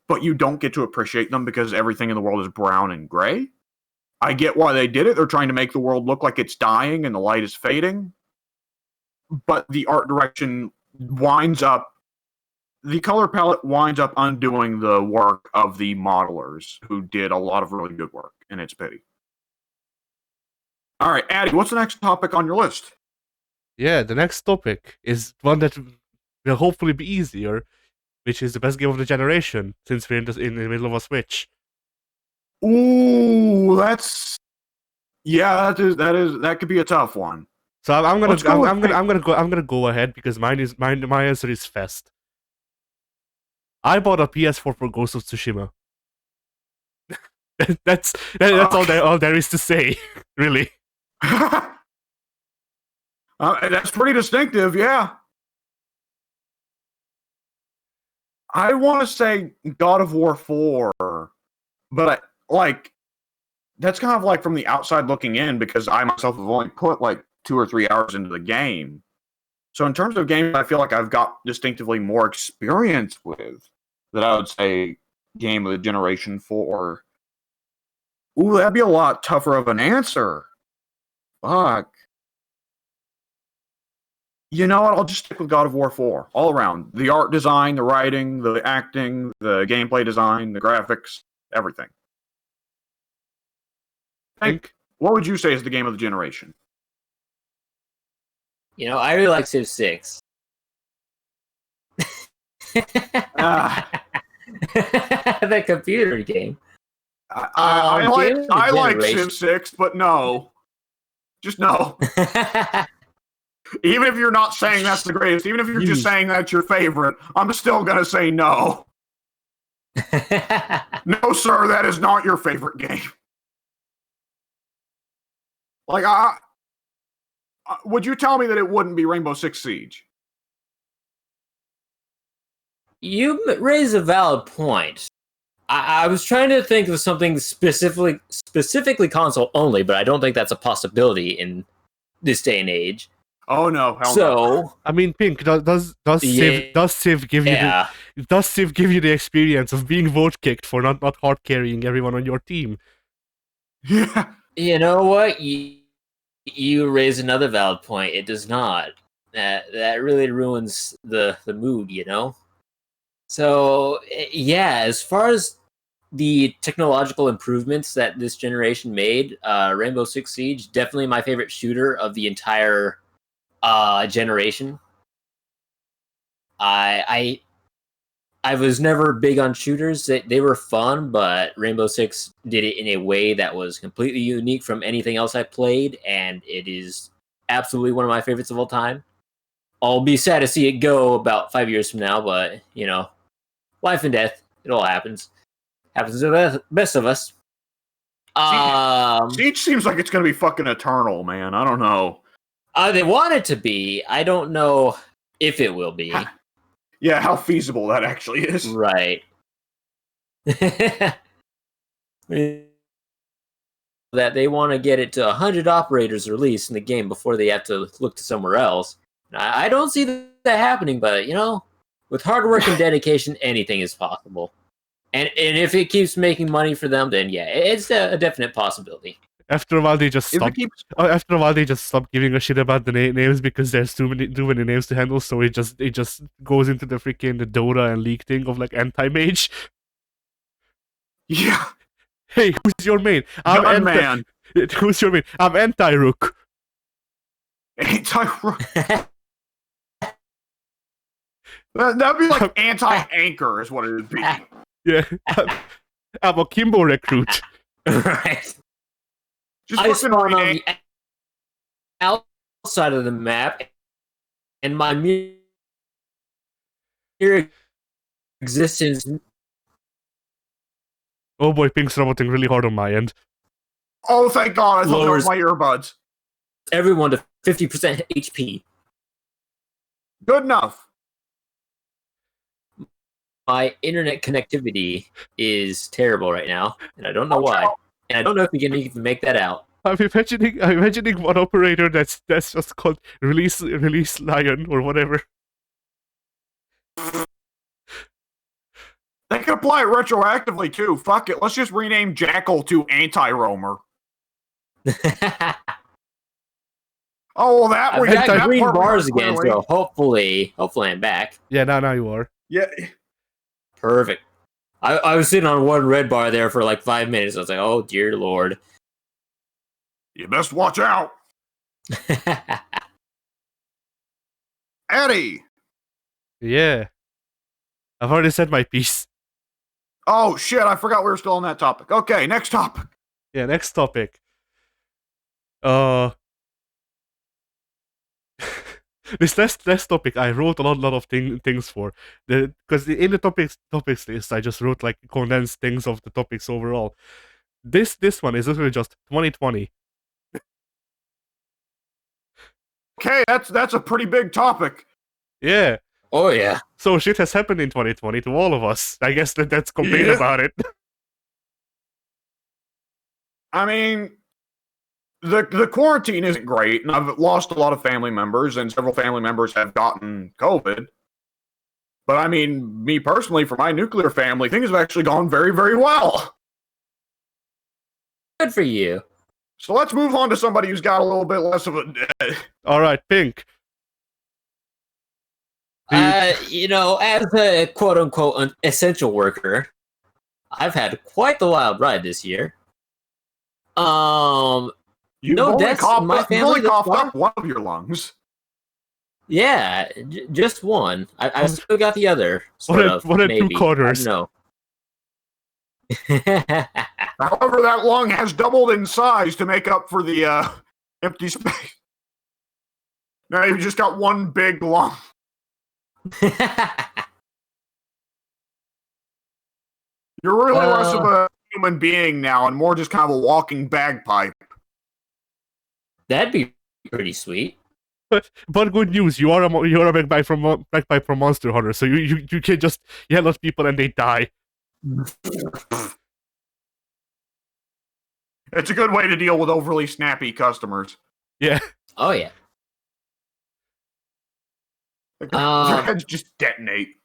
but you don't get to appreciate them because everything in the world is brown and gray. I get why they did it. They're trying to make the world look like it's dying and the light is fading. But the art direction winds up the color palette winds up undoing the work of the modelers, who did a lot of really good work, and it's pity. All right, Addy, what's the next topic on your list? Yeah, the next topic is one that will hopefully be easier, which is the best game of the generation, since we're in the middle of a Switch. Ooh, that could be a tough one. So I'm Let's go with gonna go ahead because my answer is Fest. I bought a PS4 for Ghost of Tsushima. that's all there is to say, really. That's pretty distinctive, yeah. I want to say God of War 4, but that's kind of like from the outside looking in, because I myself have only put like 2 or 3 hours into the game. So in terms of games I feel like I've got distinctively more experience with, that I would say game of the generation 4. Ooh, that'd be a lot tougher of an answer. Fuck. You know what? I'll just stick with God of War 4 all around. The art design, the writing, the acting, the gameplay design, the graphics, everything. Hank, what would you say is the game of the generation? You know, I really like Civ 6. The computer game. I like Civ 6, but no. Just no. Even if you're not saying that's the greatest, even if you're just saying that's your favorite, I'm still going to say no. No, sir, that is not your favorite game. Like, would you tell me that it wouldn't be Rainbow Six Siege? You raise a valid point. I was trying to think of something specifically console only, but I don't think that's a possibility in this day and age. Oh no! Hell so no. I mean, Pink, does Civ give you the experience of being vote kicked for not hard carrying everyone on your team? Yeah. You know what? You raise another valid point. It does not. That really ruins the mood, you know? So, yeah, as far as the technological improvements that this generation made, Rainbow Six Siege, definitely my favorite shooter of the entire generation. I was never big on shooters. They were fun, but Rainbow Six did it in a way that was completely unique from anything else I played, and it is absolutely one of my favorites of all time. I'll be sad to see it go about 5 years from now, but, you know, life and death, it all happens. Happens to the best of us. Siege seems like it's going to be fucking eternal, man. I don't know. They want it to be. I don't know if it will be. Yeah, how feasible that actually is. Right. That they want to get it to 100 operators released in the game before they have to look to somewhere else. I don't see that happening, but, you know, with hard work and dedication, anything is possible. And if it keeps making money for them, then yeah, it's a definite possibility. After a while, they just stopped. After a while, they just stopped giving a shit about the names because there's too many names to handle. So it just goes into the freaking the Dota and League thing of like anti-mage. Yeah. Hey, who's your main? I'm man. Who's your main? I'm anti-rook. Anti-rook. That'd be like anti-anchor, is what it would be. Yeah, I'm a Kimbo recruit. Right. I spawn on the outside of the map, and my mere existence. Oh boy, Pink's roboting really hard on my end. Oh, thank God! I thought that was my earbuds. Everyone to 50% HP. Good enough. My internet connectivity is terrible right now, and I don't know why. And I don't know if we can even make that out. I'm imagining one operator that's just called release lion or whatever. They can apply it retroactively too. Fuck it. Let's just rename Jackal to Anti-Roamer. Oh, well, I've got green bars again, so hopefully I'm back. Yeah, now you are. Yeah. Perfect. I was sitting on one red bar there for like 5 minutes. I was like, oh, dear Lord. You best watch out. Eddie. Yeah. I've already said my piece. Oh, shit. I forgot we were still on that topic. Okay, next topic. Yeah, next topic. This last topic I wrote a lot of things for because in the topics list I just wrote like condensed things of the topics overall. This one is literally just 2020. Okay, that's a pretty big topic. Yeah. Oh, yeah. So shit has happened in 2020 to all of us. I guess that's complain about it. I mean, the quarantine isn't great, and I've lost a lot of family members, and several family members have gotten COVID. But I mean, me personally, for my nuclear family, things have actually gone very, very well. Good for you. So let's move on to somebody who's got a little bit less of a. All right, Pink. You know, as a quote-unquote essential worker, I've had quite the wild ride this year. You've no only deaths coughed in my up, you've family only thus coughed far? up one of your lungs. Yeah, just one. I still got the other. Sort of. One and maybe. 2/4. No. However, that lung has doubled in size to make up for the empty space. Now you've just got one big lung. You're really less of a human being now and more just kind of a walking bagpipe. That'd be pretty sweet. But good news, you are a bagpipe from Monster Hunter, so you can just yell at people and they die. It's a good way to deal with overly snappy customers. Yeah. Oh yeah. Their heads just detonate.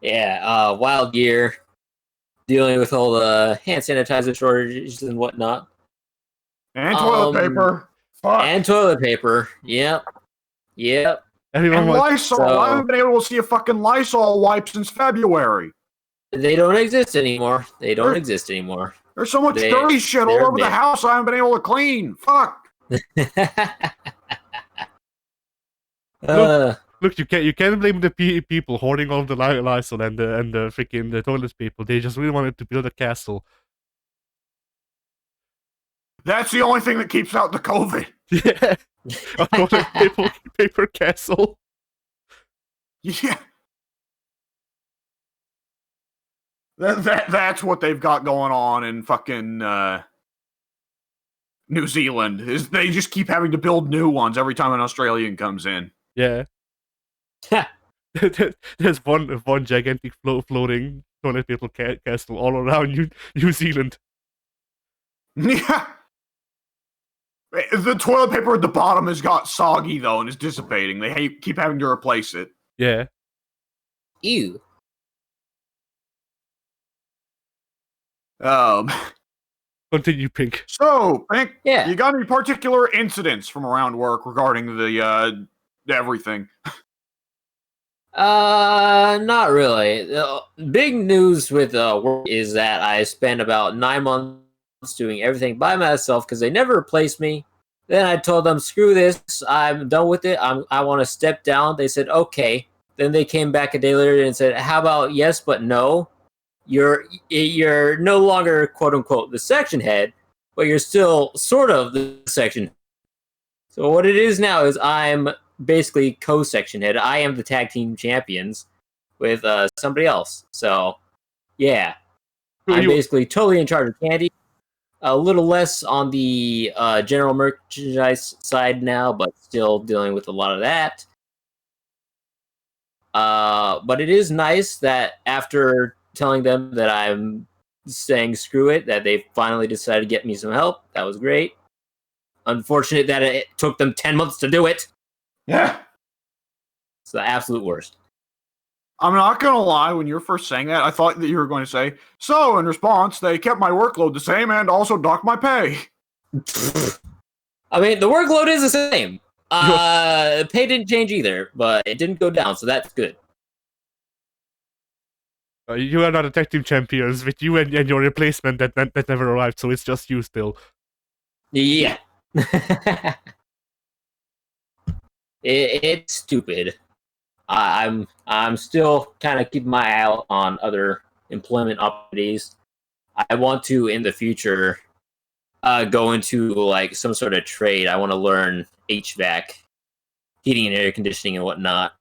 Yeah, wild year. Dealing with all the hand sanitizer shortages and whatnot. And toilet paper. Fuck. And toilet paper. Yep. And Lysol. I haven't been able to see a fucking Lysol wipe since February. They don't exist anymore. There's so much dirty shit all over the house I haven't been able to clean. Fuck. Look, you can't blame the people hoarding all the Lysol and the freaking the toilet paper. They just really wanted to build a castle. That's the only thing that keeps out the COVID. Yeah, a toilet paper castle. Yeah. That's what they've got going on in fucking New Zealand. Is they just keep having to build new ones every time an Australian comes in. Yeah. There's one gigantic floating toilet paper castle all around New Zealand. Yeah. The toilet paper at the bottom has got soggy though and is dissipating. They keep having to replace it. Yeah. Ew. Continue, Pink. So, Pink, yeah. You got any particular incidents from around work regarding the everything? Not really. The big news with work is that I spent about 9 months doing everything by myself because they never replaced me. Then I told them, screw this, I'm done with it. I want to step down. They said, okay. Then they came back a day later and said, how about yes, but no? You're no longer quote unquote the section head, but you're still sort of the section. So what it is now is I'm basically co-section head. I am the tag team champions with somebody else. So yeah, I'm basically totally in charge of candy. A little less on the general merchandise side now, but still dealing with a lot of that. But it is nice that after telling them that I'm saying screw it, that they finally decided to get me some help. That was great. Unfortunate that it took them 10 months to do it. Yeah. It's the absolute worst. I'm not going to lie, when you were first saying that, I thought that you were going to say, so in response, they kept my workload the same and also docked my pay. I mean, the workload is the same. Pay didn't change either, but it didn't go down, so that's good. You are not a tag team champions with you and your replacement that never arrived, so it's just you still. Yeah. It's stupid. I'm still kind of keeping my eye out on other employment opportunities. I want to in the future go into like some sort of trade. I want to learn HVAC, heating and air conditioning and whatnot,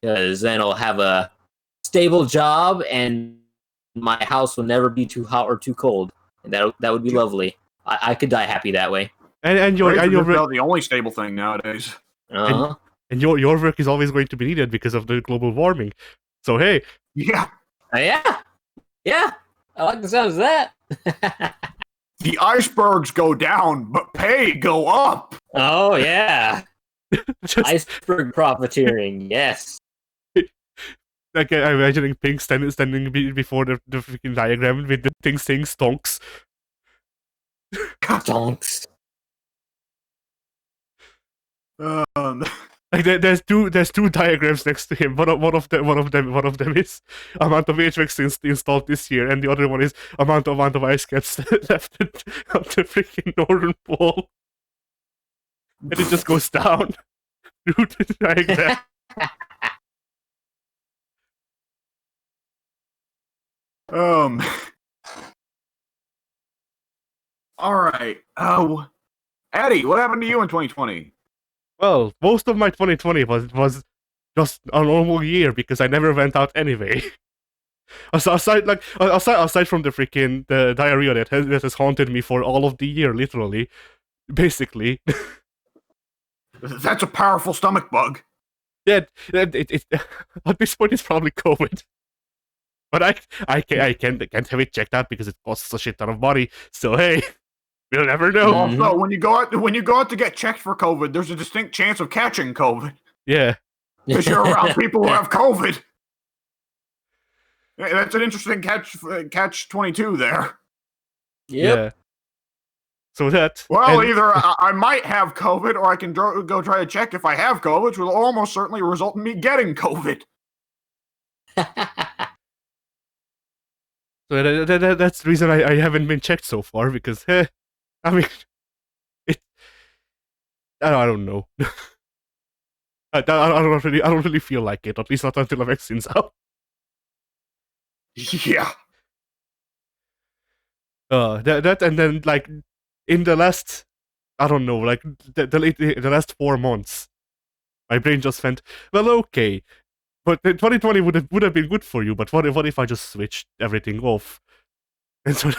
because then I'll have a stable job and my house will never be too hot or too cold, and that would be lovely. I could die happy that way. And your the only stable thing nowadays. Uh-huh. And your work is always going to be needed because of the global warming. So hey, Yeah, yeah. I like the sound of that. the icebergs go down, but pay go up. Oh yeah, just iceberg profiteering. Yes. like I'm imagining Pink standing before the freaking diagram with the thing saying Stonks. Stonks. Like there's two diagrams next to him. One of them is amount of HVAC installed this year, and the other one is amount of ice caps left on the freaking northern pole, and it just goes down through the diagram. All right. Oh, Eddie, what happened to you in 2020? Well, most of my 2020 was just a normal year because I never went out anyway. aside from the freaking the diarrhea that has haunted me for all of the year, literally, basically. That's a powerful stomach bug. Yeah, it at this point it's probably COVID. But I can't have it checked out because it costs a shit ton of money. So hey, we'll never know. Also, when you go out to get checked for COVID, there's a distinct chance of catching COVID. Yeah, because you're around people who have COVID. That's an interesting catch 22 there. Yep. Yeah. So that. Well, either I might have COVID, or I can go try to check if I have COVID, which will almost certainly result in me getting COVID. So that's the reason I haven't been checked so far, because I mean, I don't know. I don't really feel like it, at least not until the vaccine's out. Yeah. That and then like in the last, I don't know, like the last 4 months, my brain just went, well, okay, but 2020 would have been good for you. But what if I just switched everything off? And so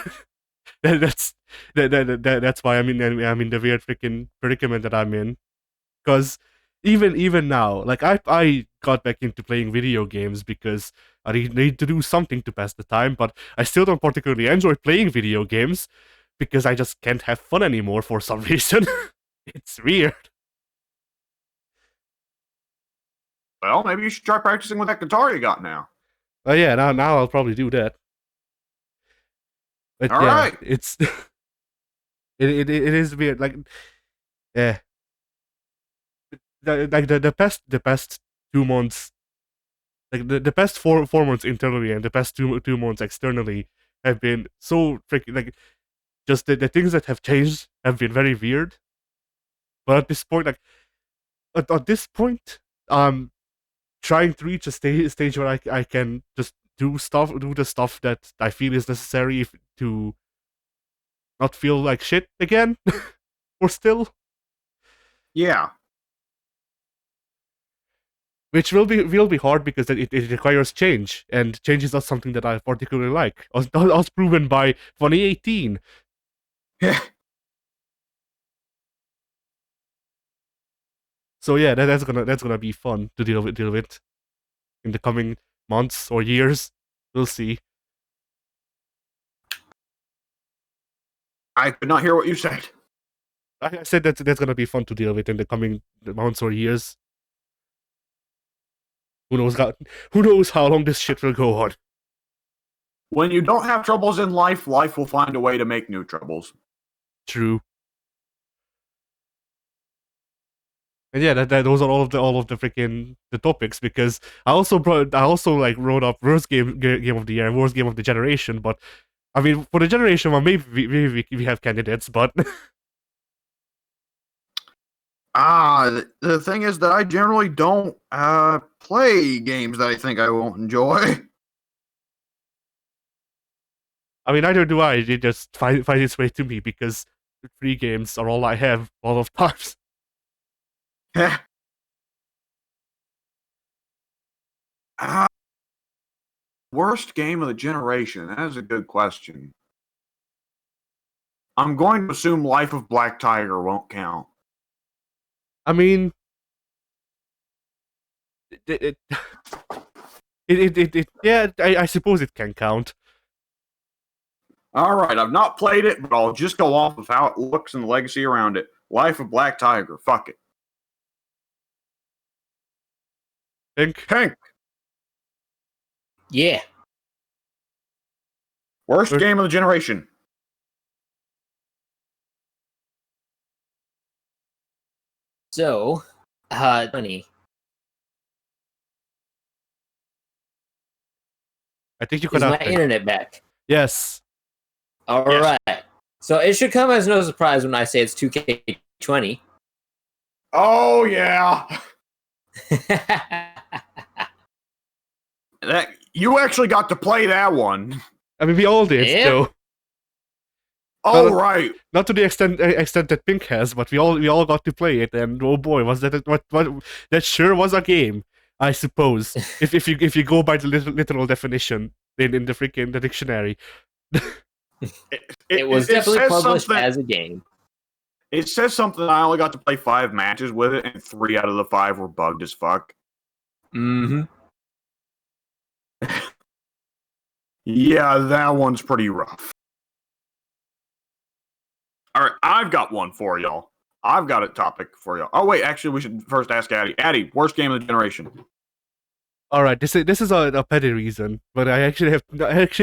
that's why I'm in the weird freaking predicament that I'm in, because even now, like I got back into playing video games because I need to do something to pass the time, but I still don't particularly enjoy playing video games because I just can't have fun anymore for some reason. It's weird. Well, maybe you should try practicing with that guitar you got now. Oh yeah, now I'll probably do that. But All right. it's it is weird. Like, yeah, the past 2 months, like the past four months internally and the past two months externally have been so freaking, like, just the things that have changed have been very weird. But at this point, like at this point, trying to reach a stage where I can just do the stuff that I feel is necessary to not feel like shit again, or still. Yeah. Which will be hard because it requires change, and change is not something that I particularly like. As proven by 2018. Yeah. So yeah, that's gonna be fun to deal with in the coming months or years. We'll see. I could not hear what you said. I said that's gonna be fun to deal with in the coming months or years. Who knows how long this shit will go on. When you don't have troubles in life, life will find a way to make new troubles. True. And yeah, those are all of the freaking the topics, because I also like wrote up worst game of the year and worst game of the generation. But I mean, for the generation one, maybe we have candidates, but The thing is that I generally don't play games that I think I won't enjoy. I mean, neither do I. It just find its way to me because free games are all I have a lot of times. Worst game of the generation? That is a good question. I'm going to assume Life of Black Tiger won't count. I mean, yeah, I suppose it can count. All right, I've not played it, but I'll just go off of how it looks and the legacy around it. Life of Black Tiger, fuck it. Hank. Yeah. Worst game of the generation. So, funny. I think you Is could my internet back? Yes. All right. So it should come as no surprise when I say it's 2K20. Oh yeah. That you actually got to play that one. I mean, we all did, though. Oh right. Not to the extent that Pink has, but we all got to play it, and oh boy, was that what that sure was a game, I suppose. if you go by the literal definition in the freaking the dictionary. It was definitely published as a game. It says something. I only got to play 5 matches with it, and 3 out of the 5 were bugged as fuck. Mm-hmm. Yeah, that one's pretty rough. All right, I've got one for y'all. I've got a topic for y'all. Oh wait, actually, we should first ask Addy. Addy, worst game of the generation. All right, this is a petty reason, but I actually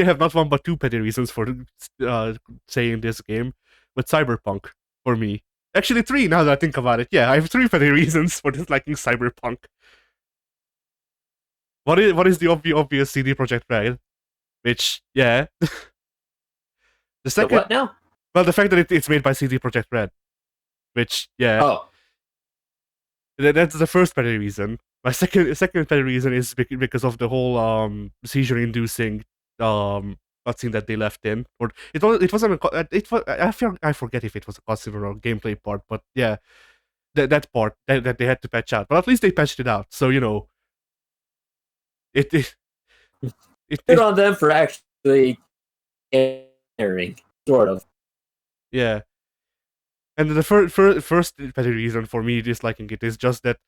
have not one but 2 petty reasons for saying this game. But Cyberpunk for me, actually 3 now that I think about it. Yeah, I have 3 petty reasons for disliking Cyberpunk. What is the obvious CD Projekt Red, which yeah. The second, what now? Well, the fact that it's made by CD Projekt Red, which yeah. Oh. That's the first petty reason. My second petty reason is because of the whole seizure-inducing cutscene that they left in. Or it wasn't I forget if it was a cutscene or a gameplay part, but yeah, that part that they had to patch out. But at least they patched it out, so you know. It Good on them for actually caring, sort of. Yeah. And the first petty reason for me disliking it is just that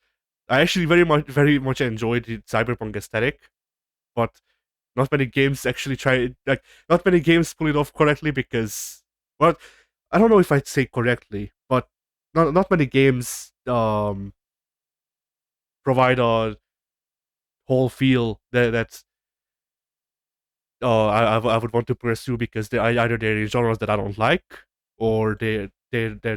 I actually very much enjoyed the cyberpunk aesthetic, but not many games actually not many games pull it off correctly because, well, I don't know if I'd say correctly, but not many games provide a whole feel that's I would want to pursue, because either they're in genres that I don't like, or they're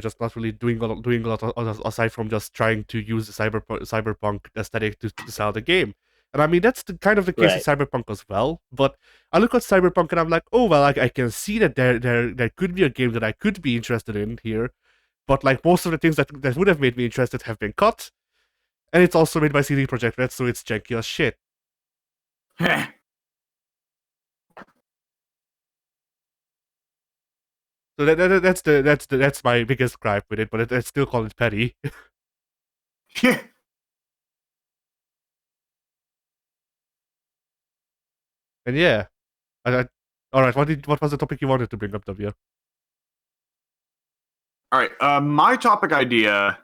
just not really doing a lot aside from just trying to use the cyberpunk aesthetic to sell the game. And I mean, that's kind of the case with Cyberpunk as well. But I look at Cyberpunk and I'm like, oh well, I can see that there could be a game that I could be interested in here, but like most of the things that would have made me interested have been cut, and it's also made by CD Projekt Red, so it's janky as shit. So that's my biggest gripe with it, but I still call it petty. Yeah. And yeah, all right. What was the topic you wanted to bring up, W? All right, my topic idea.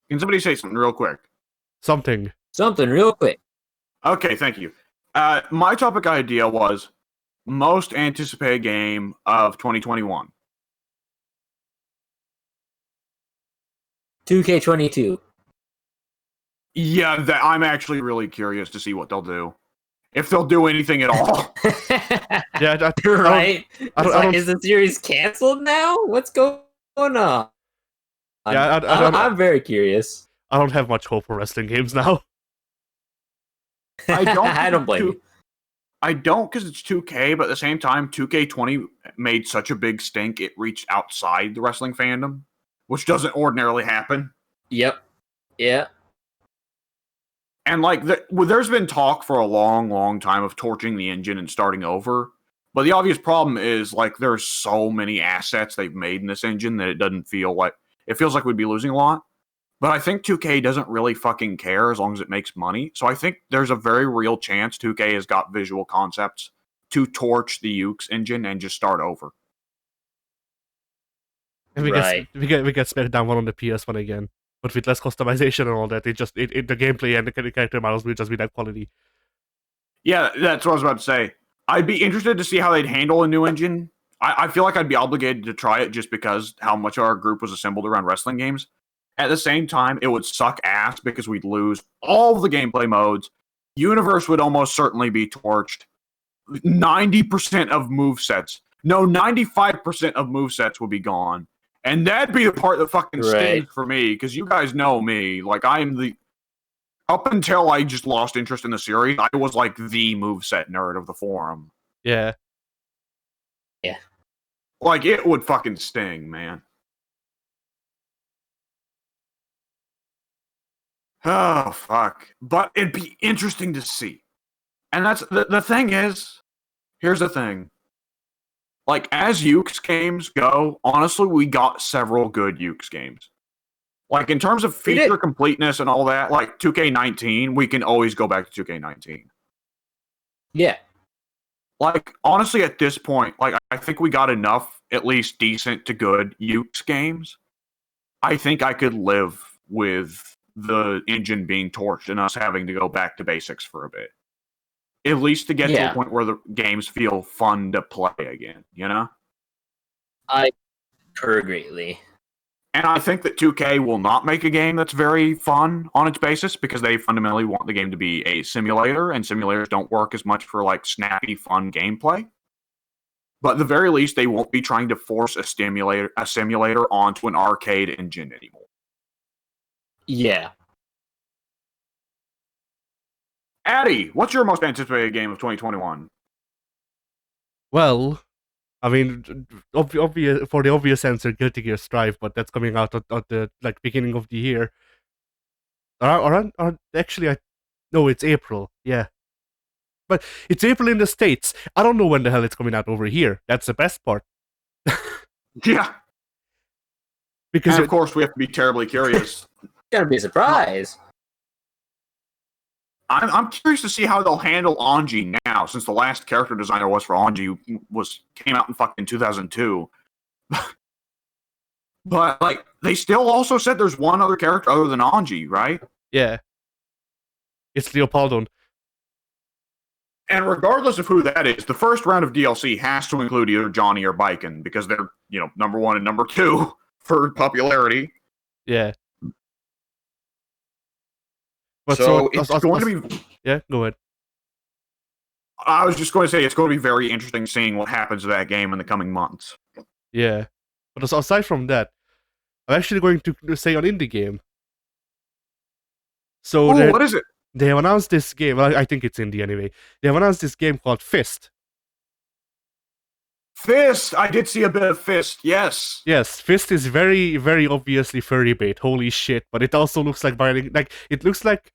Can somebody say something real quick? Something real quick. Okay, thank you. My topic idea was most anticipated game of 2021. 2K22. Yeah, I'm actually really curious to see what they'll do. If they'll do anything at all. Yeah, right. Is the series canceled now? What's going on? Yeah, I'm very curious. I don't have much hope for wrestling games now. I don't. I don't blame you. I don't because it's 2K, but at the same time, 2K20 made such a big stink it reached outside the wrestling fandom, which doesn't ordinarily happen. Yep. Yeah. And like, there's been talk for a long, long time of torching the engine and starting over. But the obvious problem is like there's so many assets they've made in this engine that it feels like we'd be losing a lot. But I think 2K doesn't really fucking care as long as it makes money. So I think there's a very real chance 2K has got visual concepts to torch the Ukes engine and just start over. And we get Smackdown 1 on the PS1 again, but with less customization and all that. The gameplay and the character models will just be that quality. Yeah, that's what I was about to say. I'd be interested to see how they'd handle a new engine. I feel like I'd be obligated to try it just because how much of our group was assembled around wrestling games. At the same time, it would suck ass because we'd lose all the gameplay modes. Universe would almost certainly be torched. 90% of movesets. No, 95% of movesets would be gone. And that'd be the part that fucking stings for me, because you guys know me. Like, up until I just lost interest in the series, I was like the moveset nerd of the forum. Yeah. Yeah. Like, it would fucking sting, man. Oh, fuck. But it'd be interesting to see. And that's the thing is, here's the thing. Like, as Ukes games go, honestly, we got several good Ukes games. Like, in terms of feature completeness and all that, like 2K19, we can always go back to 2K19. Yeah. Like, honestly, at this point, like, I think we got enough, at least decent to good Ukes games. I think I could live with the engine being torched and us having to go back to basics for a bit. At least to get to a point where the games feel fun to play again, you know? I concur greatly. And I think that 2K will not make a game that's very fun on its basis because they fundamentally want the game to be a simulator, and simulators don't work as much for like snappy, fun gameplay. But at the very least, they won't be trying to force a simulator onto an arcade engine anymore. Yeah. Addy, what's your most anticipated game of 2021? Well, I mean, obvious for the obvious answer, Guilty Gear Strive, but that's coming out at the beginning of the year. Actually, no, it's April. Yeah, but it's April in the States. I don't know when the hell it's coming out over here. That's the best part. Yeah, because of course we have to be terribly curious. Gonna be a surprise. I'm curious to see how they'll handle Anji now, since the last character designer was for Anji came out in fucking 2002. But like, they still also said there's one other character other than Anji, right? Yeah, it's Leopoldon. And regardless of who that is, the first round of DLC has to include either Johnny or Baiken because they're number 1 and number 2 for popularity. Yeah. But so it's going to be... Yeah, go ahead. I was just going to say, it's going to be very interesting seeing what happens to that game in the coming months. Yeah. But aside from that, I'm actually going to say an indie game. So what is it? They have announced this game. Well, I think it's indie anyway. They have announced this game called Fist. Fist! I did see a bit of Fist, yes. Yes, Fist is very, very obviously furry bait. Holy shit. But it also looks like Binding... it looks like...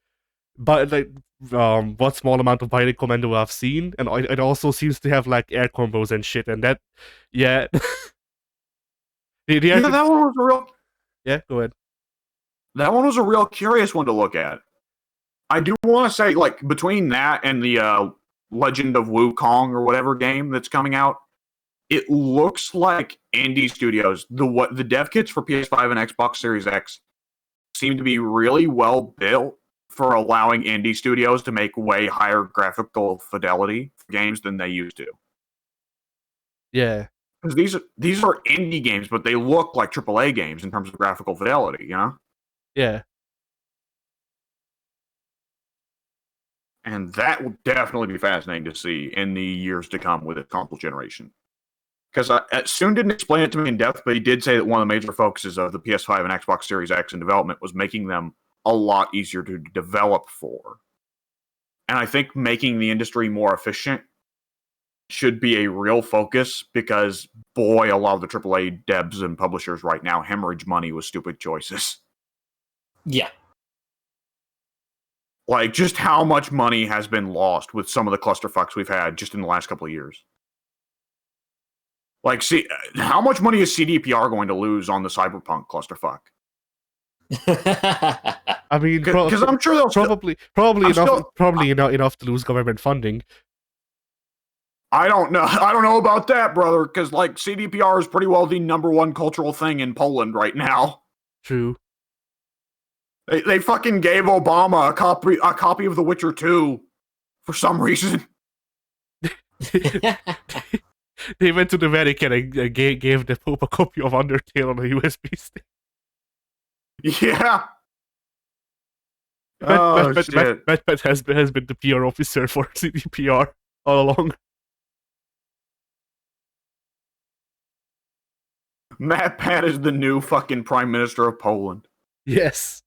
what small amount of Binding Commando I've seen. And it also seems to have, air combos and shit. And that... Yeah. That one was a real... Yeah, go ahead. That one was a real curious one to look at. I do want to say, between that and the Legend of Wukong or whatever game that's coming out, it looks like indie studios, the dev kits for PS5 and Xbox Series X seem to be really well built for allowing indie studios to make way higher graphical fidelity for games than they used to. Yeah. Because these are indie games, but they look like AAA games in terms of graphical fidelity, you know? Yeah. And that will definitely be fascinating to see in the years to come with the console generation. Because Soon didn't explain it to me in depth, but he did say that one of the major focuses of the PS5 and Xbox Series X in development was making them a lot easier to develop for. And I think making the industry more efficient should be a real focus because, boy, a lot of the AAA devs and publishers right now hemorrhage money with stupid choices. Yeah. Like, just how much money has been lost with some of the clusterfucks we've had just in the last couple of years. Like, see, how much money is CDPR going to lose on the Cyberpunk clusterfuck? I mean, Because I'm sure they'll probably enough to lose government funding. I don't know about that, brother, because like CDPR is pretty well the number one cultural thing in Poland right now. True. They fucking gave Obama a copy of The Witcher 2 for some reason. They went to the Vatican and gave the Pope a copy of Undertale on a USB stick. Yeah. Matt has been the PR officer for CDPR all along. Matt Pat is the new fucking Prime Minister of Poland. Yes.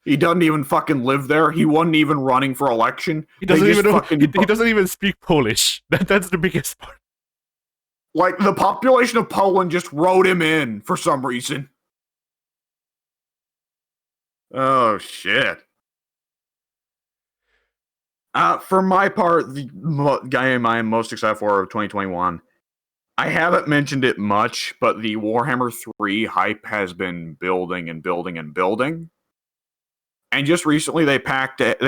He doesn't even fucking live there. He wasn't even running for election. He doesn't even know. He doesn't even speak Polish. That's the biggest part. Like, the population of Poland just wrote him in for some reason. Oh, shit. For my part, the game I am most excited for of 2021, I haven't mentioned it much, but the Warhammer 3 hype has been building and building and building. And just recently they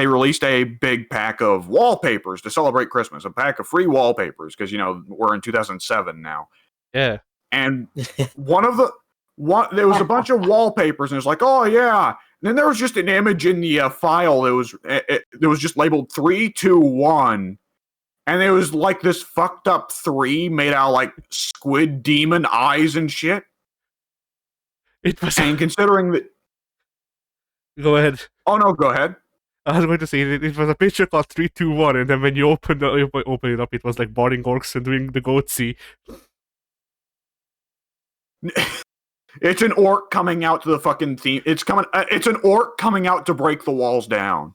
released a big pack of wallpapers to celebrate Christmas, a pack of free wallpapers, because, you know, we're in 2007 now. Yeah. And there was a bunch of wallpapers, and it's like, oh yeah. And then there was just an image in the file that was just labeled 321. And it was like this fucked up 3 made out of like squid demon eyes and shit. It was. And considering that. Go ahead. Oh no, go ahead. I was going to say it was a picture called 321, and then when you open it up, it was like boarding orcs and doing the goatsy. It's an orc coming out to the fucking theme. It's an orc coming out to break the walls down.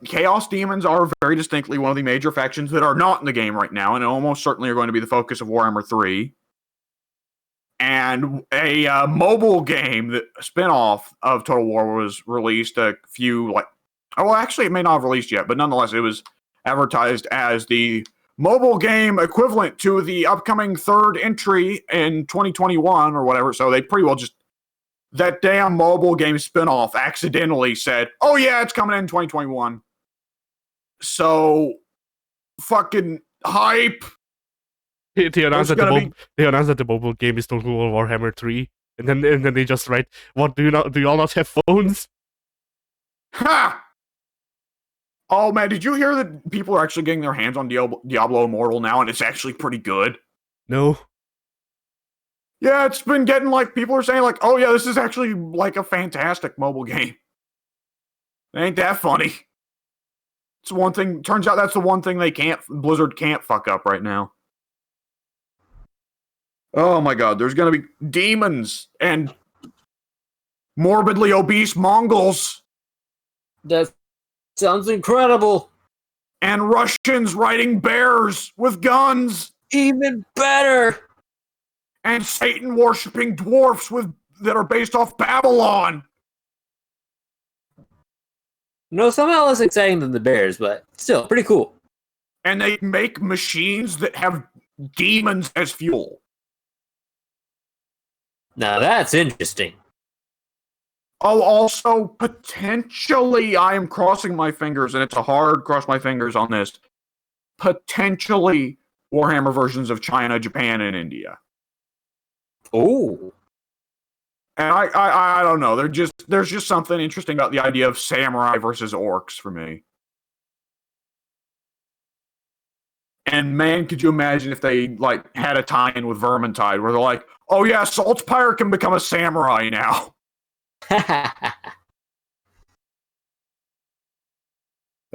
Chaos Demons are very distinctly one of the major factions that are not in the game right now, and almost certainly are going to be the focus of Warhammer 3. And a mobile game, a spin-off of Total War, was released actually it may not have released yet, but nonetheless it was advertised as the mobile game equivalent to the upcoming third entry in 2021 or whatever. So they pretty well just, that damn mobile game spinoff accidentally said, oh yeah, it's coming in 2021. So fucking hype. They announced that the mobile game is Total War Warhammer 3, and then they just write, "What do you all not have phones?" Ha! Oh man, did you hear that people are actually getting their hands on Diablo Immortal now, and it's actually pretty good? No. Yeah, it's been getting like, people are saying like, oh yeah, this is actually like a fantastic mobile game. Ain't that funny? It's one thing. Turns out that's the one thing Blizzard can't fuck up right now. Oh my god, there's gonna be demons and morbidly obese Mongols. That sounds incredible. And Russians riding bears with guns. Even better. And Satan worshipping dwarfs that are based off Babylon. No, somehow less exciting than the bears, but still pretty cool. And they make machines that have demons as fuel. Now that's interesting. Oh, also, potentially, I am crossing my fingers, and it's a hard cross my fingers on this, potentially Warhammer versions of China, Japan, and India. Oh. And I don't know. There's just something interesting about the idea of samurai versus orcs for me. And man, could you imagine if they like had a tie-in with Vermintide where they're like, oh yeah, Saltzpyre can become a samurai now.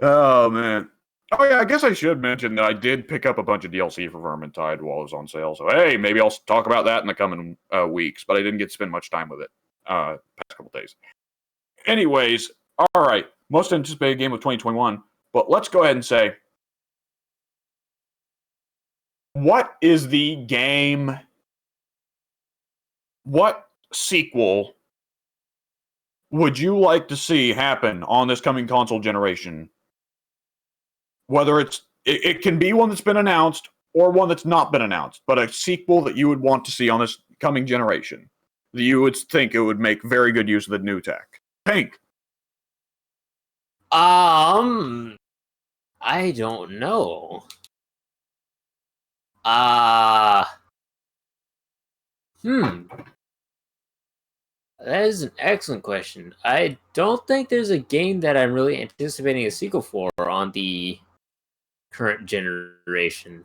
Oh man. Oh yeah, I guess I should mention that I did pick up a bunch of DLC for Vermintide while it was on sale. So hey, maybe I'll talk about that in the coming weeks. But I didn't get to spend much time with it past couple days. Anyways, all right, most anticipated game of 2021. But let's go ahead and say, what is the game? What sequel would you like to see happen on this coming console generation? Whether it can be one that's been announced or one that's not been announced, but a sequel that you would want to see on this coming generation that you would think it would make very good use of the new tech. Pink. I don't know. That is an excellent question. I don't think there's a game that I'm really anticipating a sequel for on the current generation.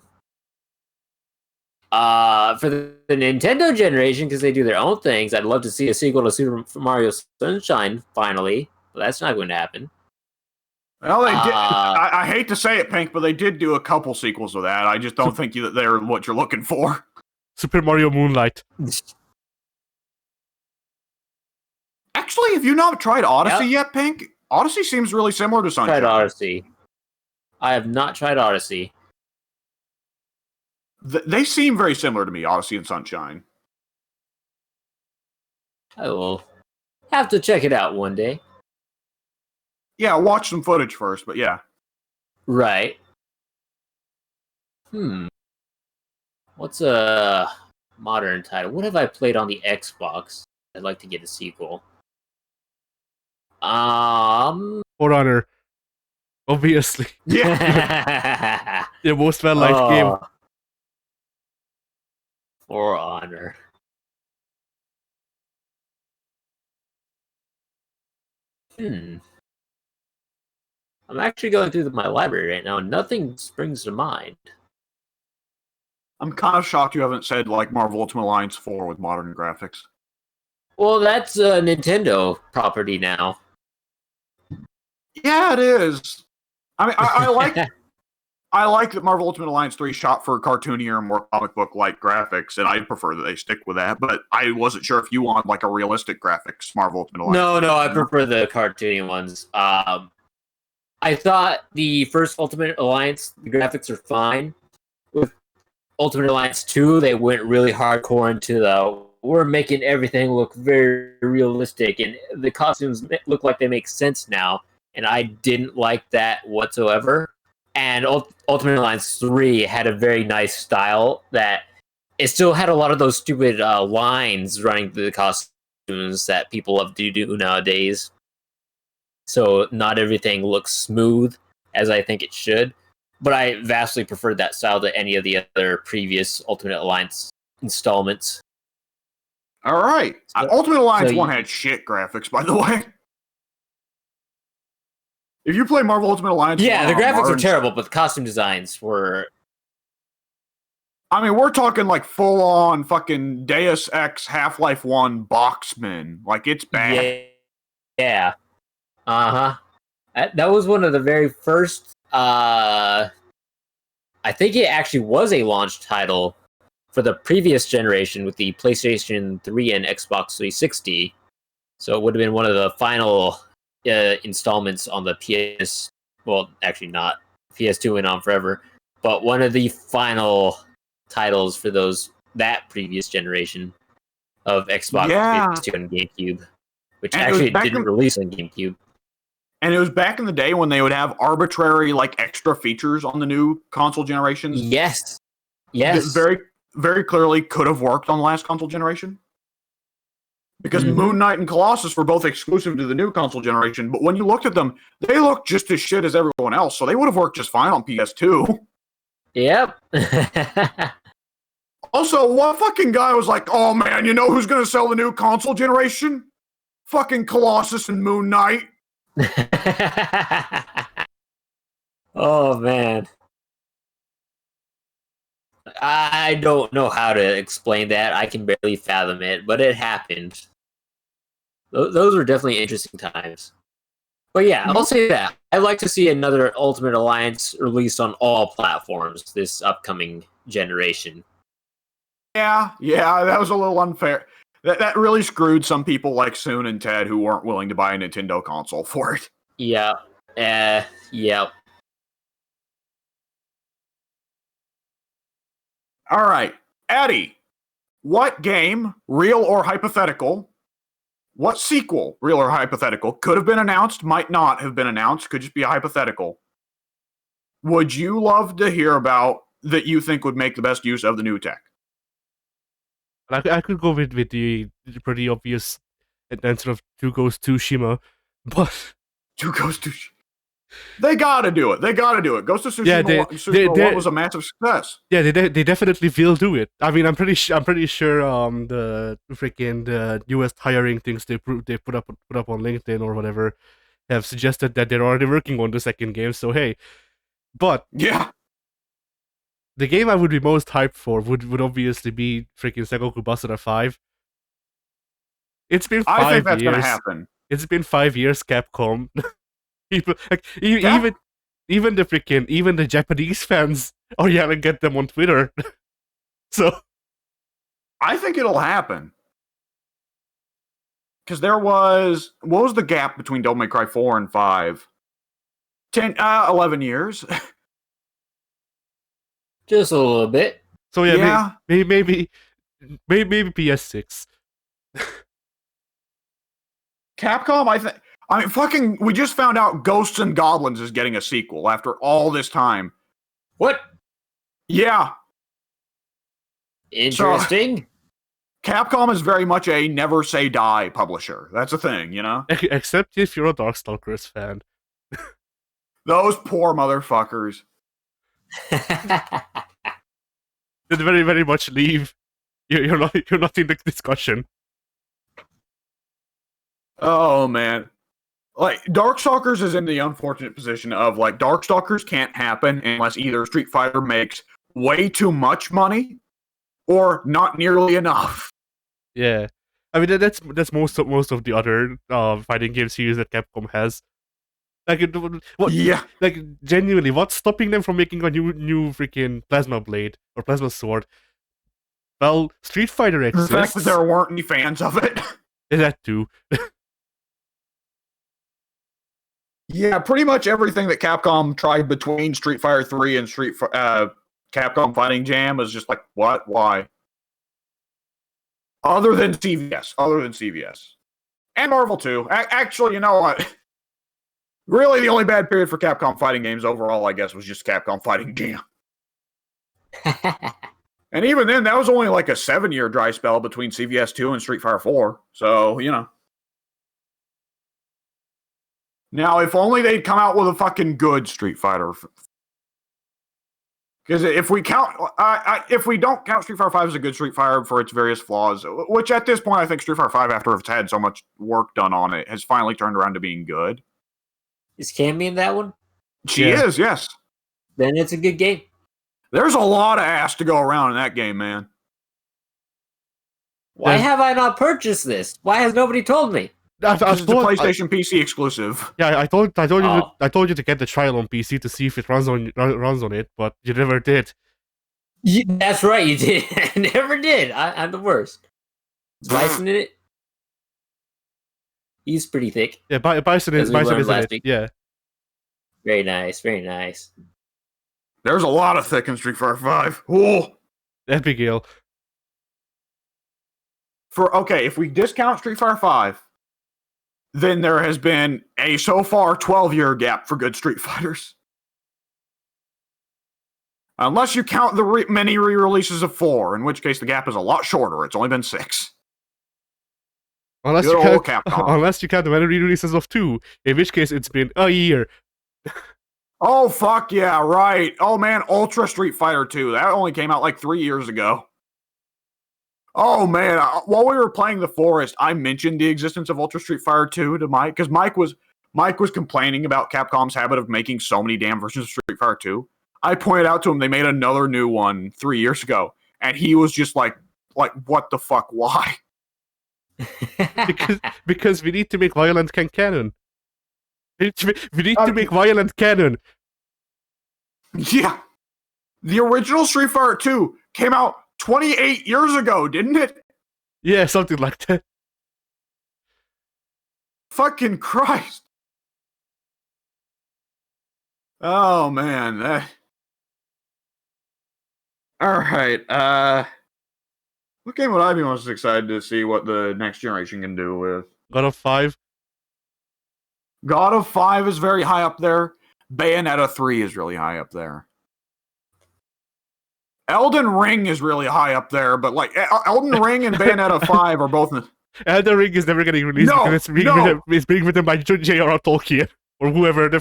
For the Nintendo generation, because they do their own things, I'd love to see a sequel to Super Mario Sunshine finally, but that's not going to happen. Well, they did. I hate to say it, Pink, but they did do a couple sequels of that. I just don't think that they're what you're looking for. Super Mario Moonlight. Actually, have you not tried Odyssey yet, Pink? Odyssey seems really similar to Sunshine. Tried Odyssey. I have not tried Odyssey. They seem very similar to me, Odyssey and Sunshine. I will have to check it out one day. Yeah, watch some footage first, but yeah. Right. What's a modern title? What have I played on the Xbox? I'd like to get a sequel. For Honor. Obviously. Yeah. The most well-liked game. For Honor. I'm actually going through my library right now, and nothing springs to mind. I'm kind of shocked you haven't said, like, Marvel Ultimate Alliance 4 with modern graphics. Well, that's a Nintendo property now. Yeah, it is. I mean, I like I like that Marvel Ultimate Alliance 3 shot for cartoonier, more comic book-like graphics, and I prefer that they stick with that, but I wasn't sure if you want, like, a realistic graphics Marvel Ultimate Alliance. No, I prefer the cartoony ones. I thought the first Ultimate Alliance, the graphics are fine. With Ultimate Alliance 2, they went really hardcore into we're making everything look very realistic, and the costumes look like they make sense now, and I didn't like that whatsoever. And Ultimate Alliance 3 had a very nice style that it still had a lot of those stupid lines running through the costumes that people love to do nowadays. So not everything looks smooth as I think it should. But I vastly preferred that style to any of the other previous Ultimate Alliance installments. All right. Ultimate Alliance 1 had shit graphics, by the way. If you play Marvel Ultimate Alliance, yeah, the graphics are terrible, but the costume designs were. I mean, we're talking like full-on fucking Deus Ex Half-Life 1 boxman. Like, it's bad. Yeah. That was one of the very first. I think it actually was a launch title for the previous generation with the PlayStation 3 and Xbox 360. So it would have been one of the final installments on the PS. Well, actually not. PS2 went on forever, but one of the final titles for that previous generation of Xbox 360 and GameCube, which actually didn't release on GameCube. And it was back in the day when they would have arbitrary, like, extra features on the new console generations. Yes. That very, very clearly could have worked on the last console generation. Because Moon Knight and Colossus were both exclusive to the new console generation, but when you looked at them, they looked just as shit as everyone else, so they would have worked just fine on PS2. Yep. Also, what fucking guy was like, oh man, you know who's gonna sell the new console generation? Fucking Colossus and Moon Knight. Oh man. I don't know how to explain that. I can barely fathom it, but it happened. Those were definitely interesting times. But yeah, I'll say that. I'd like to see another Ultimate Alliance released on all platforms this upcoming generation. Yeah, that was a little unfair. That really screwed some people like Soon and Ted who weren't willing to buy a Nintendo console for it. Yeah. Yeah. All right, Eddie, what game, real or hypothetical, what sequel, real or hypothetical, could have been announced, might not have been announced, could just be a hypothetical, would you love to hear about that you think would make the best use of the new tech? I could go with the pretty obvious answer of Two Ghosts Tsushima, but Two Ghost of They gotta do it. Ghost of Tsushima, Tsushima 1 was a massive success. Yeah, they definitely will do it. I mean, I'm pretty sure the freaking the newest hiring things they put up on LinkedIn or whatever have suggested that they're already working on the second game. So hey, but yeah, the game I would be most hyped for would obviously be freaking Sengoku Basara 5. It's been 5 years. I think that's gonna happen. It's been 5 years, Capcom. People like even the Japanese fans are yelling at them on Twitter. So I think it'll happen. Because what was the gap between Devil May Cry 4 and 5? 11 years. Just a little bit. So yeah. Maybe PS6. Capcom, fucking, we just found out Ghosts and Goblins is getting a sequel after all this time. What? Yeah. Interesting. So, Capcom is very much a never say die publisher. That's a thing, you know? Except if you're a Darkstalkers fan. Those poor motherfuckers. They very, very much leave. You're not in the discussion. Oh man. Like, Darkstalkers is in the unfortunate position of, like, Darkstalkers can't happen unless either Street Fighter makes way too much money or not nearly enough. Yeah. I mean, that's most of the other fighting game series that Capcom has. Like, like, genuinely, what's stopping them from making a new freaking Plasma Blade or Plasma Sword? Well, Street Fighter exists. The fact that there weren't any fans of it. That too. Yeah, pretty much everything that Capcom tried between Street Fighter 3 and Capcom Fighting Jam was just like, what? Why? Other than CVS. And Marvel too. Actually, you know what? Really, the only bad period for Capcom fighting games overall, I guess, was just Capcom Fighting Jam. And even then, that was only like a 7-year dry spell between CVS 2 and Street Fighter 4. So, you know. Now, if only they'd come out with a fucking good Street Fighter. Because if we don't count Street Fighter 5 as a good Street Fighter for its various flaws, which at this point I think Street Fighter 5, after it's had so much work done on it, has finally turned around to being good. Is Cammy in that one? She is, yes. Then it's a good game. There's a lot of ass to go around in that game, man. Why have I not purchased this? Why has nobody told me? It's a PlayStation PC exclusive. Yeah, I told you to get the trial on PC to see if it runs on it, but you never did. That's right, you did. I never did. I'm the worst. Is Bison in it? He's pretty thick. Yeah, Bison is in it. Yeah. Very nice. Very nice. There's a lot of thick in Street Fighter 5. Ooh. Abigail. If we discount Street Fighter 5, then there has been a so far 12-year gap for good Street Fighters. Unless you count the many re-releases of 4, in which case the gap is a lot shorter. It's only been 6. Unless you count the many re-releases of 2, in which case it's been a year. Oh, fuck yeah, right. Oh, man, Ultra Street Fighter 2. That only came out like 3 years ago. Oh, man, while we were playing The Forest, I mentioned the existence of Ultra Street Fighter 2 to Mike, because Mike was complaining about Capcom's habit of making so many damn versions of Street Fighter 2. I pointed out to him they made another new one 3 years ago, and he was just like, what the fuck, why? because we need to make Violent canon. We need to make violent canon. Yeah. The original Street Fighter 2 came out 28 years ago, didn't it? Yeah, something like that. Fucking Christ. Oh, man. All right. What game would I be most excited to see what the next generation can do with? God of 5. God of 5 is very high up there. Bayonetta 3 is really high up there. Elden Ring is really high up there, but like Elden Ring and Bayonetta 5 are both. Elden Ring is never getting released because it's being written by J.R.R. Tolkien or whoever the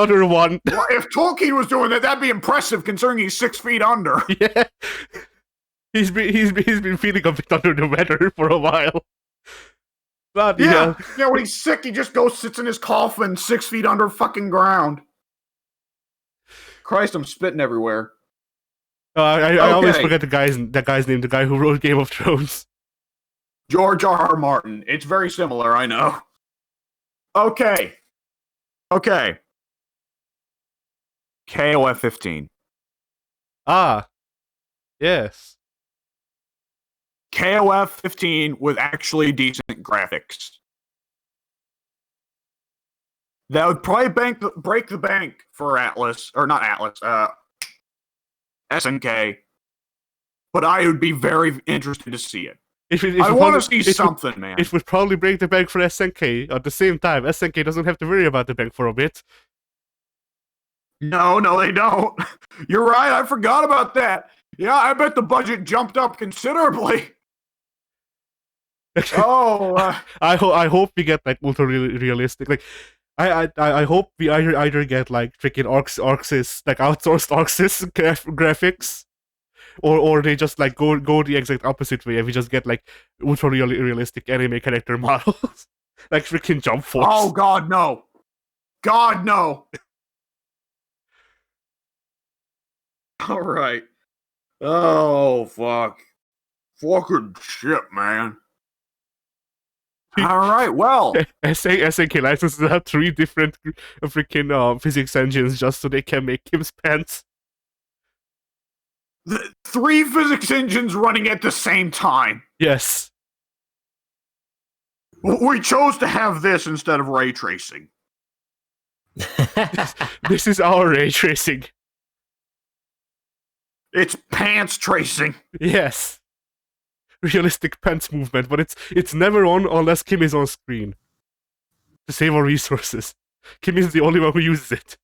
other one. Well, if Tolkien was doing that, that'd be impressive considering he's 6 feet under. Yeah, he's been feeling a bit under the weather for a while. Bloody hell. Yeah. When he's sick, he just sits in his coffin 6 feet under fucking ground. Christ, I'm spitting everywhere. I always forget the guy's name. The guy who wrote Game of Thrones. George R.R. Martin. It's very similar, I know. Okay. KOF 15. Ah. Yes. KOF 15 with actually decent graphics. That would probably break the bank for Atlas, or not Atlas, SNK. But I would be very interested to see it. I want to see something, man. It would probably break the bank for SNK. At the same time, SNK doesn't have to worry about the bank for a bit. No, they don't. You're right. I forgot about that. Yeah, I bet the budget jumped up considerably. I hope we get like ultra realistic. Like, I hope we either get like freaking Arxis, like outsourced Arxis graphics. Or they just like go the exact opposite way and we just get like ultra realistic anime character models. Like freaking Jump Force. Oh god no. God no. Alright. Oh fuck. Fucking shit, man. Alright, well. SNK licenses have 3 different freaking physics engines just so they can make Kim's pants. The 3 physics engines running at the same time. Yes. We chose to have this instead of ray tracing. This is our ray tracing. It's pants tracing. Yes. Realistic pants movement, but it's never on unless Kim is on screen. To save our resources. Kim is the only one who uses it.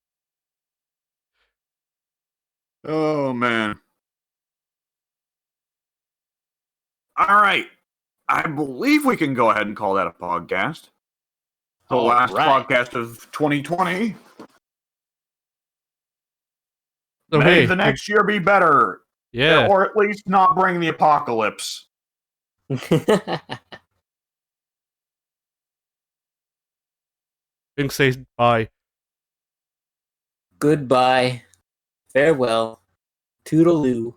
Oh man. Alright. I believe we can go ahead and call that a podcast. The last podcast of 2020. So May the next year be better. Yeah. Or at least not bring the apocalypse. Think says bye. Goodbye. Farewell. Toodaloo.